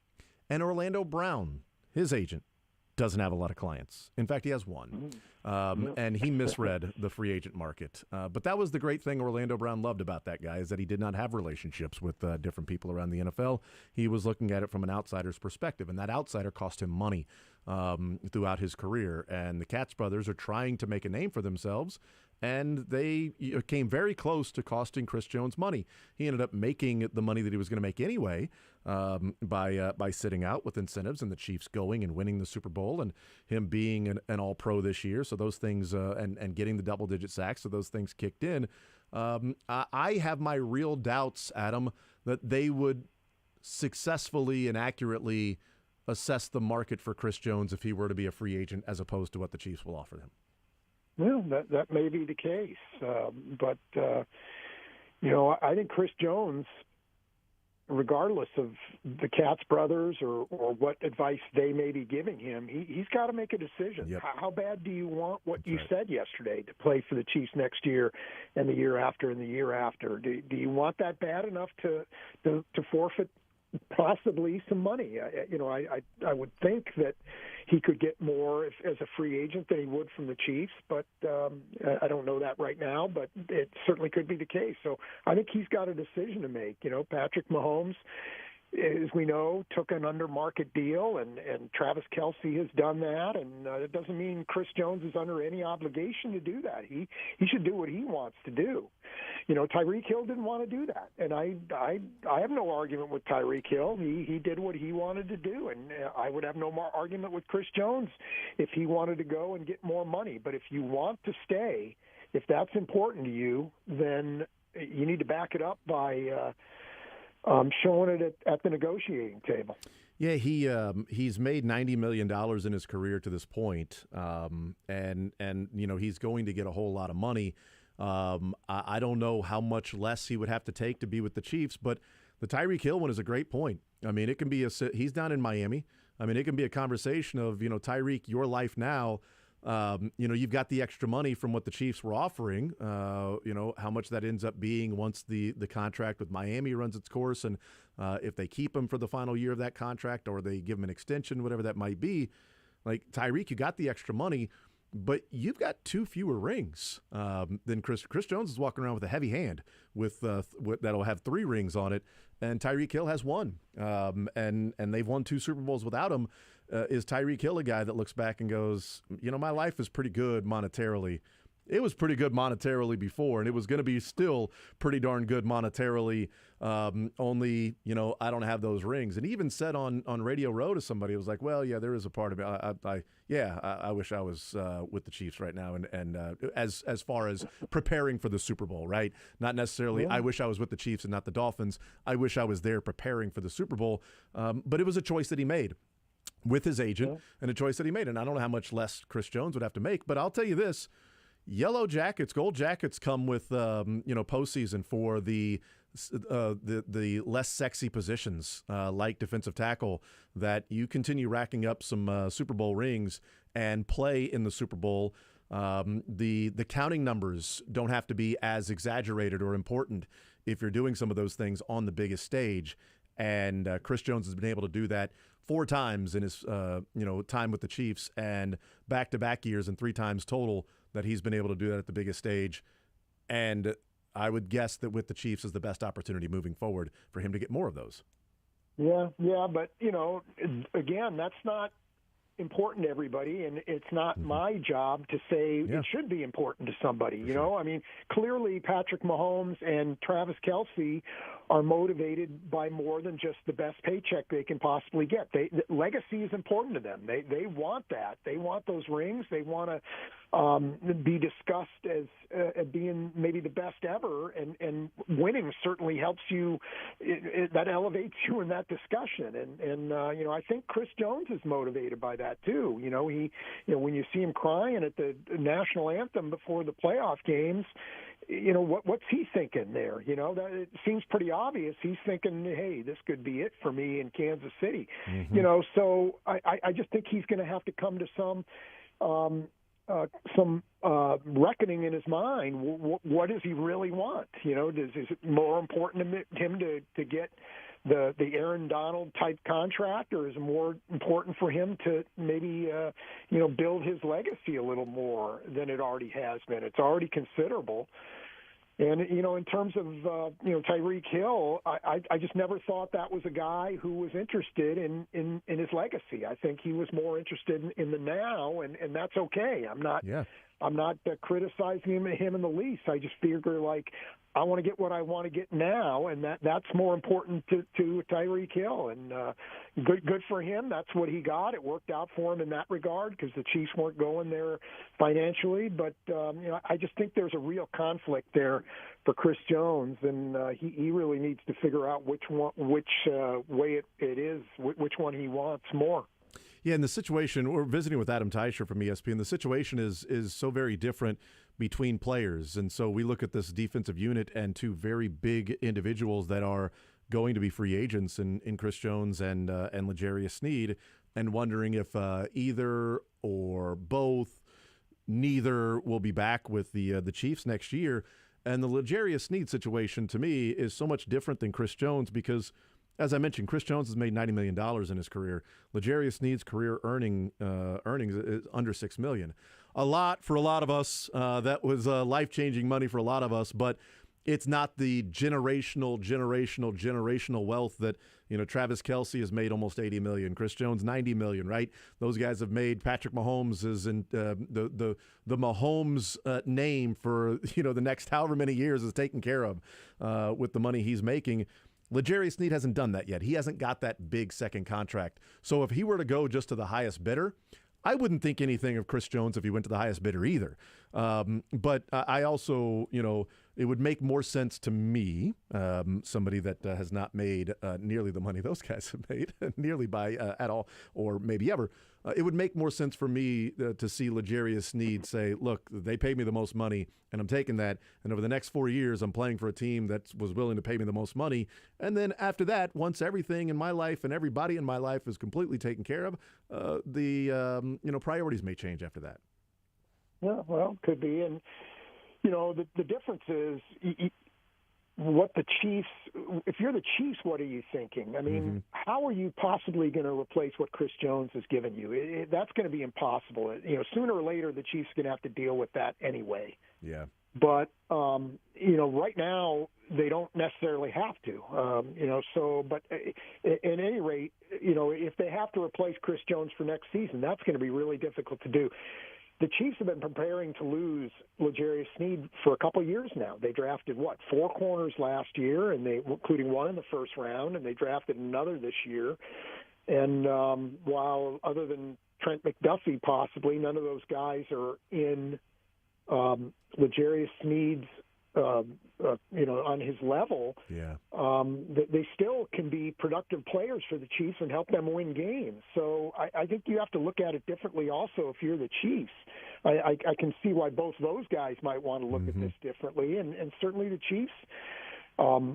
and Orlando Brown, his agent, doesn't have a lot of clients. In fact, he has one. And he misread the free agent market. But that was the great thing Orlando Brown loved about that guy, is that he did not have relationships with different people around the NFL. He was looking at it from an outsider's perspective, and that outsider cost him money throughout his career. And the Katz brothers are trying to make a name for themselves, and they came very close to costing Chris Jones money. He ended up making the money that he was going to make anyway by sitting out with incentives, and the Chiefs going and winning the Super Bowl, and him being an All-Pro this year. So those things and getting the double-digit sacks, so those things kicked in. I have my real doubts, Adam, that they would successfully and accurately assess the market for Chris Jones if he were to be a free agent, as opposed to what the Chiefs will offer him. Well, that may be the case, but I think Chris Jones, regardless of the Katz brothers or what advice they may be giving him, he's got to make a decision. Yep. How bad do you want what you said yesterday to play for the Chiefs next year and the year after and the year after? Do you want that bad enough to forfeit possibly some money? I would think that he could get more as a free agent than he would from the Chiefs, but I don't know that right now, but it certainly could be the case. So I think he's got a decision to make. Patrick Mahomes, as we know, took an under-market deal, and Travis Kelce has done that, and it doesn't mean Chris Jones is under any obligation to do that. He should do what he wants to do. Tyreek Hill didn't want to do that, and I have no argument with Tyreek Hill. He did what he wanted to do, and I would have no more argument with Chris Jones if he wanted to go and get more money. But if you want to stay, if that's important to you, then you need to back it up by showing it at the negotiating table. Yeah, he's made $90 million in his career to this point, and he's going to get a whole lot of money. I don't know how much less he would have to take to be with the Chiefs, but the Tyreek Hill one is a great point. I mean, it can be he's down in Miami. I mean, it can be a conversation of, Tyreek, your life now. You've got the extra money from what the Chiefs were offering, how much that ends up being once the contract with Miami runs its course, and if they keep him for the final year of that contract or they give him an extension, whatever that might be. Like Tyreek, you got the extra money, but you've got 2 fewer rings than Chris. Chris Jones is walking around with a heavy hand with that'll have 3 rings on it, and Tyreek Hill has 1. And they've won 2 Super Bowls without him. Is Tyreek Hill a guy that looks back and goes, my life is pretty good monetarily. It was pretty good monetarily before, and it was going to be still pretty darn good monetarily. Only, I don't have those rings. And he even said on Radio Row to somebody, it was like, well, yeah, there is a part of it. I wish I was with the Chiefs right now. And as far as preparing for the Super Bowl, right? Not necessarily, I wish I was with the Chiefs and not the Dolphins. I wish I was there preparing for the Super Bowl. But it was a choice that he made with his agent and a choice that he made. And I don't know how much less Chris Jones would have to make, but I'll tell you this. Yellow Jackets, Gold Jackets come with, postseason for the less sexy positions like defensive tackle, that you continue racking up some Super Bowl rings and play in the Super Bowl. The counting numbers don't have to be as exaggerated or important if you're doing some of those things on the biggest stage. And Chris Jones has been able to do that 4 times in his time with the Chiefs, and back-to-back years and 3 times total that he's been able to do that at the biggest stage. And I would guess that with the Chiefs is the best opportunity moving forward for him to get more of those. Yeah, but, again, that's not important to everybody, and it's not my job to say it should be important to somebody. I mean, clearly Patrick Mahomes and Travis Kelce are motivated by more than just the best paycheck they can possibly get. Legacy is important to them. They want that. They want those rings. They want to be discussed as being maybe the best ever, and winning certainly helps you. That elevates you in that discussion. And I think Chris Jones is motivated by that too. When you see him crying at the national anthem before the playoff games, what's he thinking there? That it seems pretty obvious. He's thinking, hey, this could be it for me in Kansas City. So I just think he's going to have to come to some reckoning in his mind. What does he really want? Is it more important to him to get the Aaron Donald type contract, or is it more important for him to maybe build his legacy a little more than it already has been? It's already considerable. And, in terms of, Tyreek Hill, I just never thought that was a guy who was interested in his legacy. I think he was more interested in the now, and that's okay. I'm not criticizing him in the least. I just figure, I want to get what I want to get now, and that's more important to Tyreek Hill. And good for him. That's what he got. It worked out for him in that regard because the Chiefs weren't going there financially. But I just think there's a real conflict there for Chris Jones, and he really needs to figure out which way it is, which one he wants more. Yeah, and the situation, we're visiting with Adam Teicher from ESPN. The situation is so very different between players. And so we look at this defensive unit and 2 very big individuals that are going to be free agents in Chris Jones and L'Jarius Sneed, and wondering if either or both, neither will be back with the Chiefs next year. And the L'Jarius Sneed situation to me is so much different than Chris Jones because, as I mentioned, Chris Jones has made $90 million in his career. L'Jarius Sneed's career earnings is under $6 million. A lot for a lot of us. That was life-changing money for a lot of us, but it's not the generational wealth that, Travis Kelce has made almost $80 million. Chris Jones, $90 million, right? Those guys have made. Patrick Mahomes is in the Mahomes name for, the next however many years is taken care of with the money he's making. L'Jarius Sneed hasn't done that yet. He hasn't got that big second contract. So if he were to go just to the highest bidder, I wouldn't think anything of Chris Jones if he went to the highest bidder either. But I also, it would make more sense to me, somebody that has not made nearly the money those guys have made, nearly by at all, or maybe ever. It would make more sense for me to see L'Jarius Sneed say, look, they paid me the most money, and I'm taking that, and over the next 4 years, I'm playing for a team that was willing to pay me the most money. And then after that, once everything in my life and everybody in my life is completely taken care of, the priorities may change after that. Yeah, well, could be. And, the difference is what the Chiefs, if you're the Chiefs, what are you thinking? I mean, how are you possibly going to replace what Chris Jones has given you? That's going to be impossible. Sooner or later, the Chiefs are going to have to deal with that anyway. Yeah. But, right now, they don't necessarily have to. But at any rate, if they have to replace Chris Jones for next season, that's going to be really difficult to do. The Chiefs have been preparing to lose L'Jarius Sneed for a couple of years now. They drafted, 4 corners last year, and including one in the first round, and they drafted another this year. And while other than Trent McDuffie possibly, none of those guys are in L'Jarius Sneed's on his level, they still can be productive players for the Chiefs and help them win games. So I think you have to look at it differently also if you're the Chiefs. I can see why both those guys might want to look at this differently, and certainly the Chiefs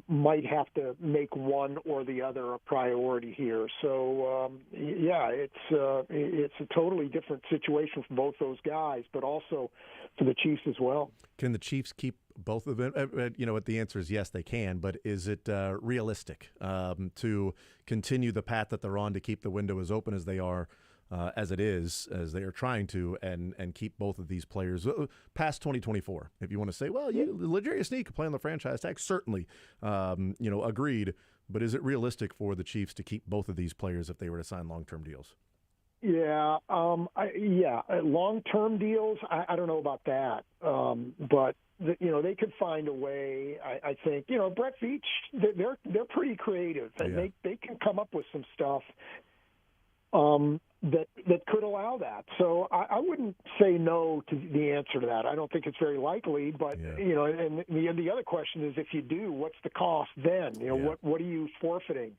might have to make one or the other a priority here. So, it's a totally different situation for both those guys, but also for the Chiefs as well. Can the Chiefs keep both of them? The answer is yes, they can, but is it realistic to continue the path that they're on to keep the window as open as they are, as it is, as they are trying to, and keep both of these players past 2024? If you want to say, well, L'Jarius Sneed could play on the franchise tag, certainly, agreed. But is it realistic for the Chiefs to keep both of these players if they were to sign long-term deals? Yeah, long-term deals, I don't know about that, but they could find a way. I think Brett Veach, they're pretty creative, and they can come up with some stuff that could allow that. So I wouldn't say no to the answer to that. I don't think it's very likely, but and the other question is, if you do, what's the cost then? What are you forfeiting?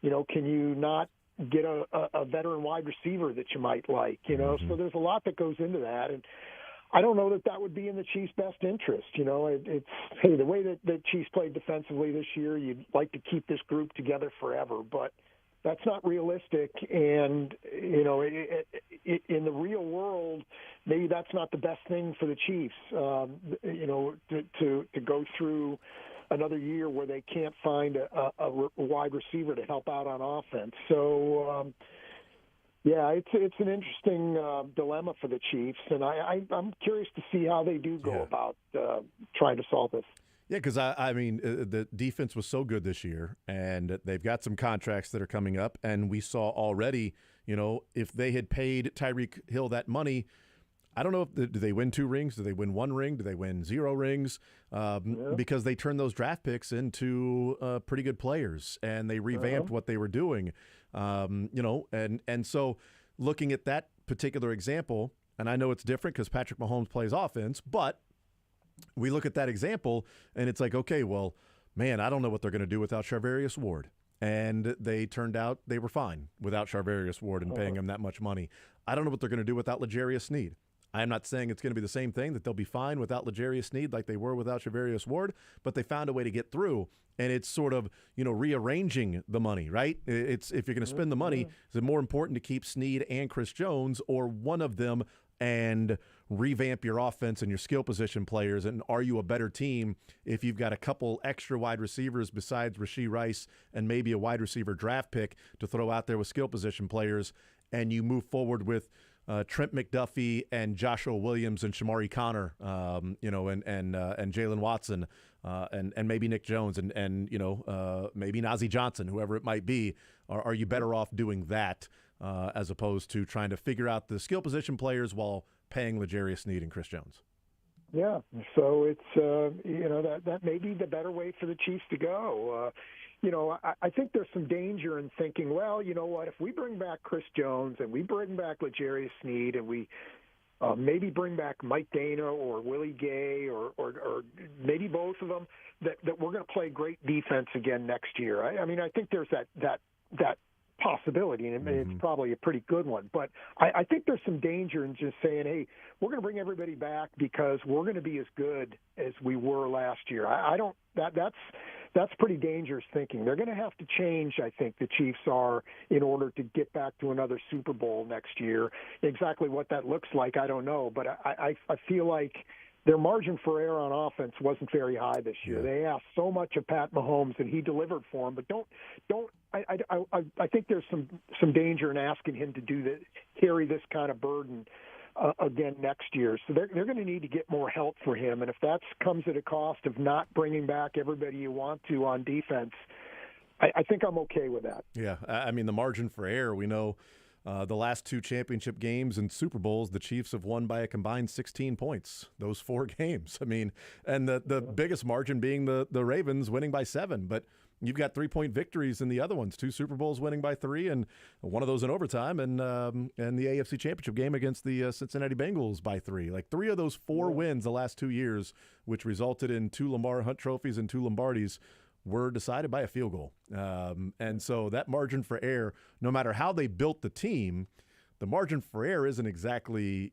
Can you not get a veteran wide receiver that you might like? So there's a lot that goes into that, and I don't know that would be in the Chiefs' best interest. It's the way that the Chiefs played defensively this year, you'd like to keep this group together forever, but that's not realistic. And in the real world, maybe that's not the best thing for the Chiefs. To go through another year where they can't find a wide receiver to help out on offense. So, it's an interesting dilemma for the Chiefs, and I'm curious to see how they do go about trying to solve this. Yeah, because, the defense was so good this year, and they've got some contracts that are coming up, and we saw already, if they had paid Tyreek Hill that money, I don't know do they win 2 rings? Do they win 1 ring? Do they win 0 rings? Because they turned those draft picks into pretty good players, and they revamped what they were doing. And so looking at that particular example, and I know it's different because Patrick Mahomes plays offense, but we look at that example, and it's like, okay, well, man, I don't know what they're going to do without Charvarius Ward. And they turned out they were fine without Charvarius Ward and paying him that much money. I don't know what they're going to do without L'Jarius Sneed. I'm not saying it's going to be the same thing, that they'll be fine without L'Jarius Sneed like they were without Charvarius Ward, but they found a way to get through. And it's sort of, rearranging the money, right? It's if you're going to spend the money, is it more important to keep Sneed and Chris Jones, or one of them, and revamp your offense and your skill position players? And are you a better team if you've got a couple extra wide receivers besides Rashee Rice and maybe a wide receiver draft pick to throw out there with skill position players, and you move forward with Trent McDuffie and Joshua Williams and Shamari Connor, and Jalen Watson, and maybe Nick Jones and maybe Najee Johnson, whoever it might be? Are you better off doing that as opposed to trying to figure out the skill position players while paying L'Jarius Sneed and Chris Jones? Yeah, so it's that may be the better way for the Chiefs to go. I think there's some danger in thinking, well, you know what, if we bring back Chris Jones and we bring back L'Jarius Sneed and we maybe bring back Mike Dana or Willie Gay or maybe both of them, that we're going to play great defense again next year. I mean, I think there's that possibility, and it's probably a pretty good one. But I think there's some danger in just saying, hey, we're going to bring everybody back because we're going to be as good as we were last year. I don't. That's pretty dangerous thinking. They're going to have to change, I think, the Chiefs are, in order to get back to another Super Bowl next year. Exactly what that looks like, I don't know. But I feel like their margin for error on offense wasn't very high this year. Yeah. They asked so much of Pat Mahomes, and he delivered for them. But I think there's some danger in asking him to carry this kind of burden again next year. So they're going to need to get more help for him. And if that comes at a cost of not bringing back everybody you want to on defense, I think I'm okay with that. Yeah, I mean, the margin for error, we know the last 2 championship games and Super Bowls, the Chiefs have won by a combined 16 points, those 4 games. I mean, and the biggest margin being the Ravens winning by 7. But you've got 3-point victories in the other ones, 2 Super Bowls winning by 3, and one of those in overtime, and the AFC Championship game against the Cincinnati Bengals by 3. Like 3 of those 4 wins the last 2 years, which resulted in 2 Lamar Hunt trophies and 2 Lombardis, were decided by a field goal. And so that margin for error, no matter how they built the team, the margin for error isn't exactly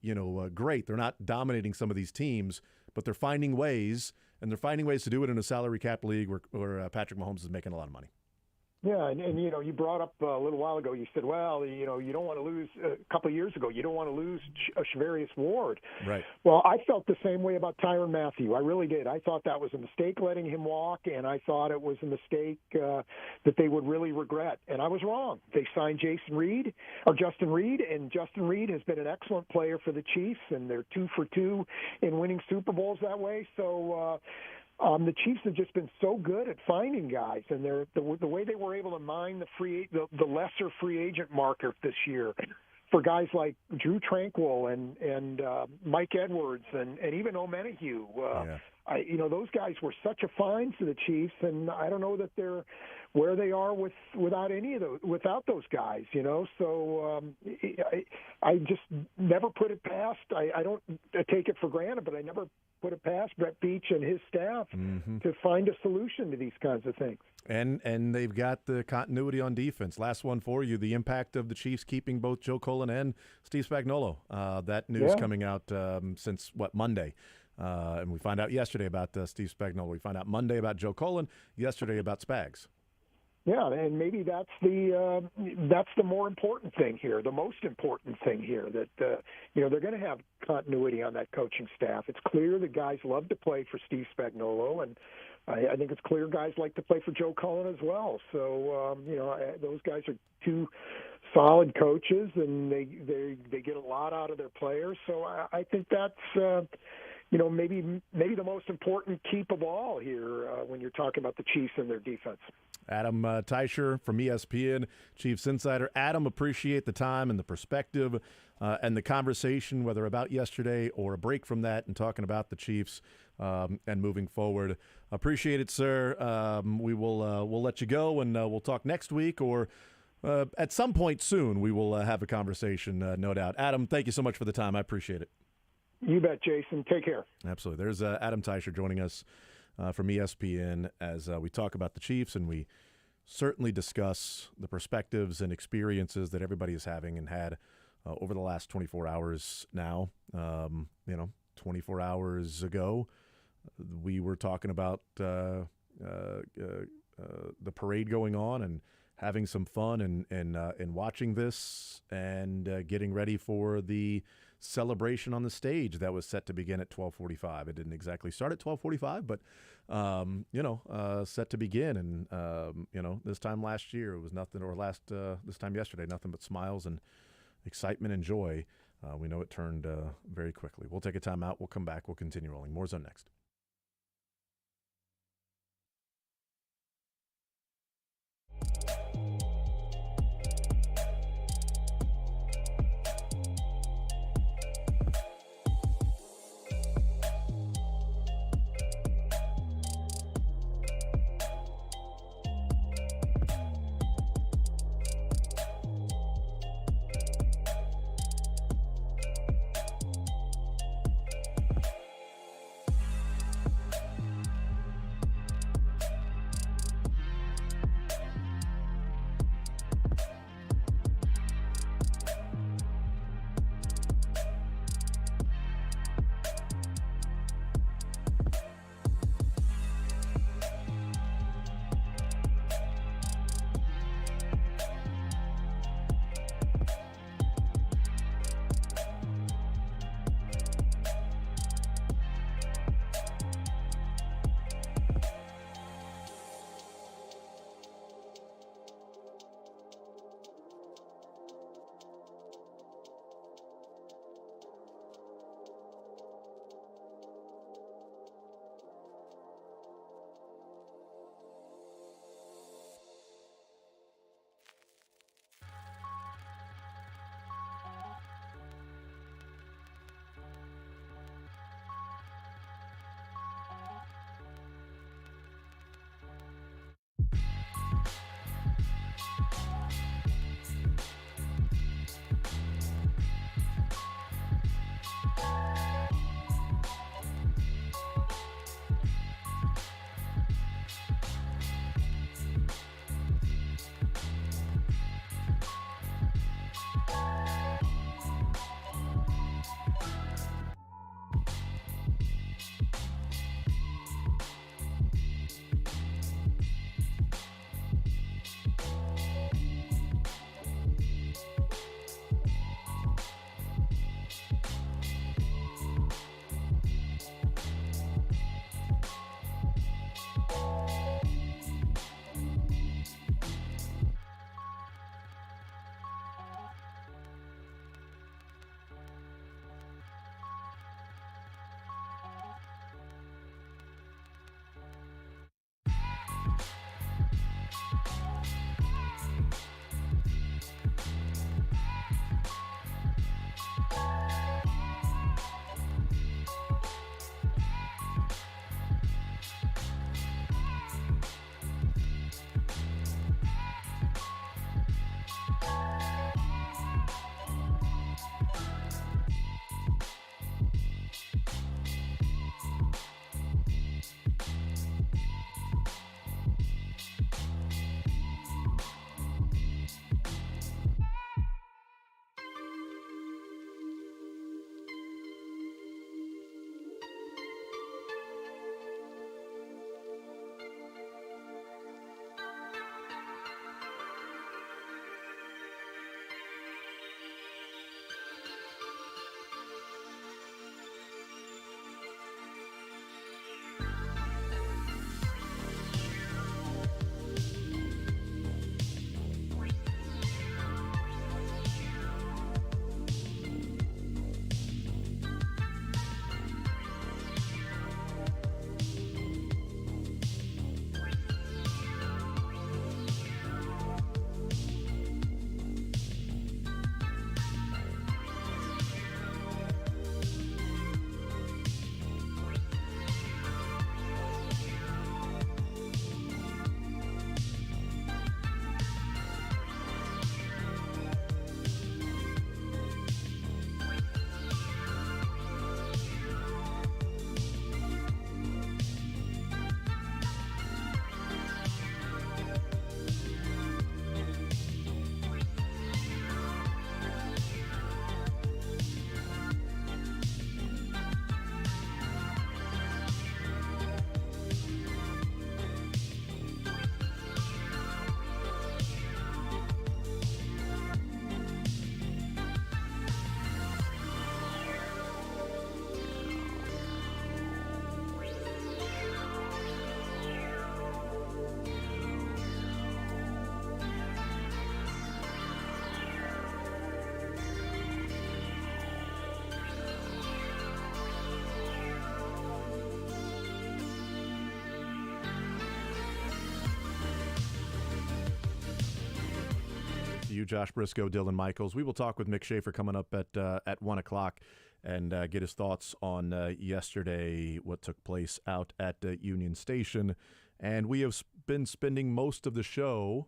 great. They're not dominating some of these teams, but they're finding ways. And they're finding ways to do it in a salary cap league where Patrick Mahomes is making a lot of money. Yeah, and you brought up a little while ago, you said, well, you don't want to lose, a couple of years ago, you don't want to lose Charvarius Ward. Right. Well, I felt the same way about Tyrann Mathieu. I really did. I thought that was a mistake letting him walk, and I thought it was a mistake that they would really regret. And I was wrong. They signed Justin Reed, and Justin Reed has been an excellent player for the Chiefs, and they're 2 for 2 in winning Super Bowls that way. So, the Chiefs have just been so good at finding guys, and the way they were able to mine the lesser free agent market this year for guys like Drew Tranquill and Mike Edwards and even O'Menahue. Those guys were such a find for the Chiefs, and I don't know that they're where they are without those guys. So I just never put it past. I don't take it for granted, but I never put it past Brett Beach and his staff to find a solution to these kinds of things. And they've got the continuity on defense. Last one for you, the impact of the Chiefs keeping both Joe Cullen and Steve Spagnuolo. That news coming out since, Monday. And we find out yesterday about Steve Spagnuolo. We find out Monday about Joe Cullen, yesterday about Spags. Yeah, and maybe that's the more important thing here, the most important thing here, that they're going to have continuity on that coaching staff. It's clear the guys love to play for Steve Spagnuolo, and I think it's clear guys like to play for Joe Cullen as well. So those guys are 2 solid coaches, and they get a lot out of their players. So I think that's maybe the most important keep of all here when you're talking about the Chiefs and their defense. Adam Teicher from ESPN, Chiefs Insider. Adam, appreciate the time and the perspective and the conversation, whether about yesterday or a break from that, and talking about the Chiefs and moving forward. Appreciate it, sir. We'll let you go, and we'll talk next week or at some point soon. We will have a conversation, no doubt. Adam, thank you so much for the time. I appreciate it. You bet, Jason. Take care. Absolutely. There's Adam Teicher joining us from ESPN as we talk about the Chiefs, and we certainly discuss the perspectives and experiences that everybody is having and had over the last 24 hours now. 24 hours ago, we were talking about the parade going on and having some fun and watching this and getting ready for the celebration on the stage that was set to begin at 12:45. It didn't exactly start at 12:45, but set to begin. And this time last year it was nothing, or this time yesterday, nothing but smiles and excitement and joy. We know it turned very quickly. We'll take a time out. We'll come back. We'll continue rolling. More Zone next. you, Josh Brisco, Dylan Michaels. We will talk with Mick Schaefer coming up at 1 o'clock and get his thoughts on yesterday, what took place out at Union Station. And we have been spending most of the show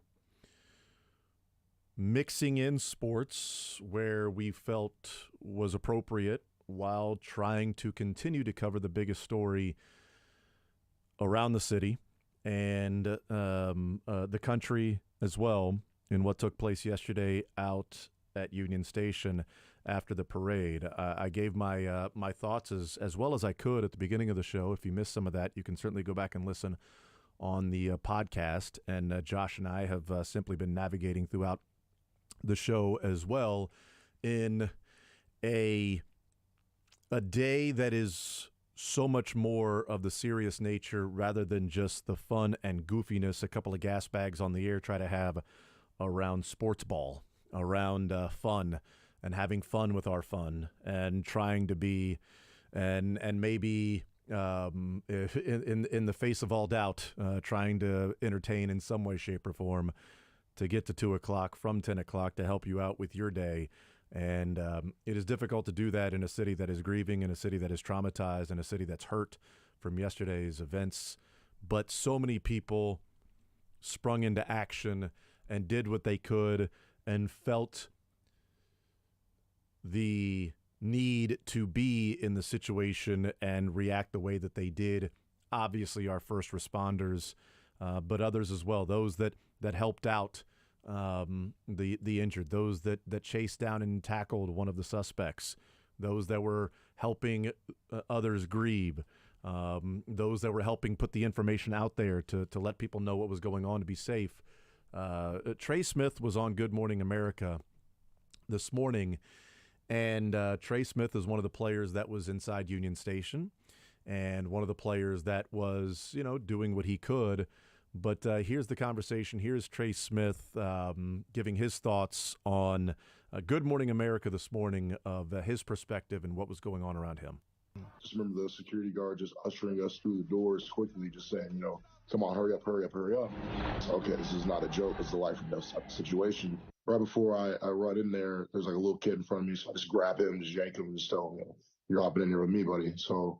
mixing in sports where we felt was appropriate while trying to continue to cover the biggest story around the city and the country as well in what took place yesterday out at Union Station after the parade. I gave my my thoughts as well as I could at the beginning of the show. If you missed some of that, you can certainly go back and listen on the podcast. And Josh and I have simply been navigating throughout the show as well in a day that is so much more of the serious nature rather than just the fun and goofiness a couple of gas bags on the air try to have around sports ball, around fun and having fun with our fun and trying to be and maybe in the face of all doubt trying to entertain in some way, shape, or form to get to 2 o'clock from 10 o'clock to help you out with your day. And it is difficult to do that in a city that is grieving, in a city that is traumatized, in a city that's hurt from yesterday's events. But so many people sprung into action and did what they could and felt the need to be in the situation and react the way that they did. Obviously, our first responders, but others as well, those that helped out the injured, those that chased down and tackled one of the suspects, those that were helping others grieve, those that were helping put the information out there to let people know what was going on to be safe. Trey Smith was on Good Morning America this morning, and Trey Smith is one of the players that was inside Union Station and one of the players that was, doing what he could. But here's the conversation. Here's Trey Smith giving his thoughts on Good Morning America this morning of his perspective and what was going on around him. Just remember the security guard just ushering us through the doors quickly, just saying, come on, hurry up, hurry up, hurry up. Okay, this is not a joke. It's a life and death situation. Right before I run in there, there's like a little kid in front of me, so I just grab him, just yank him, and just tell him, you're hopping in here with me, buddy. So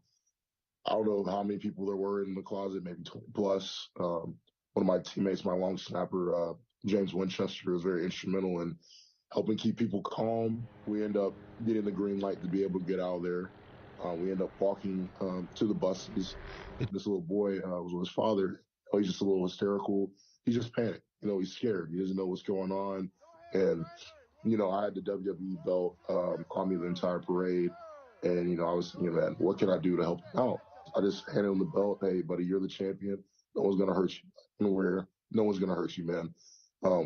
I don't know how many people there were in the closet, maybe 20 plus. One of my teammates, my long snapper, James Winchester, was very instrumental in helping keep people calm. We end up getting the green light to be able to get out of there. We end up walking to the buses. This little boy was with his father. He's just a little hysterical. He just panicked. He's scared. He doesn't know what's going on. And, I had the WWE belt on me the entire parade. And, I was thinking, man, what can I do to help him out? I just handed him the belt. Hey, buddy, you're the champion. No one's going to hurt you. No one's going to hurt you, man.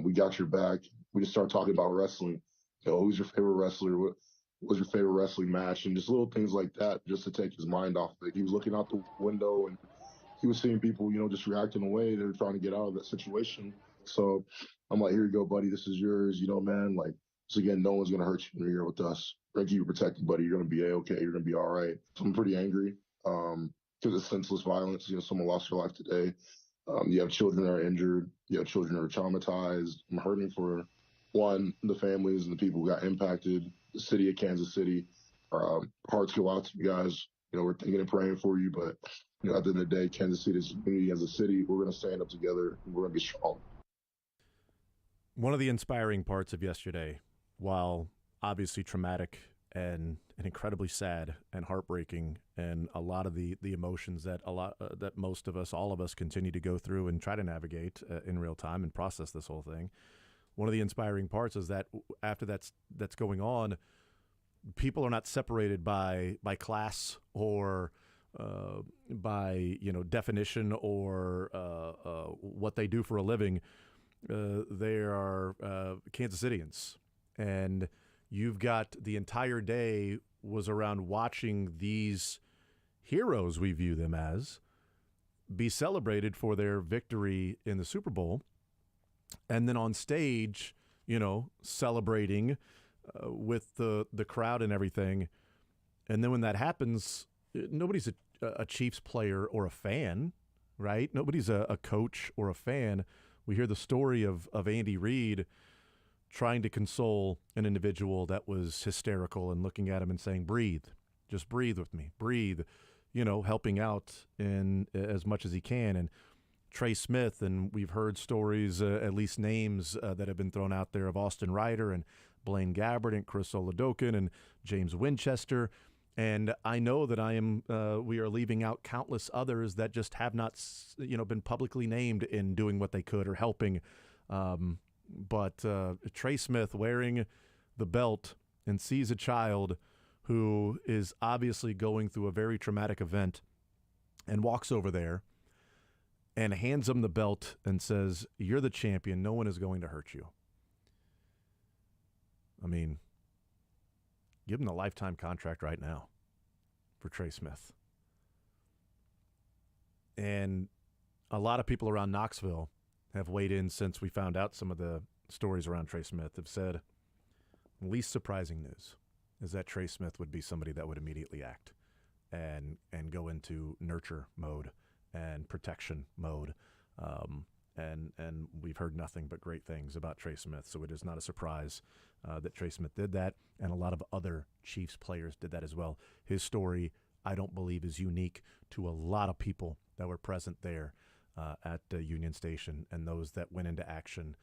We got your back. We just started talking about wrestling. Who's your favorite wrestler? What was your favorite wrestling match? And just little things like that just to take his mind off of it. He was looking out the window and he was seeing people, just reacting away. They were trying to get out of that situation. So I'm like, here you go, buddy. This is yours. Man, so again, no one's going to hurt you when you're here with us. We're going to keep you protected, buddy. You're going to be A-okay. You're going to be all right. So I'm pretty angry because it's senseless violence. Someone lost their life today. You have children that are injured. You have children that are traumatized. I'm hurting for, one, the families and the people who got impacted, the city of Kansas City. Hearts go out to you guys. We're thinking and praying for you. But, at the end of the day, Kansas City is a community as a city. We're going to stand up together and we're going to be strong. One of the inspiring parts of yesterday, while obviously traumatic and incredibly sad and heartbreaking, and a lot of the emotions that that most of us, all of us, continue to go through and try to navigate in real time and process this whole thing. One of the inspiring parts is that after that's going on, people are not separated by class or by definition or what they do for a living. They are Kansas Cityans, and you've got the entire day was around watching these heroes, we view them as, be celebrated for their victory in the Super Bowl. And then on stage, celebrating with the crowd and everything. And then when that happens, nobody's a Chiefs player or a fan, right? Nobody's a coach or a fan. We hear the story of Andy Reid trying to console an individual that was hysterical and looking at him and saying, breathe, just breathe with me, breathe, helping out in as much as he can. And Trey Smith, and we've heard stories, at least names that have been thrown out there of Austin Ryder and Blaine Gabbert and Chris Oladokin and James Winchester. And I know that we are leaving out countless others that just have not, been publicly named in doing what they could or helping. But Trey Smith wearing the belt and sees a child who is obviously going through a very traumatic event and walks over there and hands him the belt and says, "You're the champion. No one is going to hurt you." I mean, give him the lifetime contract right now for Trey Smith. And a lot of people around Knoxville have weighed in since we found out some of the stories around Trey Smith, have said least surprising news is that Trey Smith would be somebody that would immediately act and go into nurture mode and protection mode. And we've heard nothing but great things about Trey Smith, so it is not a surprise that Trey Smith did that, and a lot of other Chiefs players did that as well. His story, I don't believe, is unique to a lot of people that were present there at Union Station, and those that went into action,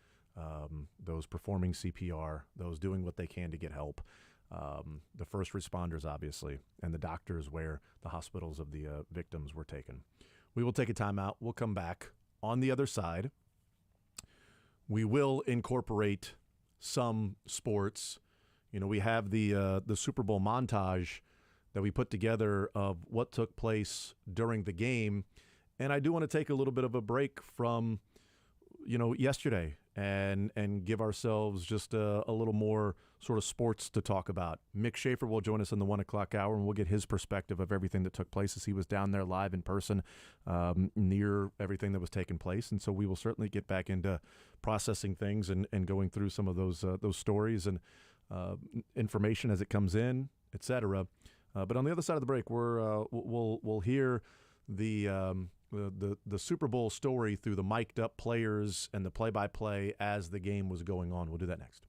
those performing CPR, those doing what they can to get help, the first responders, obviously, and the doctors where the hospitals of the victims were taken. We will take a timeout. We'll come back. On the other side, we will incorporate some sports. We have the Super Bowl montage that we put together of what took place during the game. And I do want to take a little bit of a break from, yesterday and give ourselves just a little more sort of sports to talk about. Mick Schaefer will join us in the 1 o'clock hour, and we'll get his perspective of everything that took place as he was down there live in person near everything that was taking place. And so we will certainly get back into processing things and going through some of those stories and information as it comes in, et cetera. But on the other side of the break, we'll hear the Super Bowl story through the mic'd up players and the play-by-play as the game was going on. We'll do that next.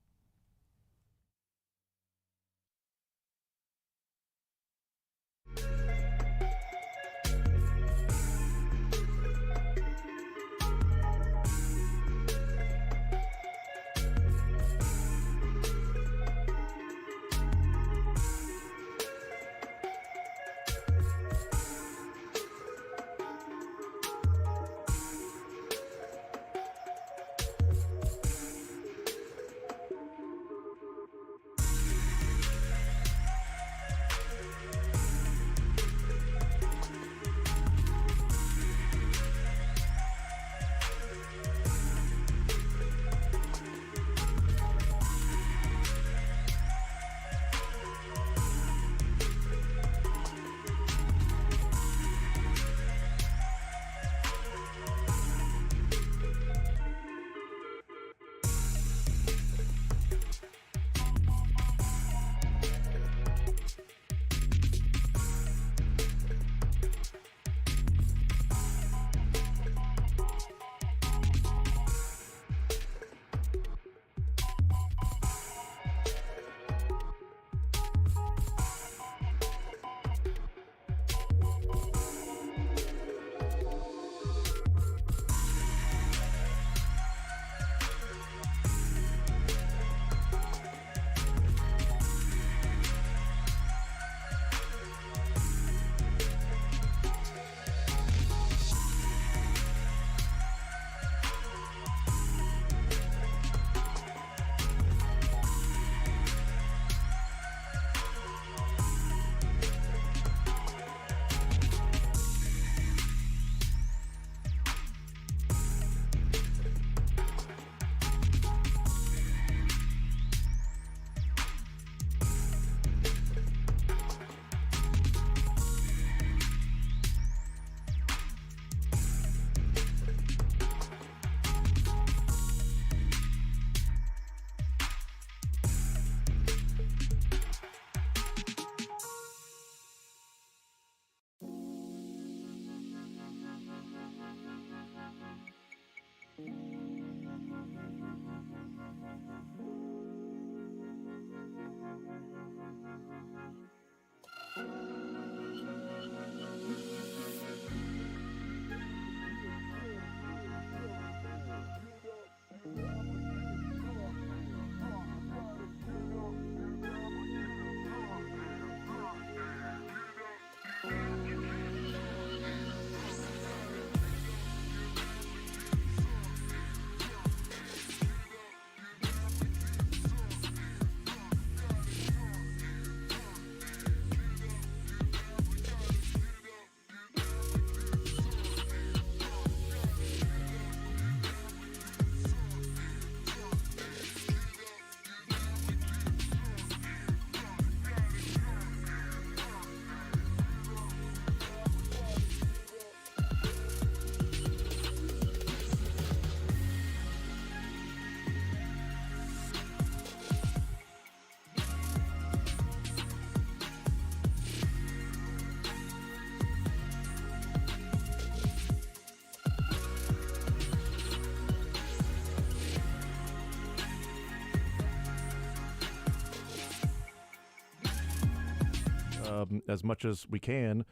as much as we can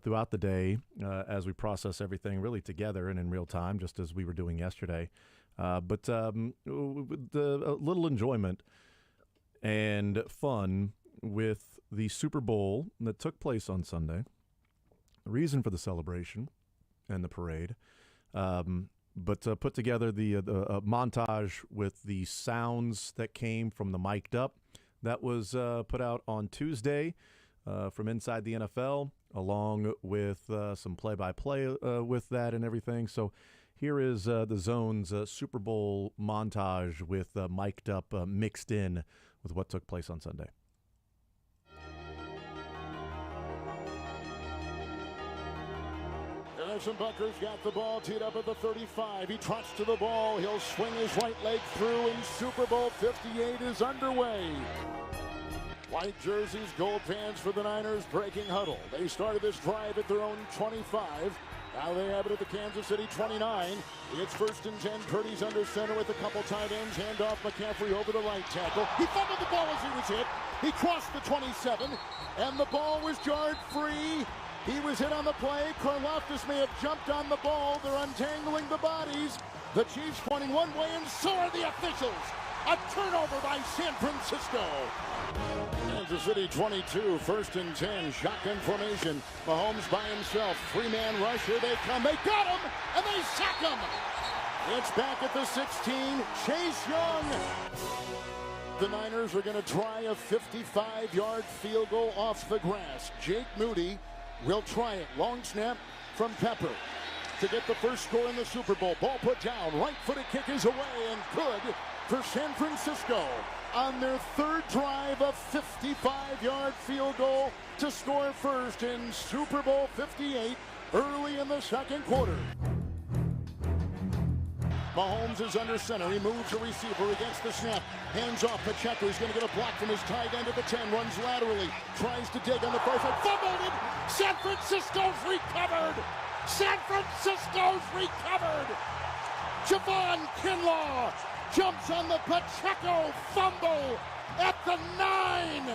throughout the day as we process everything really together and in real time, just as we were doing yesterday. But with a little enjoyment and fun with the Super Bowl that took place on Sunday, the reason for the celebration and the parade, but put together the montage with the sounds that came from the mic'd up that was put out on Tuesday from inside the NFL, along with some play-by-play with that and everything. So here is the Zone's Super Bowl montage with mic'd up mixed in with what took place on Sunday. Anderson Bucker's got the ball teed up at the 35. He trots to the ball. He'll swing his right leg through, and Super Bowl 58 is underway. White jerseys, gold pants for the Niners breaking huddle. They started this drive at their own 25. Now they have it at the Kansas City 29. It's 1st and 10. Purdy's under center with a couple tight ends. Handoff McCaffrey over the right tackle. He fumbled the ball as he was hit. He crossed the 27, and the ball was jarred free. He was hit on the play. Karlaftis may have jumped on the ball. They're untangling the bodies. The Chiefs pointing one way, and so are the officials. A turnover by San Francisco. Kansas City 22, 1st and 10, shotgun formation. Mahomes by himself, 3-man rush. Here they come. They got him, and they sack him. It's back at the 16. Chase Young. The Niners are going to try a 55-yard field goal off the grass. Jake Moody will try it. Long snap from Pepper to get the first score in the Super Bowl. Ball put down. Right-footed kick is away and good for San Francisco on their third drive, a 55-yard field goal to score first in Super Bowl 58 early in the second quarter. Mahomes is under center. He moves a receiver against the snap. Hands off Pacheco. He's going to get a block from his tight end at the 10. Runs laterally. Tries to dig on the far side. Fumbled it. San Francisco's recovered. San Francisco's recovered. Javon Kinlaw jumps on the Pacheco fumble at the 9.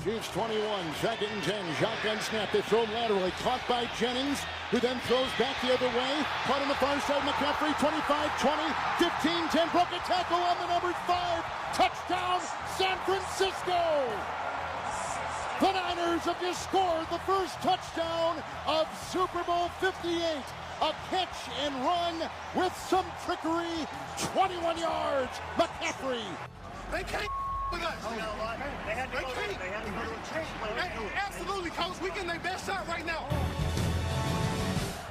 Chiefs 21, 2nd and 10, shotgun snap. They throw laterally, caught by Jennings, who then throws back the other way. Caught on the far side, McCaffrey, 25, 20, 15, 10, broke a tackle on the number 5. Touchdown, San Francisco! The Niners have just scored the first touchdown of Super Bowl 58. A catch and run with some trickery, 21 yards, McCaffrey. They can't with us. You know what? They had to go to a change. Absolutely, Coach. We getting their best shot right now.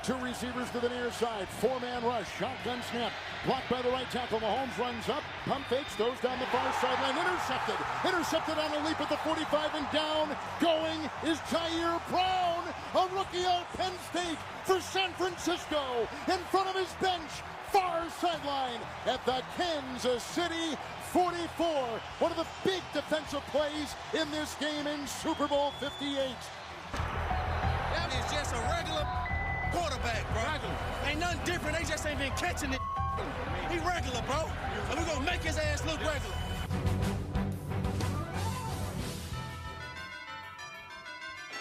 2 receivers to the near side. 4-man rush. Shotgun snap. Blocked by the right tackle. Mahomes runs up. Pump fakes. Throws down the far sideline. Intercepted. Intercepted on a leap at the 45 and down. Going is Jair Brown. A rookie out of Penn State for San Francisco. In front of his bench. Far sideline at the Kansas City 44. One of the big defensive plays in this game in Super Bowl 58. That is just a regular quarterback, bro. Regular. Ain't nothing different. They just ain't been catching it. He regular, bro. And we're going to make his ass look regular.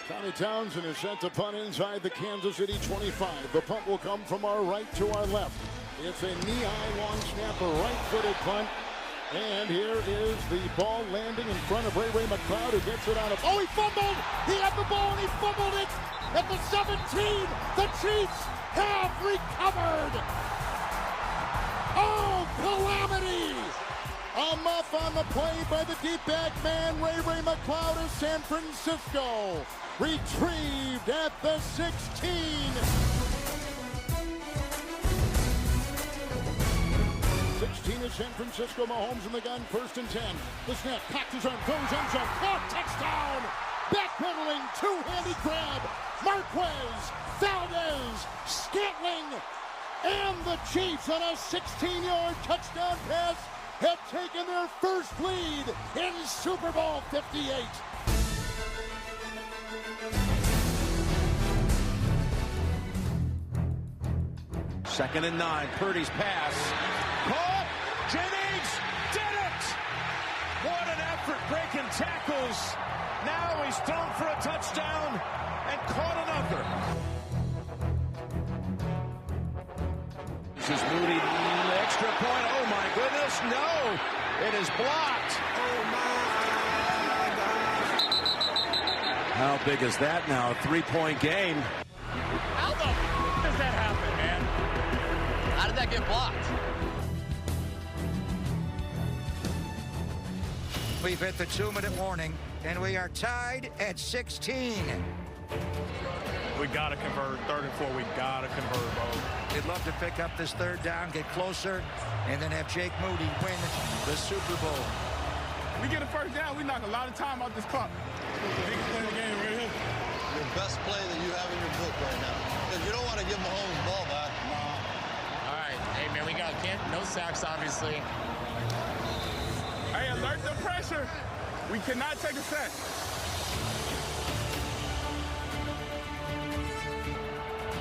Tommy Townsend is set to punt inside the Kansas City 25. The punt will come from our right to our left. It's a knee-high long snap, a right-footed punt. And here is the ball landing in front of Ray McCloud, who gets it out of... Oh, he fumbled! He had the ball and he fumbled it at the 17. The Chiefs have recovered. Oh, calamity! A muff on the play by the deep back man, Ray McCloud of San Francisco. Retrieved at the 16. 16 is San Francisco. Mahomes in the gun, 1st and 10. The snap, packed his arm, goes end zone, caught, touchdown! Backpedaling, two-handed grab. Marquez, Valdez, Scantling, and the Chiefs on a 16-yard touchdown pass have taken their first lead in Super Bowl 58. Second and 9, Purdy's pass. Caught! Jennings did it! What an effort breaking tackles. Now he's thrown for a touchdown and caught another. This is Moody, extra point. Oh my goodness, no. It is blocked. Oh my gosh. How big is that now? A 3-point game. How the f does that happen, man? How did that get blocked? We've hit the 2-minute warning, and we are tied at 16. We got to convert. 3rd and 4, we got to convert, bro. We'd love to pick up this 3rd down, get closer, and then have Jake Moody win the Super Bowl. We get a 1st down, we knock a lot of time out this clock. Biggest play of the game right here. Your best play that you have in your book right now. Because you don't want to give Mahomes the ball back. All right. Hey, man, we got no sacks, obviously. Hey, alert the pressure. We cannot take a sack.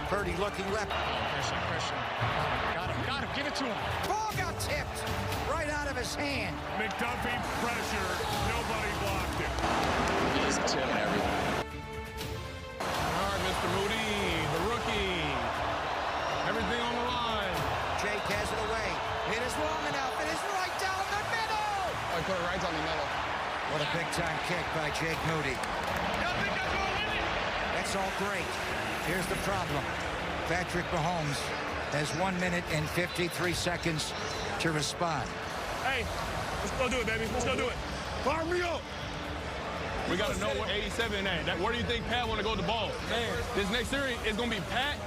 Purdy looking left. Pressure. Got him. Give it to him. Ball got tipped right out of his hand. McDuffie pressure. Nobody blocked it. He's tipping everything. All right, Mr. Moody, the rookie. Everything on the line. Jake has it away. It is long enough. It is right down the middle. I put it right down the middle. What a big-time kick by Jake Moody. That's all great. Here's the problem. Patrick Mahomes has 1 minute and 53 seconds to respond. Hey, let's go do it, baby. Let's go do it. Fire me up. We got to know what 87 at. Where do you think Pat want to go with the ball? Man, this next series is going to be Pat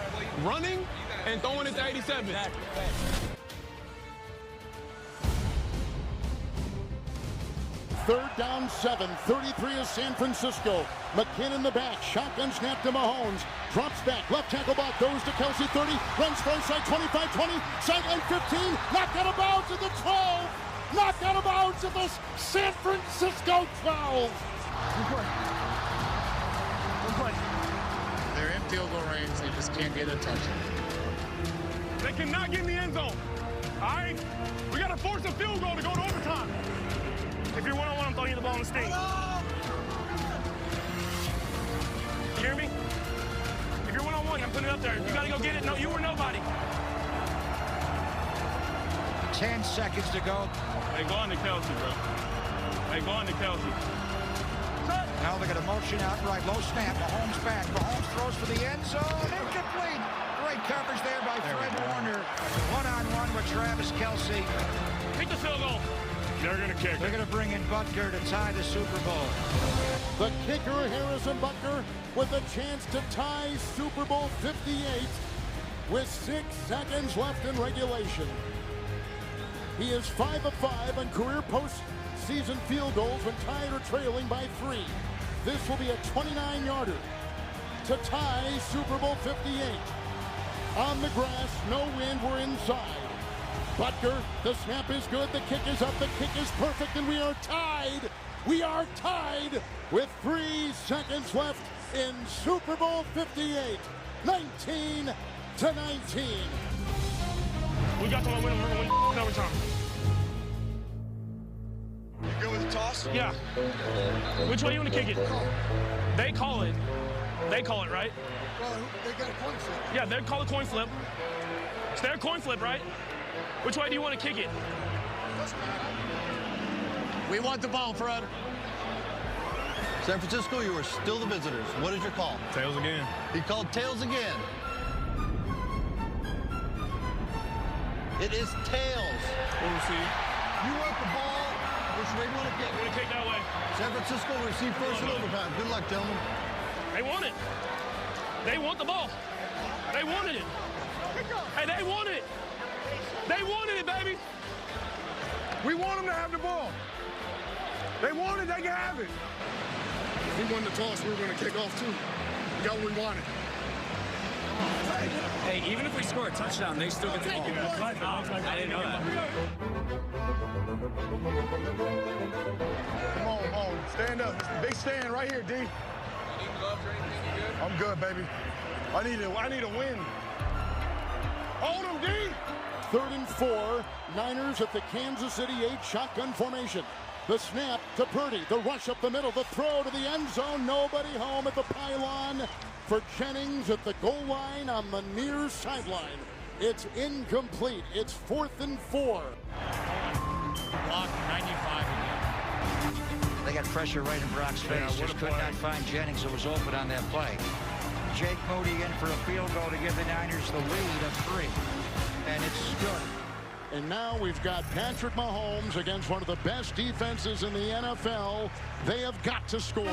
running and throwing it to 87. Exactly. 3rd down 7, 33 is San Francisco. McKinnon in the back, shotgun snap to Mahomes. Drops back, left tackle block, goes to Kelsey, 30, runs far side, 25, 20, sideline 15, knocked out of bounds at the 12. Knocked out of bounds at the San Francisco 12. They're in field goal range. They just can't get a touchdown. They cannot get in the end zone. All right? We got to force a field goal to go to overtime. If you're one-on-one, I'm throwing you the ball in the sting. You hear me? If you're one-on-one, I'm putting it up there. You got to go get it. No, you or nobody. 10 seconds to go. Hey, go on to Kelsey, bro. Hey, go on to Kelsey. Now they're going to motion out right. Low snap. Mahomes back. Mahomes throws for the end zone. Incomplete. Great coverage there by Fred Warner. One-on-one with Travis Kelsey. Kick the field goal. They're going to kick. They're going to bring in Butker to tie the Super Bowl. The kicker, Harrison Butker, with a chance to tie Super Bowl 58 with 6 seconds left in regulation. He is 5 of 5 on career postseason field goals when tied or trailing by 3. This will be a 29-yarder to tie Super Bowl 58. On the grass, no wind, we're inside. Butker, the snap is good, the kick is up, the kick is perfect, and we are tied. We are tied with 3 seconds left in Super Bowl 58. 19-19. We got to win overtime. You good with the toss? Yeah. Which way do you want to kick it? They call it. They call it, right? Well, they got a coin flip. Yeah, they call it coin flip. It's their coin flip, right? Which way do you want to kick it? We want the ball, Fred. San Francisco, you are still the visitors. What is your call? Tails again. He called tails again. It is tails. We'll see. You want the ball. Which way do you want to kick? I'm going to kick that way. San Francisco will receive first in overtime. Good luck, gentlemen. They want it. They want the ball. They wanted it. Hey, they wanted it. They wanted it, baby. We want them to have the ball. They want it, they can have it. If we won the toss, we were going to kick off, too. We got what we wanted. Hey, even if we score a touchdown, they still get the ball. I didn't know that. Come on. Stand up. Big stand right here, D. You need gloves or anything? You good? I'm good, baby. I need a win. Hold him, D. 3rd and 4. Niners at the Kansas City 8 shotgun formation. The snap to Purdy. The rush up the middle. The throw to the end zone. Nobody home at the pylon for Jennings at the goal line on the near sideline. It's incomplete. It's 4th and 4. Block 95 again. They got pressure right in Brock's face. Just could not find Jennings, who was open on that play. Jake Moody in for a field goal to give the Niners the lead of 3. And it's good. And now we've got Patrick Mahomes against one of the best defenses in the NFL. They have got to score.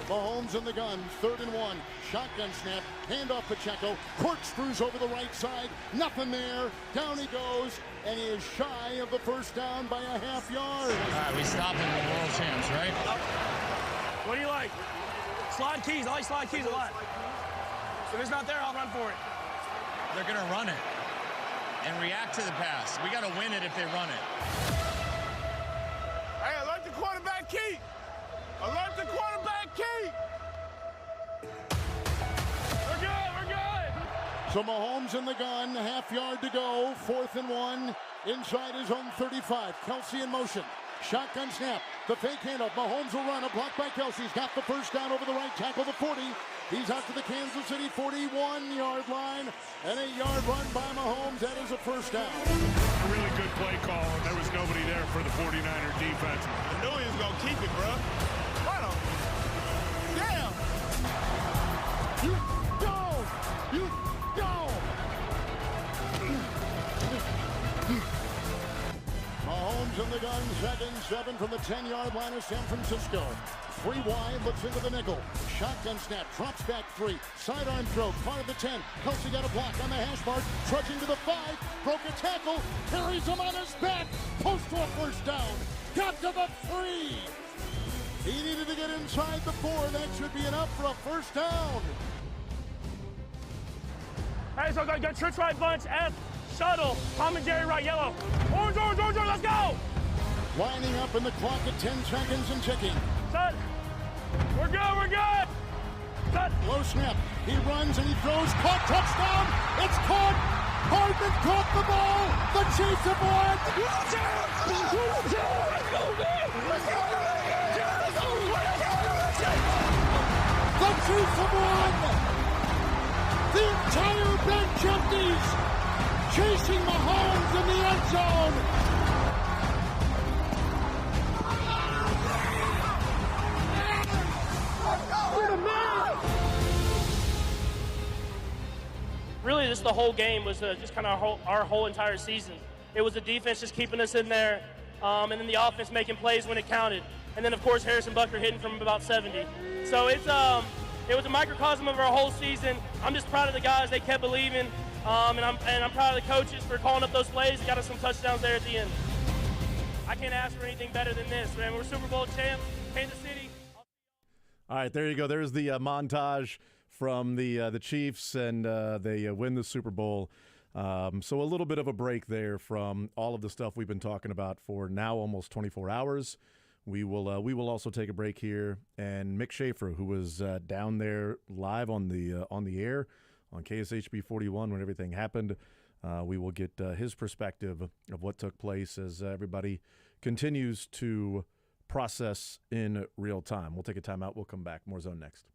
Mahomes in the gun, 3rd and 1. Shotgun snap, handoff Pacheco, corkscrews over the right side, nothing there. Down he goes, and he is shy of the first down by a half yard. All right, we stop him in the world champs, right? What do you like? Slide keys. I like slide keys a lot. If it's not there, I'll run for it. They're going to run it and react to the pass. We got to win it if they run it. Hey, I like the quarterback keep. I like the quarterback keep. We're good. We're good. So Mahomes in the gun, half yard to go, 4th and 1, inside his own 35. Kelsey in motion. Shotgun snap. The fake handoff. Mahomes will run. A block by Kelsey. He's got the first down over the right tackle, the 40. He's out to the Kansas City 41-yard line. An 8-yard run by Mahomes. That is a first down. A really good play call, and there was nobody there for the 49er defense. I knew he was going to keep it, bro. What a... Damn! You go! You go! Mahomes in the gun, 2nd, 7 from the 10-yard line of San Francisco. 3 wide, looks into the nickel. Shotgun snap, drops back 3. Sidearm throw, caught at the 10. Kelsey got a block on the hash mark, trudging to the 5. Broke a tackle, carries him on his back. Post to a first down. Got to the 3. He needed to get inside the 4. That should be enough for a first down. Hey, so got trick right bunch, F, shuttle, Tom and Jerry right, yellow. Orange, orange, orange, orange, let's go! Lining up in the clock at 10 seconds and ticking. Set. We're good, we're good! Set. Low snap. He runs and he throws. Caught, touchdown! It's caught! Hardman caught the ball! The Chiefs have won! Let's go, man! Let's go, The Chiefs have won! The entire bench empties! Chasing Mahomes in the end zone! Really, just the whole game was just kind of our whole entire season. It was the defense just keeping us in there, and then the offense making plays when it counted. And then, of course, Harrison Butker hitting from about 70. So it was a microcosm of our whole season. I'm just proud of the guys. They kept believing, and I'm proud of the coaches for calling up those plays and got us some touchdowns there at the end. I can't ask for anything better than this, man. We're Super Bowl champs, Kansas City. All right, there you go. There's the montage from the Chiefs, and they win the Super Bowl. So a little bit of a break there from all of the stuff we've been talking about for now almost 24 hours. We will also take a break here, and Mick Schaefer, who was down there live on the air on KSHB 41 when everything happened, we will get his perspective of what took place as everybody continues to process in real time. We'll take a timeout. We'll come back. More Zone next.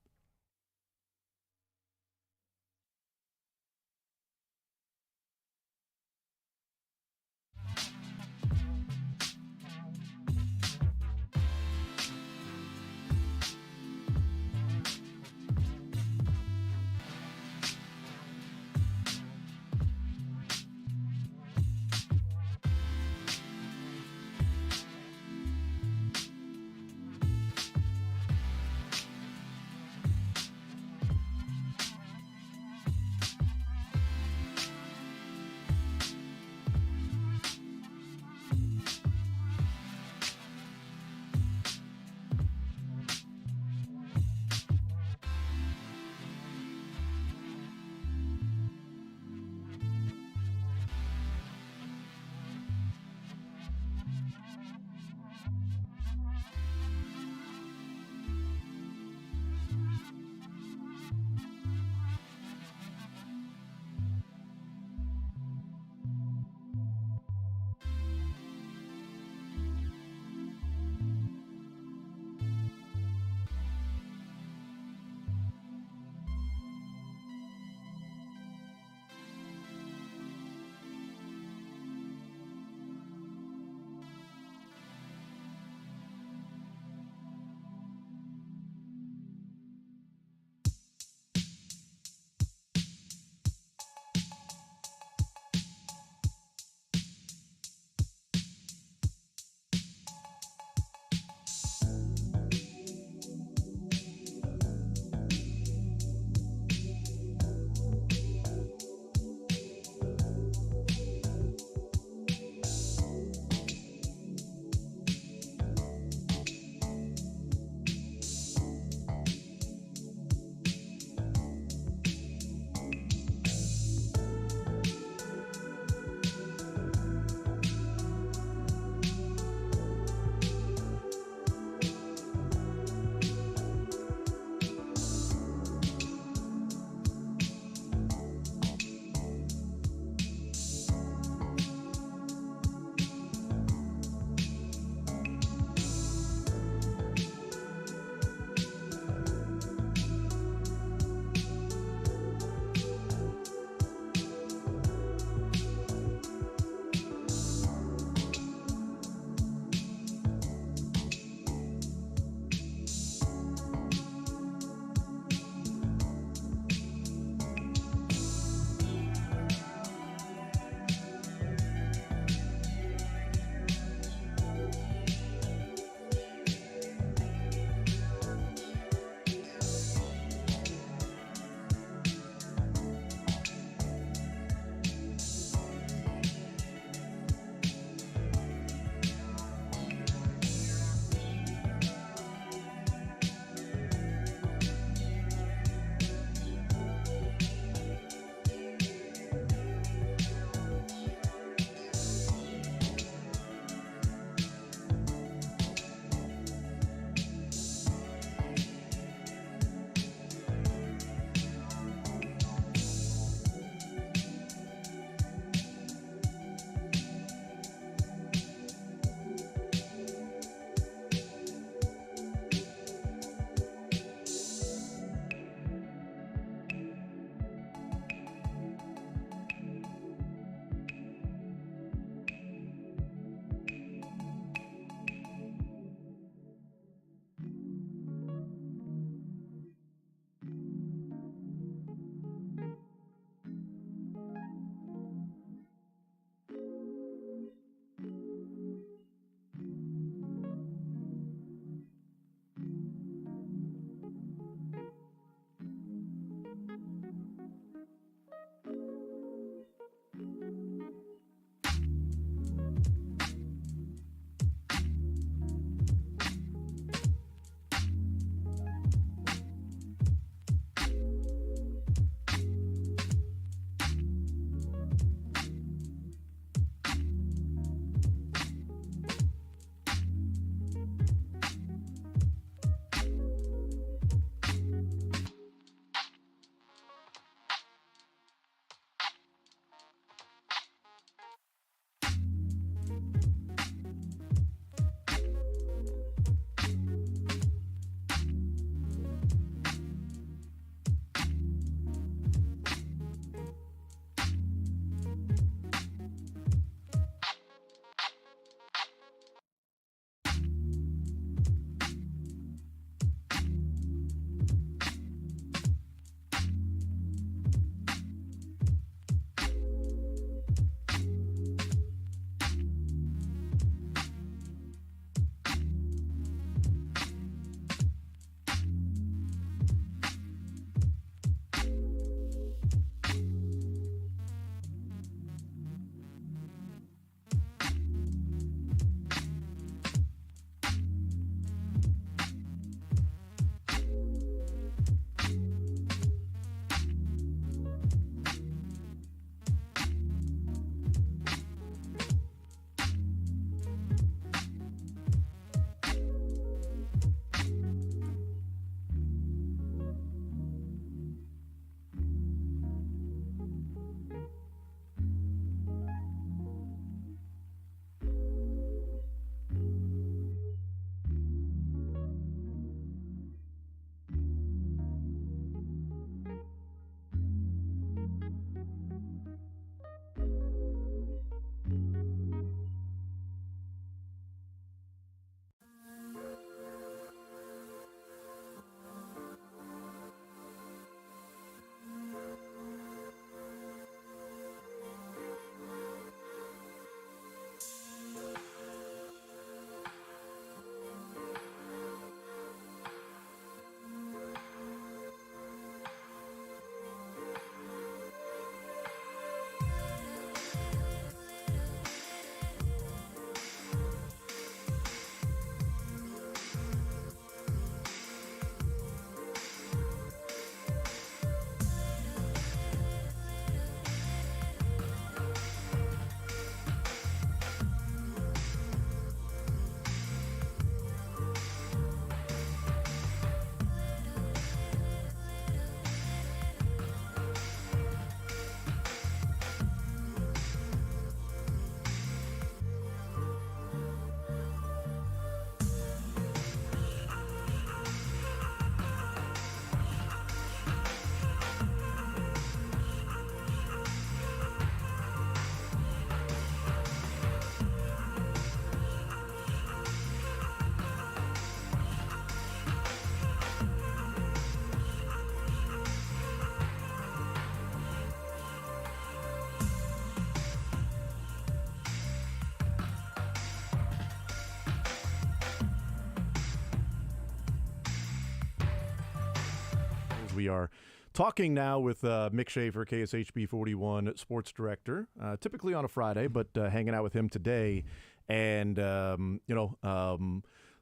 we are talking now with Mick Schaefer, KSHB 41 sports director, typically on a Friday, but hanging out with him today. And,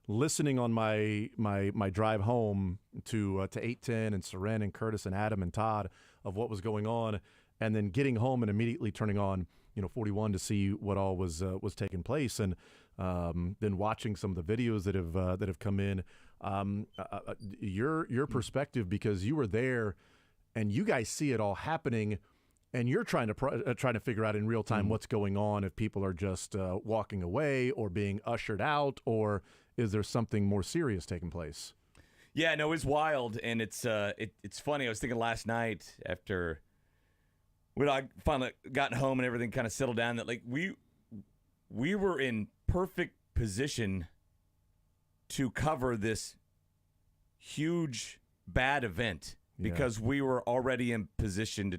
listening on my drive home to 810 and Seren and Curtis and Adam and Todd of what was going on, and then getting home and immediately turning on 41 to see what all was taking place, and then watching some of the videos that have come in. Your perspective, because you were there and you guys see it all happening, and you're trying to figure out in real time what's going on, if people are just walking away or being ushered out, or is there something more serious taking place? Yeah, no, it's wild, and it's funny. I was thinking last night after when I finally gotten home and everything kind of settled down, that like we were in perfect position to cover this huge bad event, because we were already in position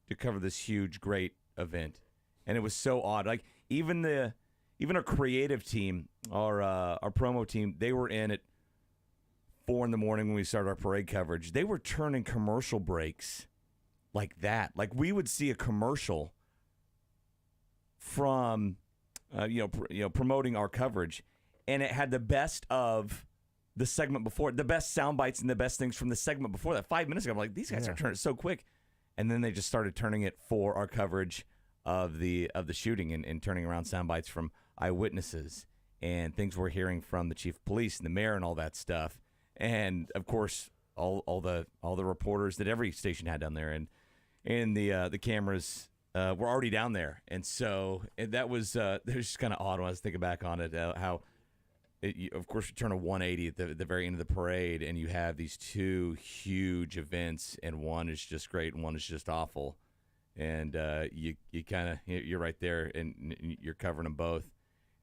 to cover this huge great event. And it was so odd. Like even our creative team, our promo team, they were in at 4 a.m. when we started our parade coverage. They were turning commercial breaks like that. Like we would see a commercial from promoting our coverage, and it had the best of the segment before, the best sound bites and the best things from the segment before that. 5 minutes ago, I'm like, these guys are turning it so quick. And then they just started turning it for our coverage of the shooting, and turning around sound bites from eyewitnesses and things we're hearing from the chief of police and the mayor and all that stuff. And of course, all the reporters that every station had down there, and the cameras were already down there. And so that was just kind of odd when I was thinking back on it, how of course you turn a 180 at the very end of the parade, and you have these two huge events, and one is just great and one is just awful. And you kind of, you're right there, and you're covering them both.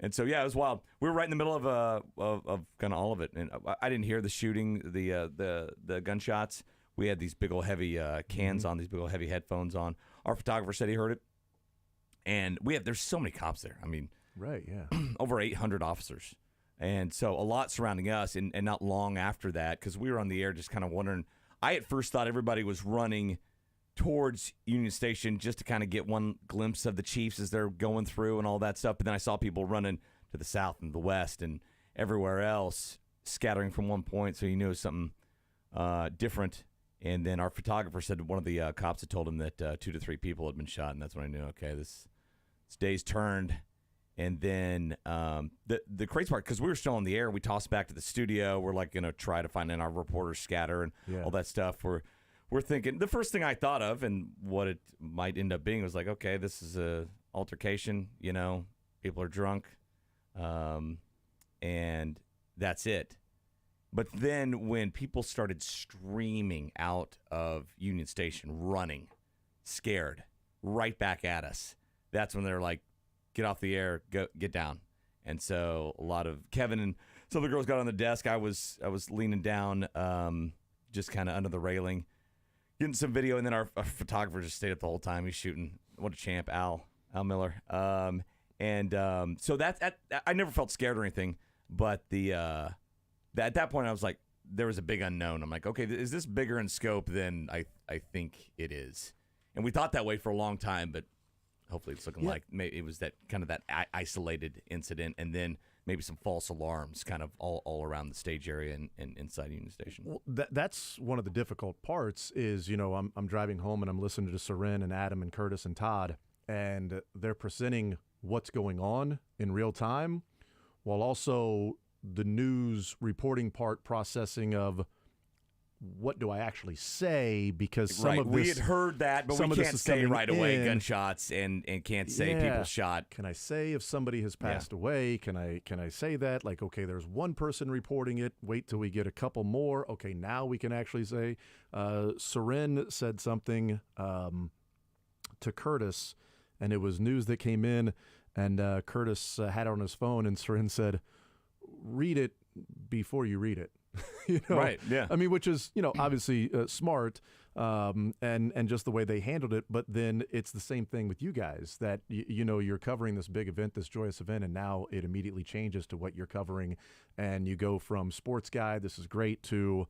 And so, yeah, it was wild. We were right in the middle of kind of all of it. And I didn't hear the shooting, the gunshots. We had these big old heavy cans on, these big old heavy headphones on. Our photographer said he heard it. And there's so many cops there. I mean, right, yeah, over 800 officers. And so a lot surrounding us, and not long after that, because we were on the air just kind of wondering. I at first thought everybody was running towards Union Station just to kind of get one glimpse of the Chiefs as they're going through and all that stuff. But then I saw people running to the south and the west and everywhere else, scattering from one point, so you knew it was something different. And then our photographer said one of the cops had told him that 2 to 3 people had been shot, and that's when I knew, okay, this day's turned. And then the crazy part, because we were still on the air, we tossed back to the studio. We're like going to try to find our reporters scatter and all that stuff. We're thinking, the first thing I thought of and what it might end up being was like, okay, this is a altercation, people are drunk, and that's it. But then when people started streaming out of Union Station, running, scared, right back at us, that's when they're like, get off the air, get down. And so a lot of Kevin and some of the girls got on the desk. I was leaning down, just kind of under the railing, getting some video, and then our photographer just stayed up the whole time. He's shooting. What a champ, Al Miller. So that I never felt scared or anything, but at that point I was like, there was a big unknown. I'm like, okay, is this bigger in scope than I think it is? And we thought that way for a long time, but hopefully it's looking like maybe it was that kind of that isolated incident, and then maybe some false alarms kind of all around the stage area and inside Union Station. Well, that's one of the difficult parts is, I'm driving home and I'm listening to Seren and Adam and Curtis and Todd, and they're presenting what's going on in real time, while also the news reporting part processing of what do I actually say, because some of this, we had heard that, but we can't say right away gunshots and can't say people shot. Can I say if somebody has passed away? Can I say that? Like, okay, there's one person reporting it. Wait till we get a couple more. Okay, now we can actually say. Seren said something to Curtis, and it was news that came in, and Curtis had it on his phone, and Seren said, "Read it before you read it." Right, yeah. I mean, which is, obviously smart, and just the way they handled it. But then it's the same thing with you guys, that, you're covering this big event, this joyous event, and now it immediately changes to what you're covering. And you go from sports guy, this is great, to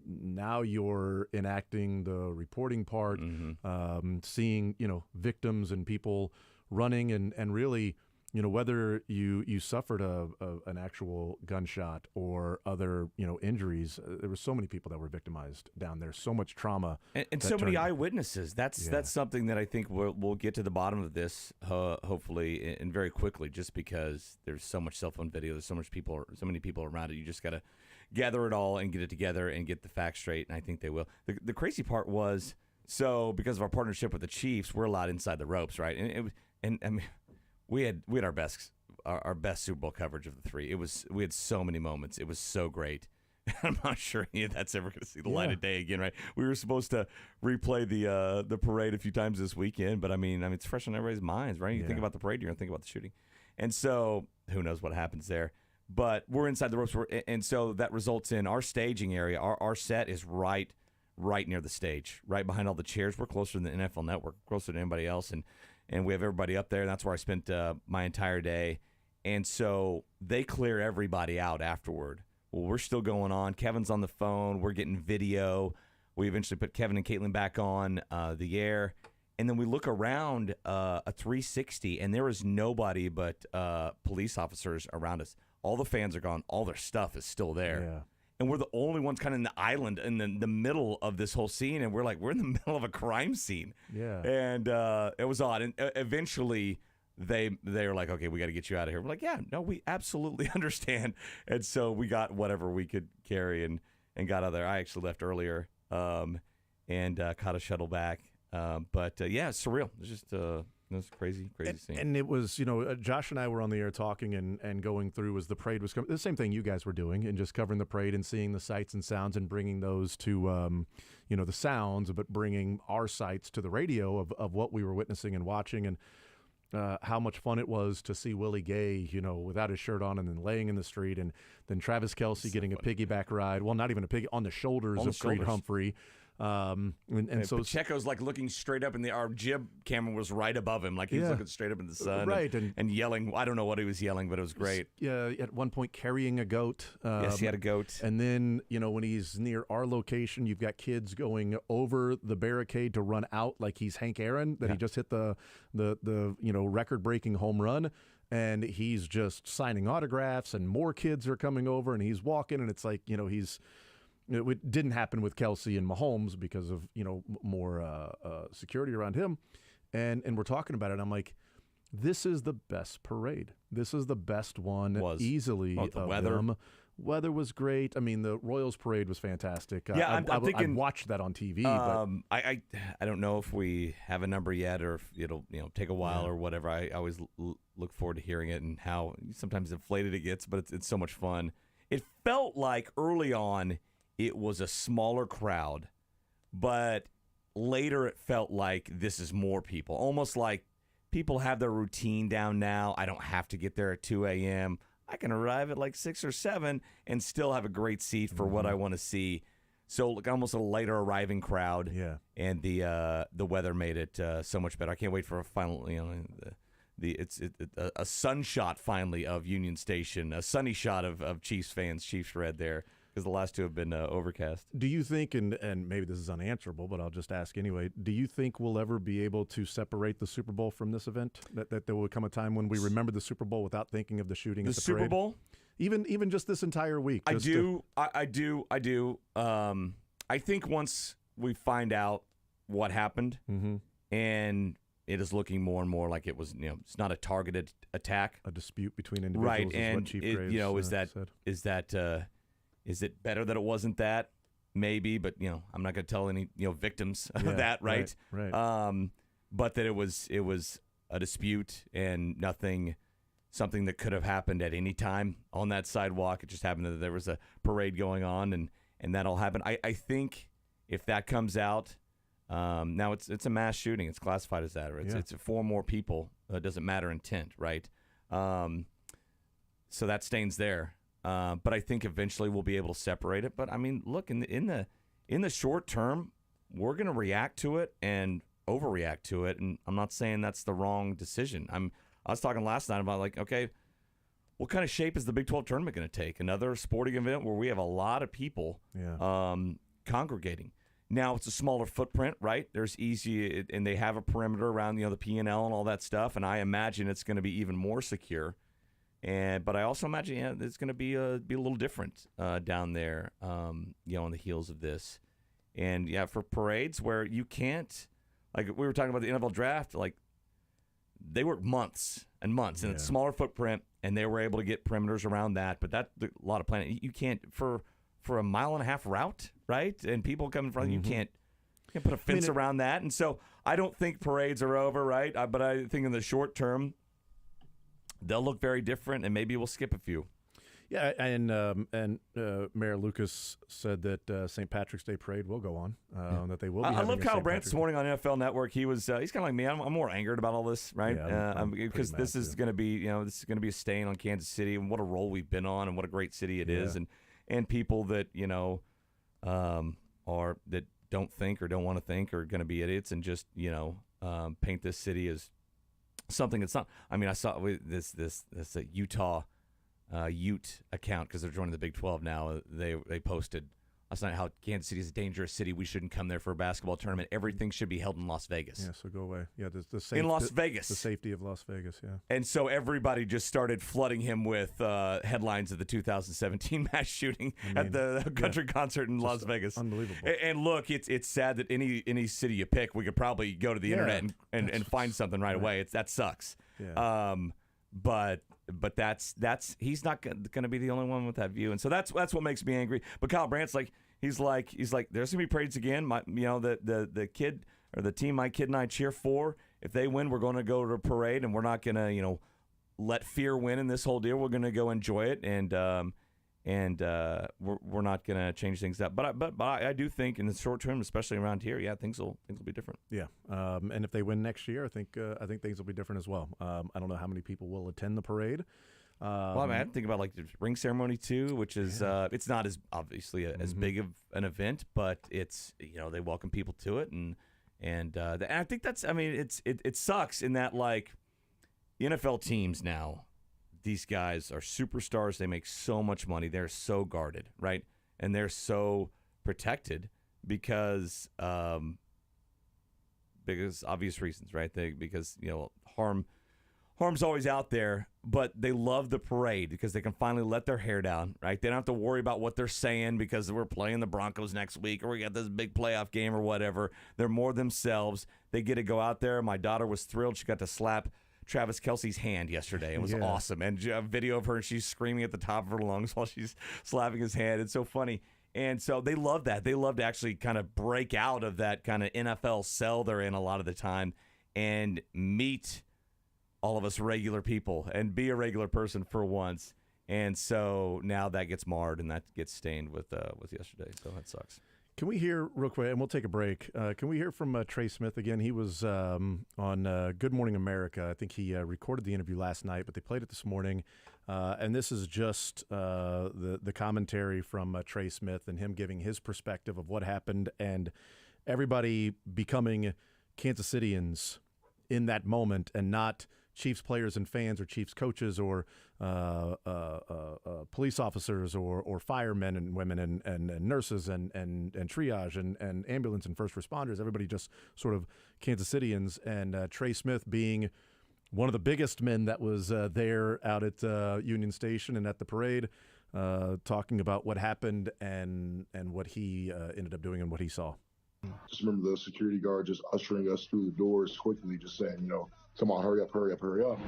now you're enacting the reporting part, seeing, victims and people running and really, whether you suffered an actual gunshot or other, injuries, there were so many people that were victimized down there, so much trauma. And so many eyewitnesses. That's something that I think we'll get to the bottom of this, hopefully, and very quickly, just because there's so much cell phone video, there's so many people around it. You just got to gather it all and get it together and get the facts straight, and I think they will. The crazy part was, so because of our partnership with the Chiefs, we're allowed inside the ropes, right? And I mean, we had our best Super Bowl coverage of the three. We had so many moments. It was so great. I'm not sure any of that's ever going to see the light of day again, right? We were supposed to replay the parade a few times this weekend, but I mean, it's fresh on everybody's minds, right? You think about the parade, you're going to think about the shooting, and so who knows what happens there. But we're inside the ropes, and so that results in our staging area. Our set is right near the stage, right behind all the chairs. We're closer than the NFL Network, closer than anybody else, and we have everybody up there, and that's where I spent my entire day. And so they clear everybody out afterward. Well, we're still going on. Kevin's on the phone. We're getting video. We eventually put Kevin and Caitlin back on the air. And then we look around a 360, and there is nobody but police officers around us. All the fans are gone. All their stuff is still there. Yeah. And we're the only ones kind of in the island in the middle of this whole scene, and we're in the middle of a crime scene. Yeah. And it was odd. And eventually they were like, okay, we got to get you out of here. We're like, yeah, no, we absolutely understand. And so we got whatever we could carry and got out of there. I actually left earlier and caught a shuttle back. But it's surreal. It's just it was a crazy scene. And it was, Josh and I were on the air talking and going through as the parade was coming. The same thing you guys were doing, and just covering the parade and seeing the sights and sounds and bringing those to, the sounds, but bringing our sights to the radio of what we were witnessing and watching, and how much fun it was to see Willie Gay, without his shirt on and then laying in the street, and then Travis Kelce getting a piggyback ride. Well, not even a on the shoulders of Creed Humphrey. And so Pacheco's looking straight up our jib camera was right above him, like he was looking straight up in the sun, right, and yelling. I don't know what he was yelling, but it was great. Yeah, at one point carrying a goat. Yes, he had a goat. And then when he's near our location, you've got kids going over the barricade to run out like he's Hank Aaron, that he just hit the record-breaking home run. And he's just signing autographs, and more kids are coming over, and he's walking, and it's like he's. It didn't happen with Kelce and Mahomes because of more security around him, and we're talking about it. I'm like, this is the best parade. This is the best one easily. The weather. Weather was great. I mean, the Royals parade was fantastic. Yeah, I'm thinking. I watched that on TV. But I don't know if we have a number yet, or if it'll take a while or whatever. I always look forward to hearing it and how sometimes inflated it gets, but it's so much fun. It felt like early on it was a smaller crowd, but later it felt like this is more people. Almost like people have their routine down now. I don't have to get there at 2 a.m. I can arrive at like 6 or 7 and still have a great seat for what I want to see. So almost a later arriving crowd. Yeah. And the weather made it so much better. I can't wait for a final, a sun shot finally of Union Station, a sunny shot of Chiefs fans, Chiefs red there. Because the last two have been overcast. Do you think, and maybe this is unanswerable, but I'll just ask anyway, do you think we'll ever be able to separate the Super Bowl from this event? That there will come a time when we remember the Super Bowl without thinking of the shooting at the Super parade? Bowl? Even just this entire week. I do. I think once we find out what happened, and it is looking more and more like it was, it's not a targeted attack. A dispute between individuals, right? And what Chief Graves said. Is it better that it wasn't that? Maybe, but I'm not going to tell any victims of that, right? Right. But that it was a dispute and something that could have happened at any time on that sidewalk. It just happened that there was a parade going on, and that all happened. I think if that comes out, now it's a mass shooting. It's classified as that, right? It's 4 more people. It doesn't matter intent, right? So that stains there. But I think eventually we'll be able to separate it. But I mean, look, in the short term, we're going to react to it and overreact to it. And I'm not saying that's the wrong decision. I was talking last night about like, okay, what kind of shape is the Big 12 tournament going to take? Another sporting event where we have a lot of people congregating. Now it's a smaller footprint, right? There's easy, and they have a perimeter around the P&L and all that stuff, and I imagine it's going to be even more secure. But I also imagine it's going to be a little different down there, on the heels of this. And for parades where you can't, like we were talking about the NFL draft, like they work months and months, and it's smaller footprint, and they were able to get perimeters around that. But that's a lot of planning. You can't for a 1.5-mile route, right? And people coming from you can't put a fence around that. And so I don't think parades are over, right? But I think in the short term, they'll look very different, and maybe we'll skip a few. Yeah, and Mayor Lucas said that St. Patrick's Day Parade will go on, that they will be I having love a Kyle St. Brandt this morning on NFL Network. He was he's kind of like me. I'm more angered about all this, right? Because this is going to be this is going to be a stain on Kansas City, and what a role we've been on, and what a great city it is, and people that are that don't think or don't want to think are going to be idiots and just paint this city as something it's not. I mean, I saw this Utah Ute account, because they're joining the Big 12 now. They posted last night how Kansas City is a dangerous city. We shouldn't come there for a basketball tournament. Everything should be held in Las Vegas. Yeah, so go away. Yeah, in Las Vegas. The safety of Las Vegas, yeah. And so everybody just started flooding him with headlines of the 2017 mass shooting at the country concert in Las Vegas. Unbelievable. And look, it's sad that any city you pick, we could probably go to the internet and find something right away. That sucks. Yeah. But that's he's not going to be the only one with that view, and so that's what makes me angry. But Kyle Brandt's he's like there's gonna be parades again. The kid or the team my kid and I cheer for, if they win, we're going to go to a parade, and we're not gonna let fear win in this whole deal. We're gonna go enjoy it, and we're not gonna change things up. But I do think in the short term, especially around here, things will be different. Yeah, and if they win next year, I think things will be different as well. I don't know how many people will attend the parade. Well, I mean, I think about the ring ceremony too, which is it's not as obviously as big of an event, but it's they welcome people to it, and I think that's it sucks in that NFL teams now. These guys are superstars. They make so much money. They're so guarded, right? And they're so protected because obvious reasons, right? Because harm's always out there, but they love the parade because they can finally let their hair down, right? They don't have to worry about what they're saying because we're playing the Broncos next week or we got this big playoff game or whatever. They're more themselves. They get to go out there. My daughter was thrilled. She got to slap Travis Kelce's hand yesterday. It was awesome. And a video of her, and she's screaming at the top of her lungs while she's slapping his hand. It's so funny. And so they love that. They love to actually kind of break out of that kind of NFL cell they're in a lot of the time and meet all of us regular people and be a regular person for once. And so now that gets marred and that gets stained with yesterday. So that sucks. Can we hear real quick, and we'll take a break, can we hear from Trey Smith again? He was on Good Morning America. I think he recorded the interview last night, but they played it this morning. And this is just the commentary from Trey Smith and him giving his perspective of what happened and everybody becoming Kansas Cityans in that moment and not Chiefs players and fans or Chiefs coaches or police officers or firemen and women and nurses and triage and ambulance and first responders. Everybody just sort of Kansas Cityans, and Trey Smith being one of the biggest men that was there out at Union Station and at the parade, talking about what happened and what he ended up doing and what he saw. Just remember the security guard just ushering us through the doors quickly, just saying, come on, hurry up, hurry up, hurry up.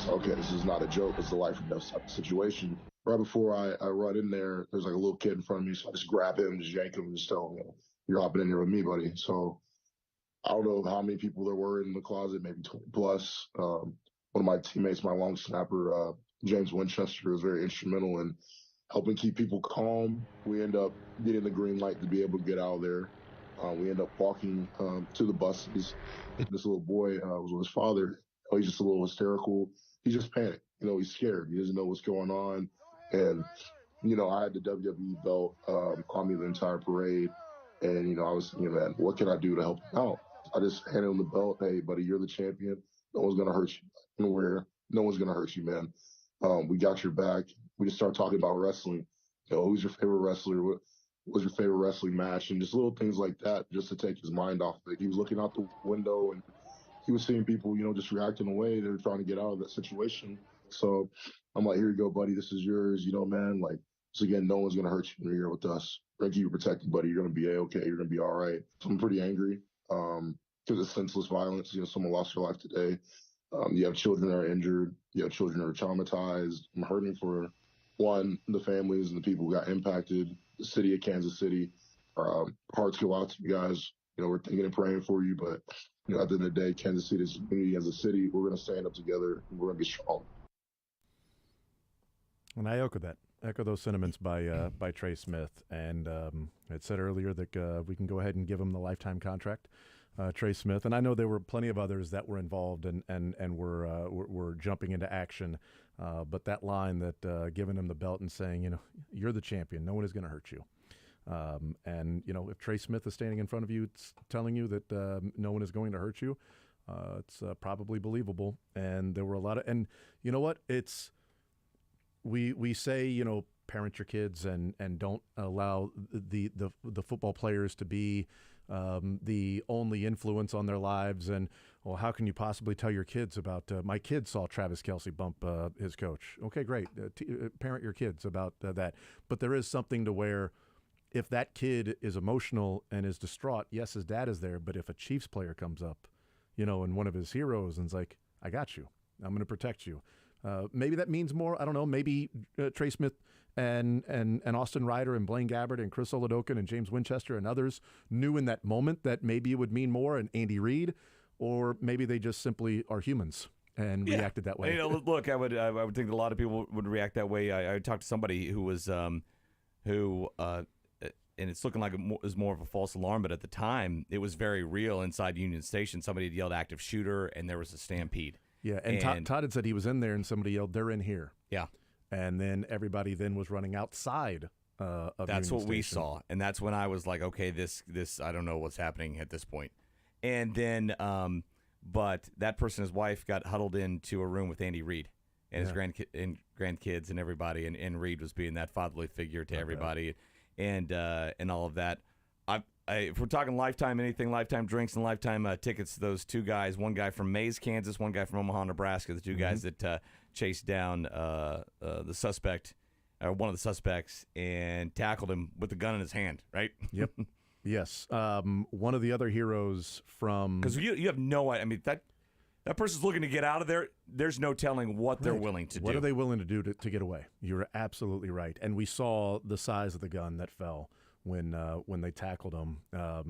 Okay, this is not a joke. It's the life and death situation. Right before I run in there, there's a little kid in front of me, so I just grab him, just yank him, and just tell him, you're hopping in here with me, buddy. So I don't know how many people there were in the closet, maybe 20 plus. One of my teammates, my long snapper, James Winchester, was very instrumental in helping keep people calm. We end up getting the green light to be able to get out of there. We end up walking to the buses. This little boy was with his father. He's just a little hysterical. He just panicked. He's scared. He doesn't know what's going on. And, I had the WWE belt on me the entire parade. And, I was, man, what can I do to help him out? I just handed him the belt. Hey, buddy, you're the champion. No one's going to hurt you. No one's going to hurt you, man. We got your back. We just started talking about wrestling. Who's your favorite wrestler? What was your favorite wrestling match? And just little things like that, just to take his mind off of it. He was looking out the window and he was seeing people, just react in a way they were trying to get out of that situation. So I'm like, here you go, buddy. This is yours. Man, like, so again, no one's going to hurt you when you're here with us. Thank you, you're protected, buddy. You're going to be okay. You're going to be all right. So I'm pretty angry because it's senseless violence. Someone lost their life today. You have children that are injured. You have children that are traumatized. I'm hurting for, one, the families and the people who got impacted, the city of Kansas City. Hearts go out to you guys. We're thinking and praying for you, but at the end of the day, Kansas City is a community. As a city, we're going to stand up together and we're going to be strong. And I echo those sentiments by Trey Smith. And it said earlier that we can go ahead and give him the lifetime contract, Trey Smith. And I know there were plenty of others that were involved and were jumping into action. But that line that giving him the belt and saying, you're the champion, no one is going to hurt you. And if Trey Smith is standing in front of you, it's telling you that no one is going to hurt you, it's probably believable. And there were a lot of, and you know what? We say, parent your kids and don't allow the football players to be the only influence on their lives. And, well, how can you possibly tell your kids about, my kid saw Travis Kelce bump his coach. Okay, great. Parent your kids about that. But there is something to where, if that kid is emotional and is distraught, yes, his dad is there. But if a Chiefs player comes up, and one of his heroes and's like, I got you, I'm going to protect you. Maybe that means more. I don't know. Maybe Trey Smith and Austin Ryder and Blaine Gabbert and Chris Oladokun and James Winchester and others knew in that moment that maybe it would mean more, and Andy Reid, or maybe they just simply are humans and reacted that way. Look, I would think that a lot of people would react that way. I talked to somebody who was and it's looking like it was more of a false alarm, but at the time, it was very real inside Union Station. Somebody had yelled active shooter, and there was a stampede. Yeah, and Todd had said he was in there, and somebody yelled, they're in here. Yeah. And then everybody then was running outside of That's Union what we Station. saw, and that's when I was like, okay, this I don't know what's happening at this point. And then, but that person, his wife, got huddled into a room with Andy Reid and his grandkids and everybody, and Reid was being that fatherly figure to everybody. And all of that. If we're talking lifetime anything, lifetime drinks and lifetime tickets to those two guys, one guy from Mays, Kansas, one guy from Omaha, Nebraska, the two guys that chased down the suspect, or one of the suspects, and tackled him with the gun in his hand, right? Yep. Yes. One of the other heroes from... Because you have no idea. I mean, that person's looking to get out of there. There's no telling what they're willing to do. What are they willing to do to get away? You're absolutely right. And we saw the size of the gun that fell when they tackled him.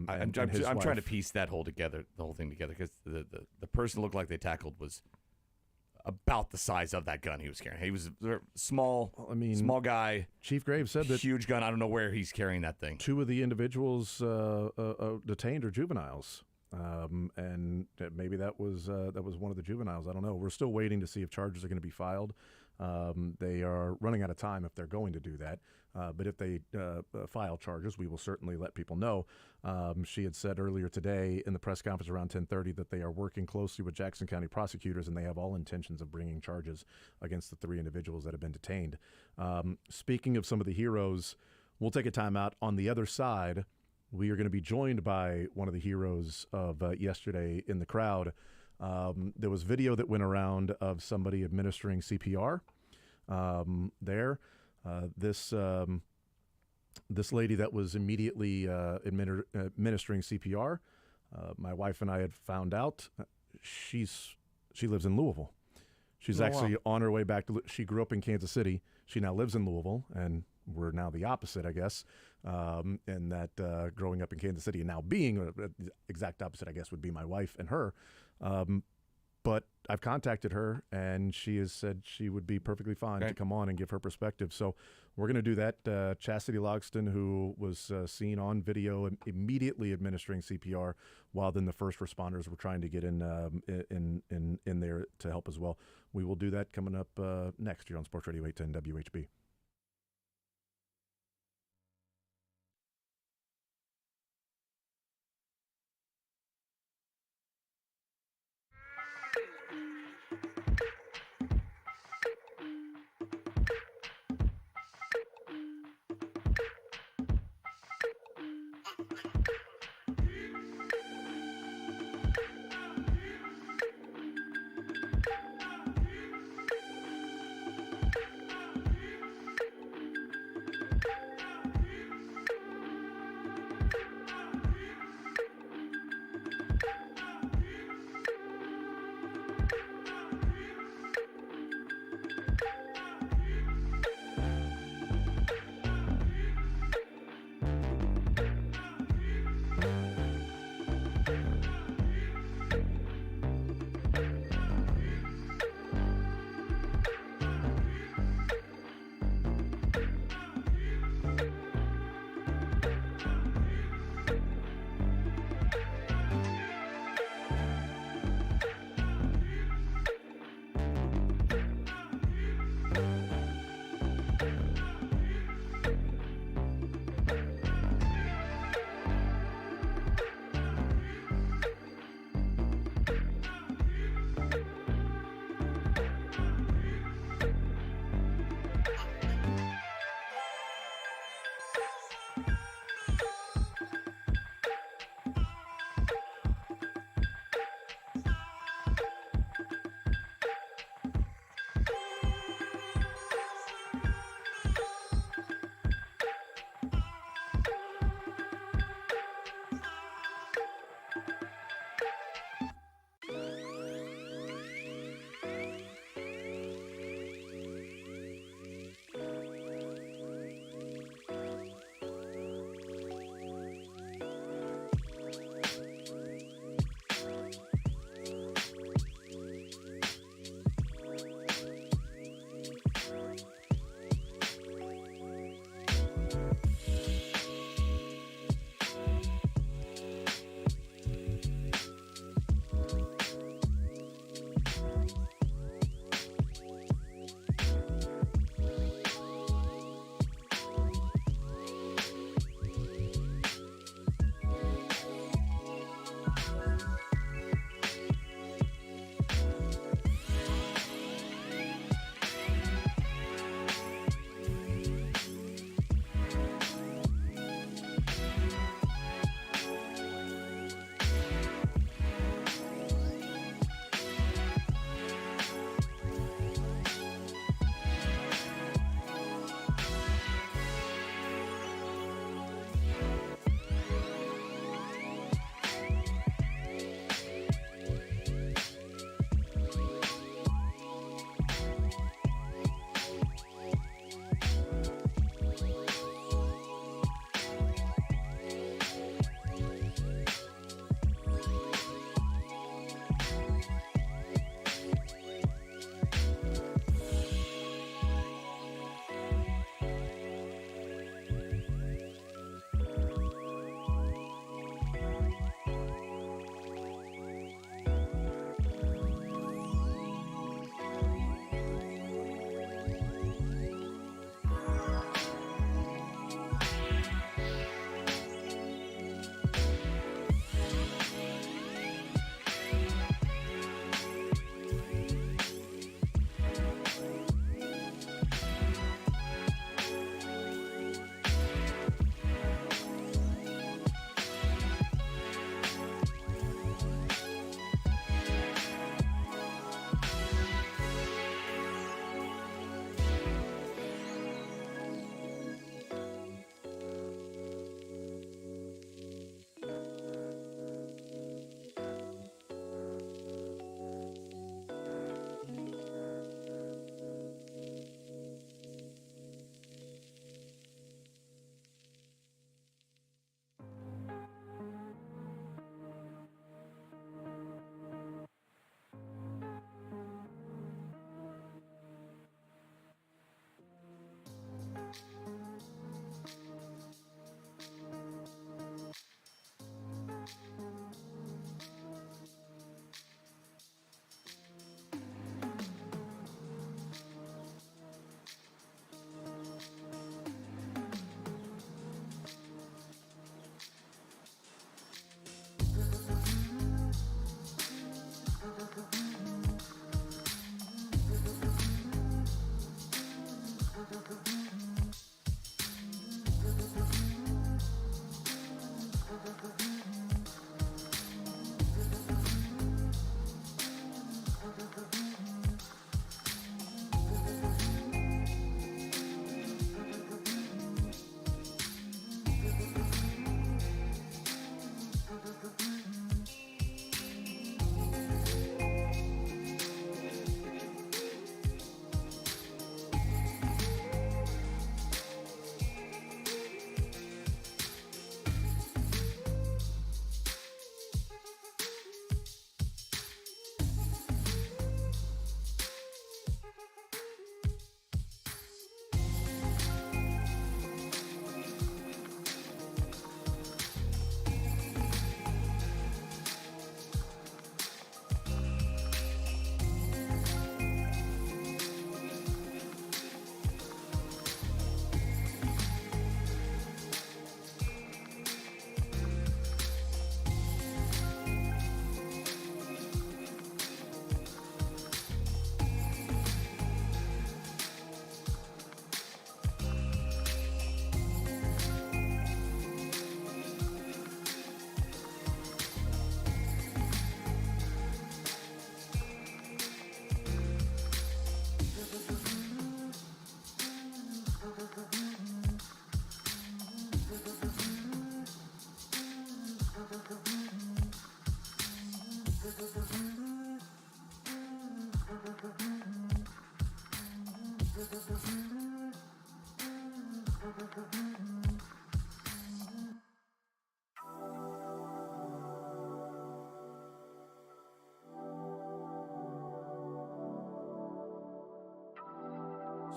I'm trying to piece the whole thing together, because the person looked like they tackled was about the size of that gun he was carrying. He was small. Small guy. Chief Graves said that huge gun. I don't know where he's carrying that thing. Two of the individuals detained are juveniles. And maybe that was one of the juveniles. I don't know. We're still waiting to see if charges are going to be filed. They are running out of time if they're going to do that. But if they file charges, we will certainly let people know. She had said earlier today in the press conference around 10:30 that they are working closely with Jackson County prosecutors, and they have all intentions of bringing charges against the three individuals that have been detained. Speaking of some of the heroes, we'll take a time out. On the other side, we are going to be joined by one of the heroes of yesterday in the crowd. There was video that went around of somebody administering CPR there. This lady that was immediately administering CPR, my wife and I had found out she lives in Louisville. She's actually on her way back to. She grew up in Kansas City. She now lives in Louisville, and we're now the opposite, I guess. And that growing up in Kansas City and now being the exact opposite, I guess, would be my wife and her. But I've contacted her, and she has said she would be perfectly fine to come on and give her perspective. So we're going to do that. Chastity Logston, who was seen on video immediately administering CPR, while then the first responders were trying to get in there to help as well. We will do that coming up next here on Sports Radio 810 WHB.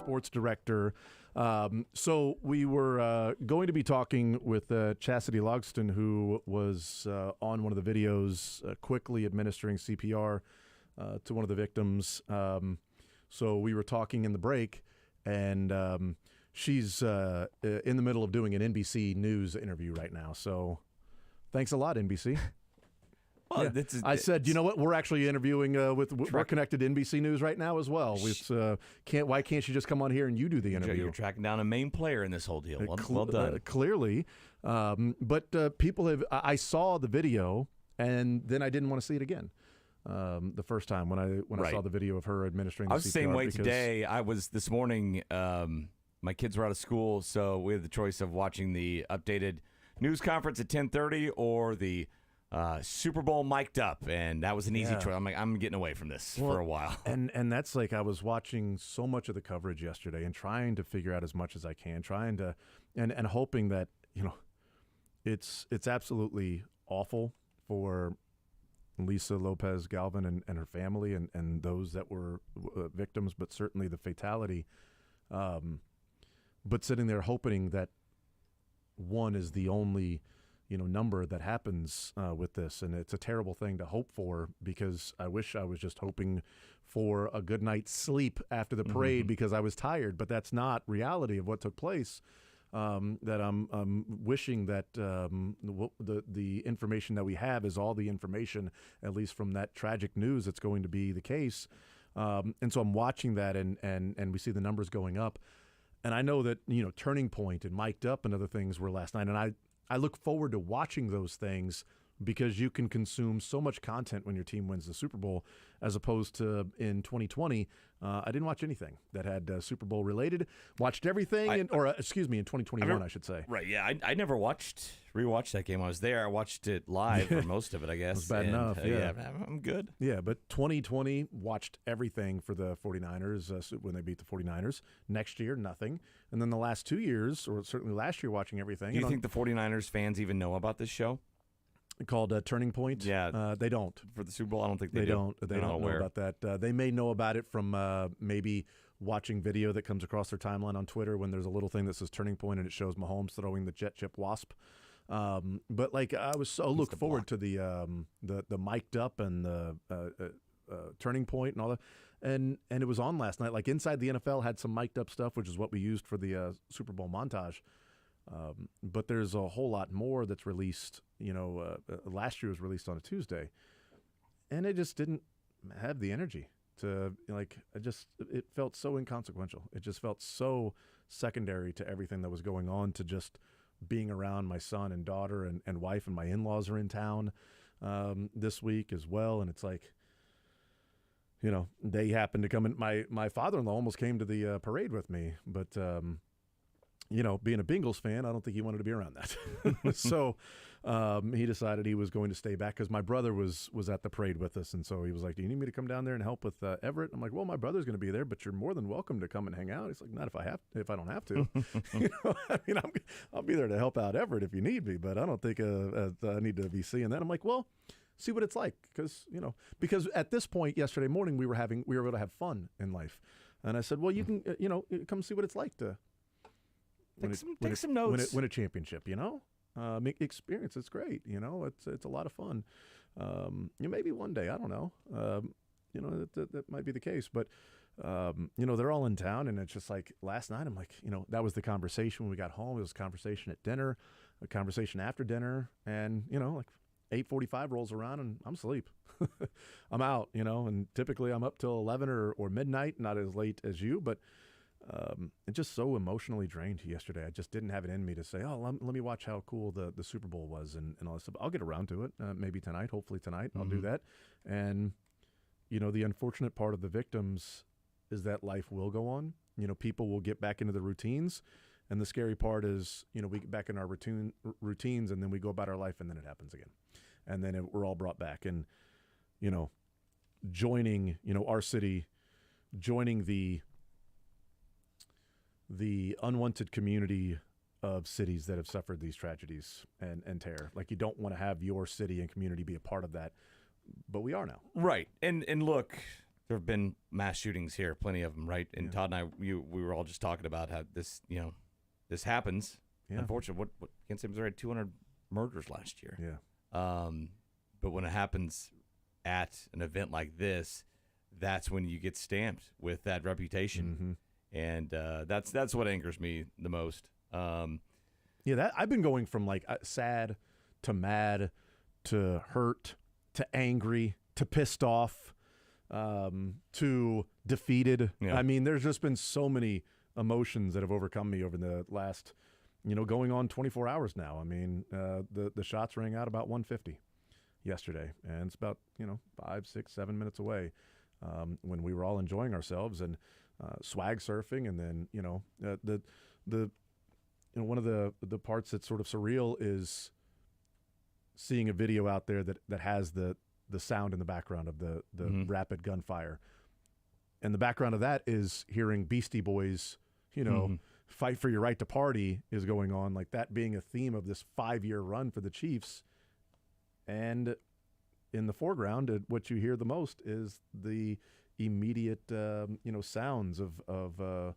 sports director. So we were going to be talking with Chastity Logston, who was on one of the videos quickly administering CPR to one of the victims. So we were talking in the break, and she's in the middle of doing an NBC News interview right now. So thanks a lot, NBC. Well, Yeah. I said, you know what? We're actually interviewing we're connected to NBC News right now as well. Why can't you just come on here and you do the interview? You're tracking down a main player in this whole deal. Well done. Clearly, but people have. I saw the video and then I didn't want to see it again. The first time when I saw the video of her administering the CPR. I was the same way today. I was this morning. My kids were out of school, so we had the choice of watching the updated news conference at 10:30 or the Super Bowl mic'd up, and that was an easy choice. I'm like, I'm getting away from this for a while. And that's like, I was watching so much of the coverage yesterday and trying to figure out as much as I can, trying to and hoping that, you know, it's absolutely awful for Lisa Lopez Galvin and her family and those that were victims, but certainly the fatality. But sitting there hoping that one is the only number that happens with this, and it's a terrible thing to hope for, because I wish I was just hoping for a good night's sleep after the parade because I was tired, but that's not reality of what took place. That I'm wishing that the information that we have is all the information, at least from that tragic news, that's going to be the case. And so I'm watching that, and we see the numbers going up, and I know that Turning Point and Mic'd Up and other things were last night, and I look forward to watching those things because you can consume so much content when your team wins the Super Bowl, as opposed to in 2020. I didn't watch anything that had Super Bowl related. Watched everything, in 2021, I should say. Right, yeah. I never rewatched that game. I was there. I watched it live for most of it, I guess. It was bad enough, yeah. I'm good. Yeah, but 2020, watched everything for the 49ers when they beat the 49ers. Next year, nothing. And then the last 2 years, or certainly last year, watching everything. Do you think the 49ers fans even know about this show? Called Turning Point? Yeah. They don't. For the Super Bowl, I don't think they do. They don't know about that. They may know about it from maybe watching video that comes across their timeline on Twitter when there's a little thing that says Turning Point and it shows Mahomes throwing the jet chip wasp. But like, I was so look forward to the Mic'd Up and the Turning Point and all that. And it was on last night. Like, Inside the NFL had some Mic'd Up stuff, which is what we used for the Super Bowl montage. But there's a whole lot more that's released. Last year was released on a Tuesday, and it just didn't have the energy to, it felt so inconsequential. It just felt so secondary to everything that was going on, to just being around my son and daughter and wife, and my in-laws are in town this week as well. And it's like, they happened to come in. My father-in-law almost came to the parade with me, but being a Bengals fan, I don't think he wanted to be around that. So he decided he was going to stay back because my brother was at the parade with us. And so he was like, do you need me to come down there and help with Everett? I'm like, well, my brother's going to be there, but you're more than welcome to come and hang out. He's like, not if I don't have to. I'll be there to help out Everett if you need me, but I don't think I need to be seeing that. I'm like, well, see what it's like, because at this point yesterday morning we were able to have fun in life. And I said, well, you can, come see what it's like to Take some notes. Win a championship, experience. It's great. It's a lot of fun. Maybe one day, I don't know. That might be the case. But they're all in town, and it's just like last night. I'm like, that was the conversation when we got home. It was a conversation at dinner, a conversation after dinner, and like 8:45 rolls around, and I'm asleep. I'm out. And typically I'm up till 11 or midnight, not as late as you, but. It's just so emotionally drained yesterday. I just didn't have it in me to say, oh, let me watch how cool the Super Bowl was and all this stuff. I'll get around to it maybe tonight, hopefully tonight. I'll do that. And, the unfortunate part of the victims is that life will go on. People will get back into the routines. And the scary part is, we get back in our routines and then we go about our life and then it happens again. And then we're all brought back. And, joining, our city, joining the unwanted community of cities that have suffered these tragedies and terror. Like, you don't want to have your city and community be a part of that, but we are now. Right. And look, there have been mass shootings here, plenty of them, right? And Todd and I, we were all just talking about how this, this happens. Yeah. Unfortunately, what Kansas City, Missouri had 200 murders last year. Yeah. But when it happens at an event like this, that's when you get stamped with that reputation, and that's what angers me the most. That I've been going from like sad to mad to hurt to angry to pissed off to defeated. Yeah. I mean, there's just been so many emotions that have overcome me over the last, going on 24 hours now. I mean, the shots rang out about 1:50 yesterday, and it's about 5, 6, 7 minutes away when we were all enjoying ourselves and swag surfing, and then one of the parts that's sort of surreal is seeing a video out there that has the sound in the background of the rapid gunfire. And the background of that is hearing Beastie Boys, Fight for Your Right to Party is going on, like that being a theme of this 5-year run for the Chiefs. And in the foreground, what you hear the most is the immediate, sounds of a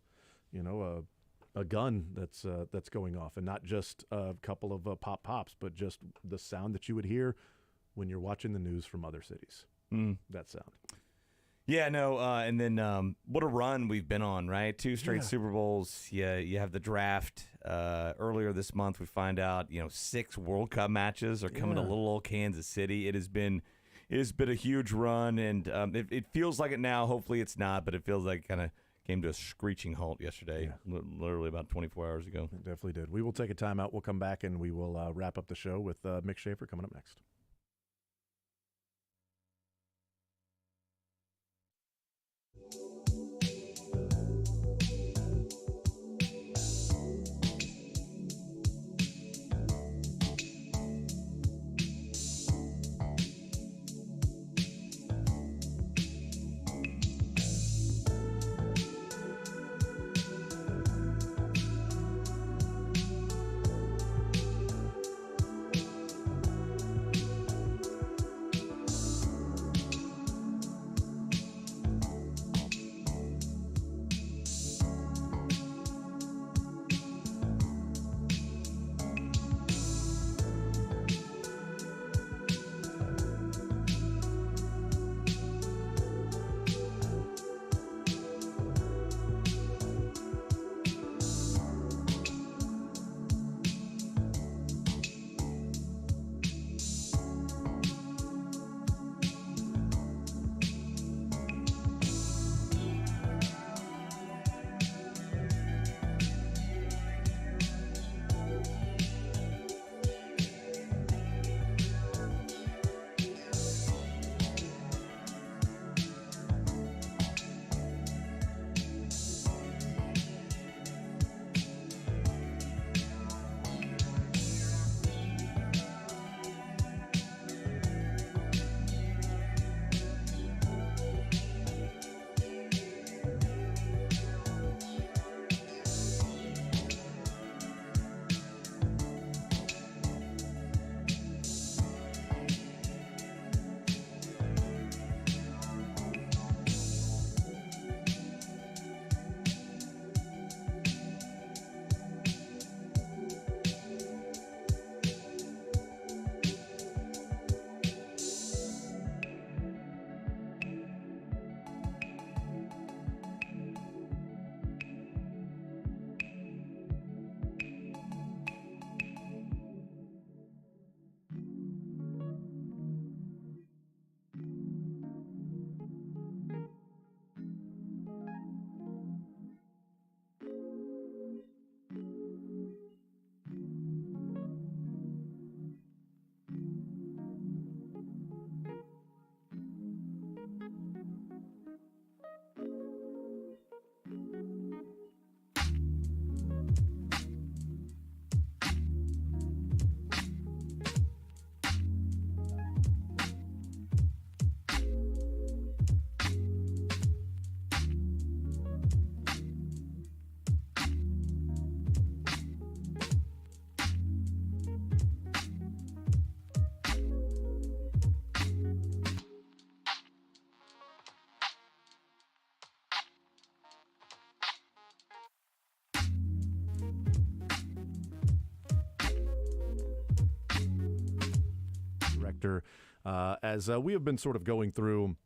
gun that's going off, and not just a couple of pops, but just the sound that you would hear when you're watching the news from other cities. That sound. Yeah, no, and then what a run we've been on, right? 2 straight Super Bowls. Yeah, you have the draft. Earlier this month, we find out 6 World Cup matches are coming to little old Kansas City. It has been a huge run, and it feels like it now. Hopefully, it's not, but it feels like it kind of came to a screeching halt yesterday, literally about 24 hours ago. It definitely did. We will take a timeout. We'll come back, and we will wrap up the show with Mick Schaefer coming up next. factor. As we have been sort of going through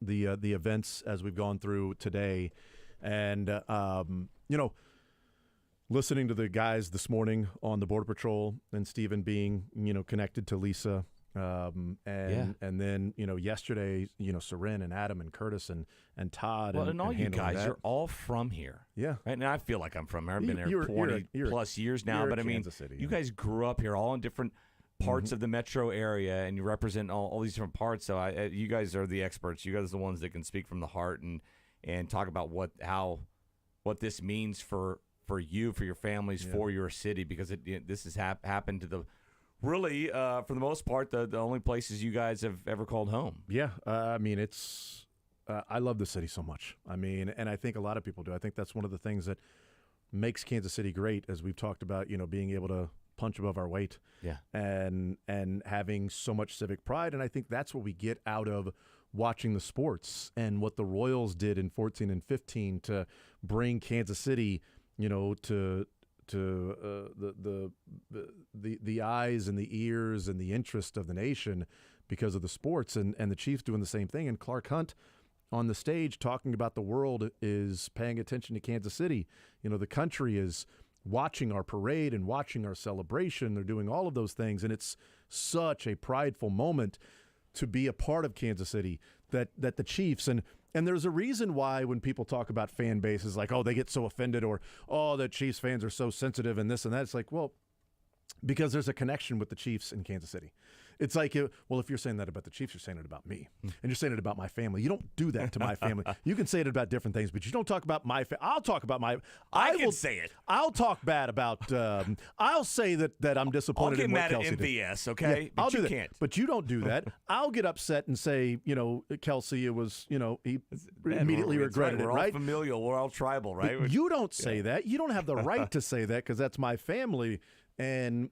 the events as we've gone through today, and listening to the guys this morning on the Border Patrol and Stephen being connected to Lisa, and then yesterday Seren and Adam and Curtis and Todd. Well, and all you guys, that. you're all from here. Yeah. Right? And I feel like I'm from here. I've been here You're 20 plus years now. But I mean, City, you guys grew up here all in different parts of the metro area, and you represent all these different parts. So you guys are the experts. You guys are the ones that can speak from the heart and talk about what this means for you, for your families, for your city, because this has happened to the really, for the most part, the only places you guys have ever called home. Yeah, I mean, it's I love the city so much. I mean, and I think a lot of people do. I think that's one of the things that makes Kansas City great, as we've talked about, being able to punch above our weight, and having so much civic pride. And I think that's what we get out of watching the sports, and what the Royals did in 14 and 15 to bring Kansas City, to the eyes and the ears and the interest of the nation because of the sports, and the Chiefs doing the same thing. And Clark Hunt on the stage talking about the world is paying attention to Kansas City. The country is watching our parade and watching our celebration. They're doing all of those things, and it's such a prideful moment to be a part of Kansas City, that the Chiefs, and there's a reason why when people talk about fan bases, like, oh, they get so offended, or, oh, the Chiefs fans are so sensitive and this and that. It's like, well, because there's a connection with the Chiefs in Kansas City. It's like, well, if you're saying that about the Chiefs, you're saying it about me. And you're saying it about my family. You don't do that to my family. You can say it about different things, but you don't talk about my family. I'll talk about my... I can say it. I'll talk bad about... I'll say that I'm disappointed in what Kelsey did. I'll get mad at MVS, okay? Yeah, but I'll you do that. can't. But you don't do that. I'll get upset and say, Kelsey, it was, he immediately regretted it, We're right? all familial. We're all tribal, right? But you don't say that. You don't have the right to say that, because that's my family. And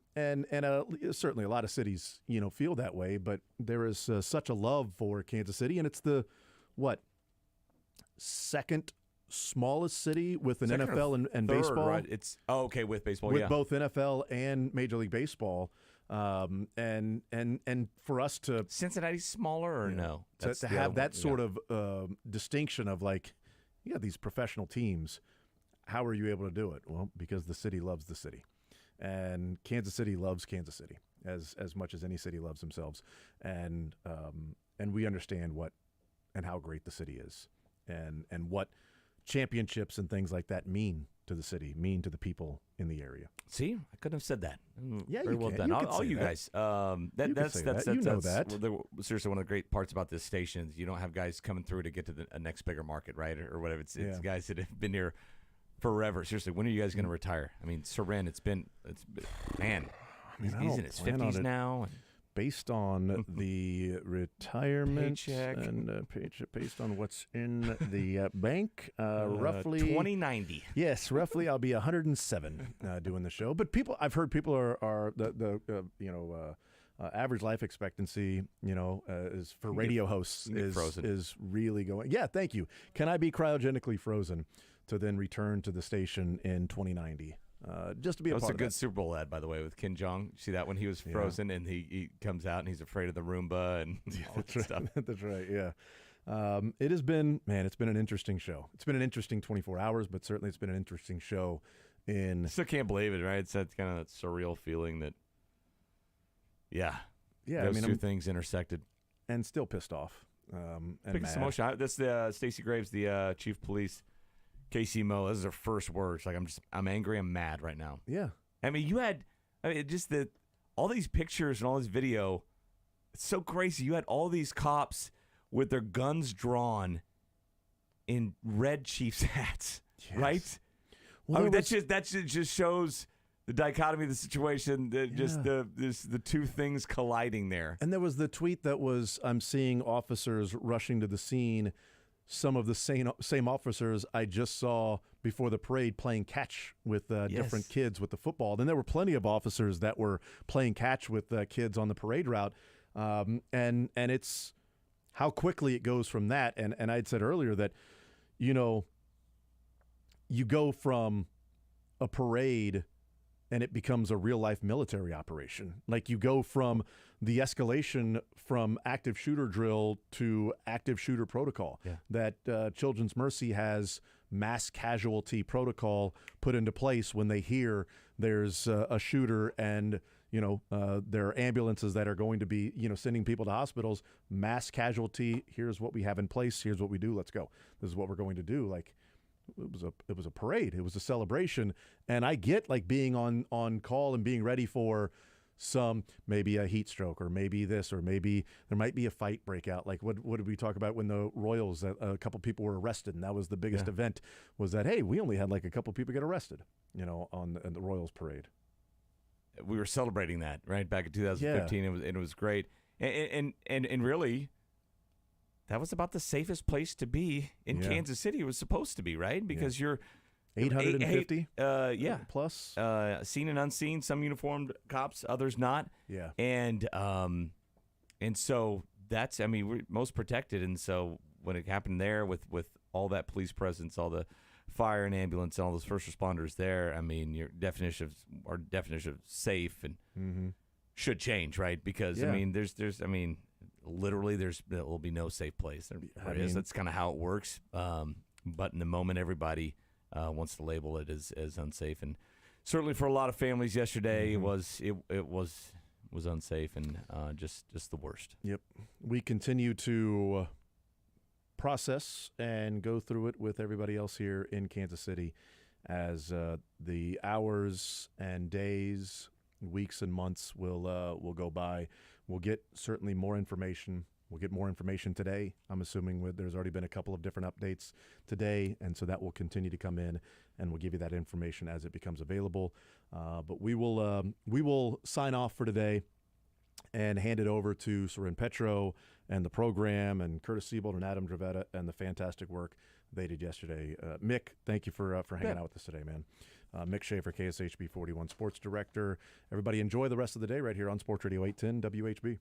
certainly a lot of cities, feel that way. But there is such a love for Kansas City, and it's the second smallest city with an Second NFL and third, baseball. Right? It's okay with baseball, with both NFL and Major League Baseball. And for us to Cincinnati's smaller or no? To have that sort of distinction of like, you got these professional teams. How are you able to do it? Well, because the city loves the city. And Kansas City loves Kansas City as much as any city loves themselves, and we understand what and how great the city is, and what championships and things like that mean to the city, mean to the people in the area. See, I couldn't have said that. Yeah, very you well can. done. You all you guys. That's you know that. Seriously, one of the great parts about this station is you don't have guys coming through to get to the next bigger market, right, or whatever. It's guys that have been here forever. Seriously, when are you guys going to retire? I mean, Seren, it's been man. He's in his 50s now. Based on the retirement paycheck and paycheck, based on what's in the bank, roughly 2090. Yes, roughly. I'll be 107 doing the show. But I've heard people are the average life expectancy, is for radio hosts is really going. Yeah, thank you. Can I be cryogenically frozen to then return to the station in 2090? Just to be a part of that. That was a good Super Bowl ad, by the way, with Ken Jeong. See that when he was frozen and he comes out and he's afraid of the Roomba and all that stuff. That's right, yeah. It has been, it's been an interesting show. It's been an interesting 24 hours, but certainly it's been an interesting show. I still can't believe it, right? It's that kind of that surreal feeling that, those two things intersected. And still pissed off and Biggest mad. emotion. That's the Stacey Graves, the chief of police. Casey Mo, this is her first words. Like, I'm angry, I'm mad right now. Yeah. I mean, just all these pictures and all this video, it's so crazy. You had all these cops with their guns drawn in red Chiefs hats, right? Well, that just shows the dichotomy of the situation, the two things colliding there. And there was the tweet that was, I'm seeing officers rushing to the scene. Some of the same officers I just saw before the parade playing catch with different kids with the football. Then there were plenty of officers that were playing catch with kids on the parade route. And it's how quickly it goes from that. And I'd said earlier that, you go from a parade and it becomes a real-life military operation. Like, you go from the escalation from active shooter drill to active shooter protocol. That Children's Mercy has mass casualty protocol put into place when they hear there's a shooter, and there are ambulances that are going to be sending people to hospitals. Mass casualty. Here's what we have in place. Here's what we do. Let's go. This is what we're going to do. Like, it was a parade. It was a celebration. And I get like being on call and being ready for maybe a heat stroke, or maybe this, or maybe there might be a fight breakout. Like what did we talk about when the Royals, a couple people were arrested, and that was the biggest event, was that, hey, we only had like a couple people get arrested, on the Royals parade. We were celebrating that right back in 2015. It was great. And really, that was about the safest place to be in Kansas City. It was supposed to be, right? Because you're 850 plus seen and unseen, some uniformed cops, others not. Yeah. And so that's, we're most protected. And so when it happened there with all that police presence, all the fire and ambulance and all those first responders there, your definition of safe and should change, right? Because there's literally there will be no safe place. That's kind of how it works. But in the moment, everybody wants to label it as unsafe, and certainly for a lot of families yesterday, it was unsafe and just the worst. Yep. We continue to process and go through it with everybody else here in Kansas City as the hours and days, weeks and months will go by. We'll get certainly more information. We'll get more information today. I'm assuming there's already been a couple of different updates today, and so that will continue to come in, and we'll give you that information as it becomes available. But we will sign off for today and hand it over to Soren Petro and the program, and Curtis Siebold and Adam Dravetta, and the fantastic work they did yesterday. Mick, thank you for hanging out with us today, man. Mick Schaefer, KSHB 41 Sports Director. Everybody enjoy the rest of the day right here on Sports Radio 810 WHB.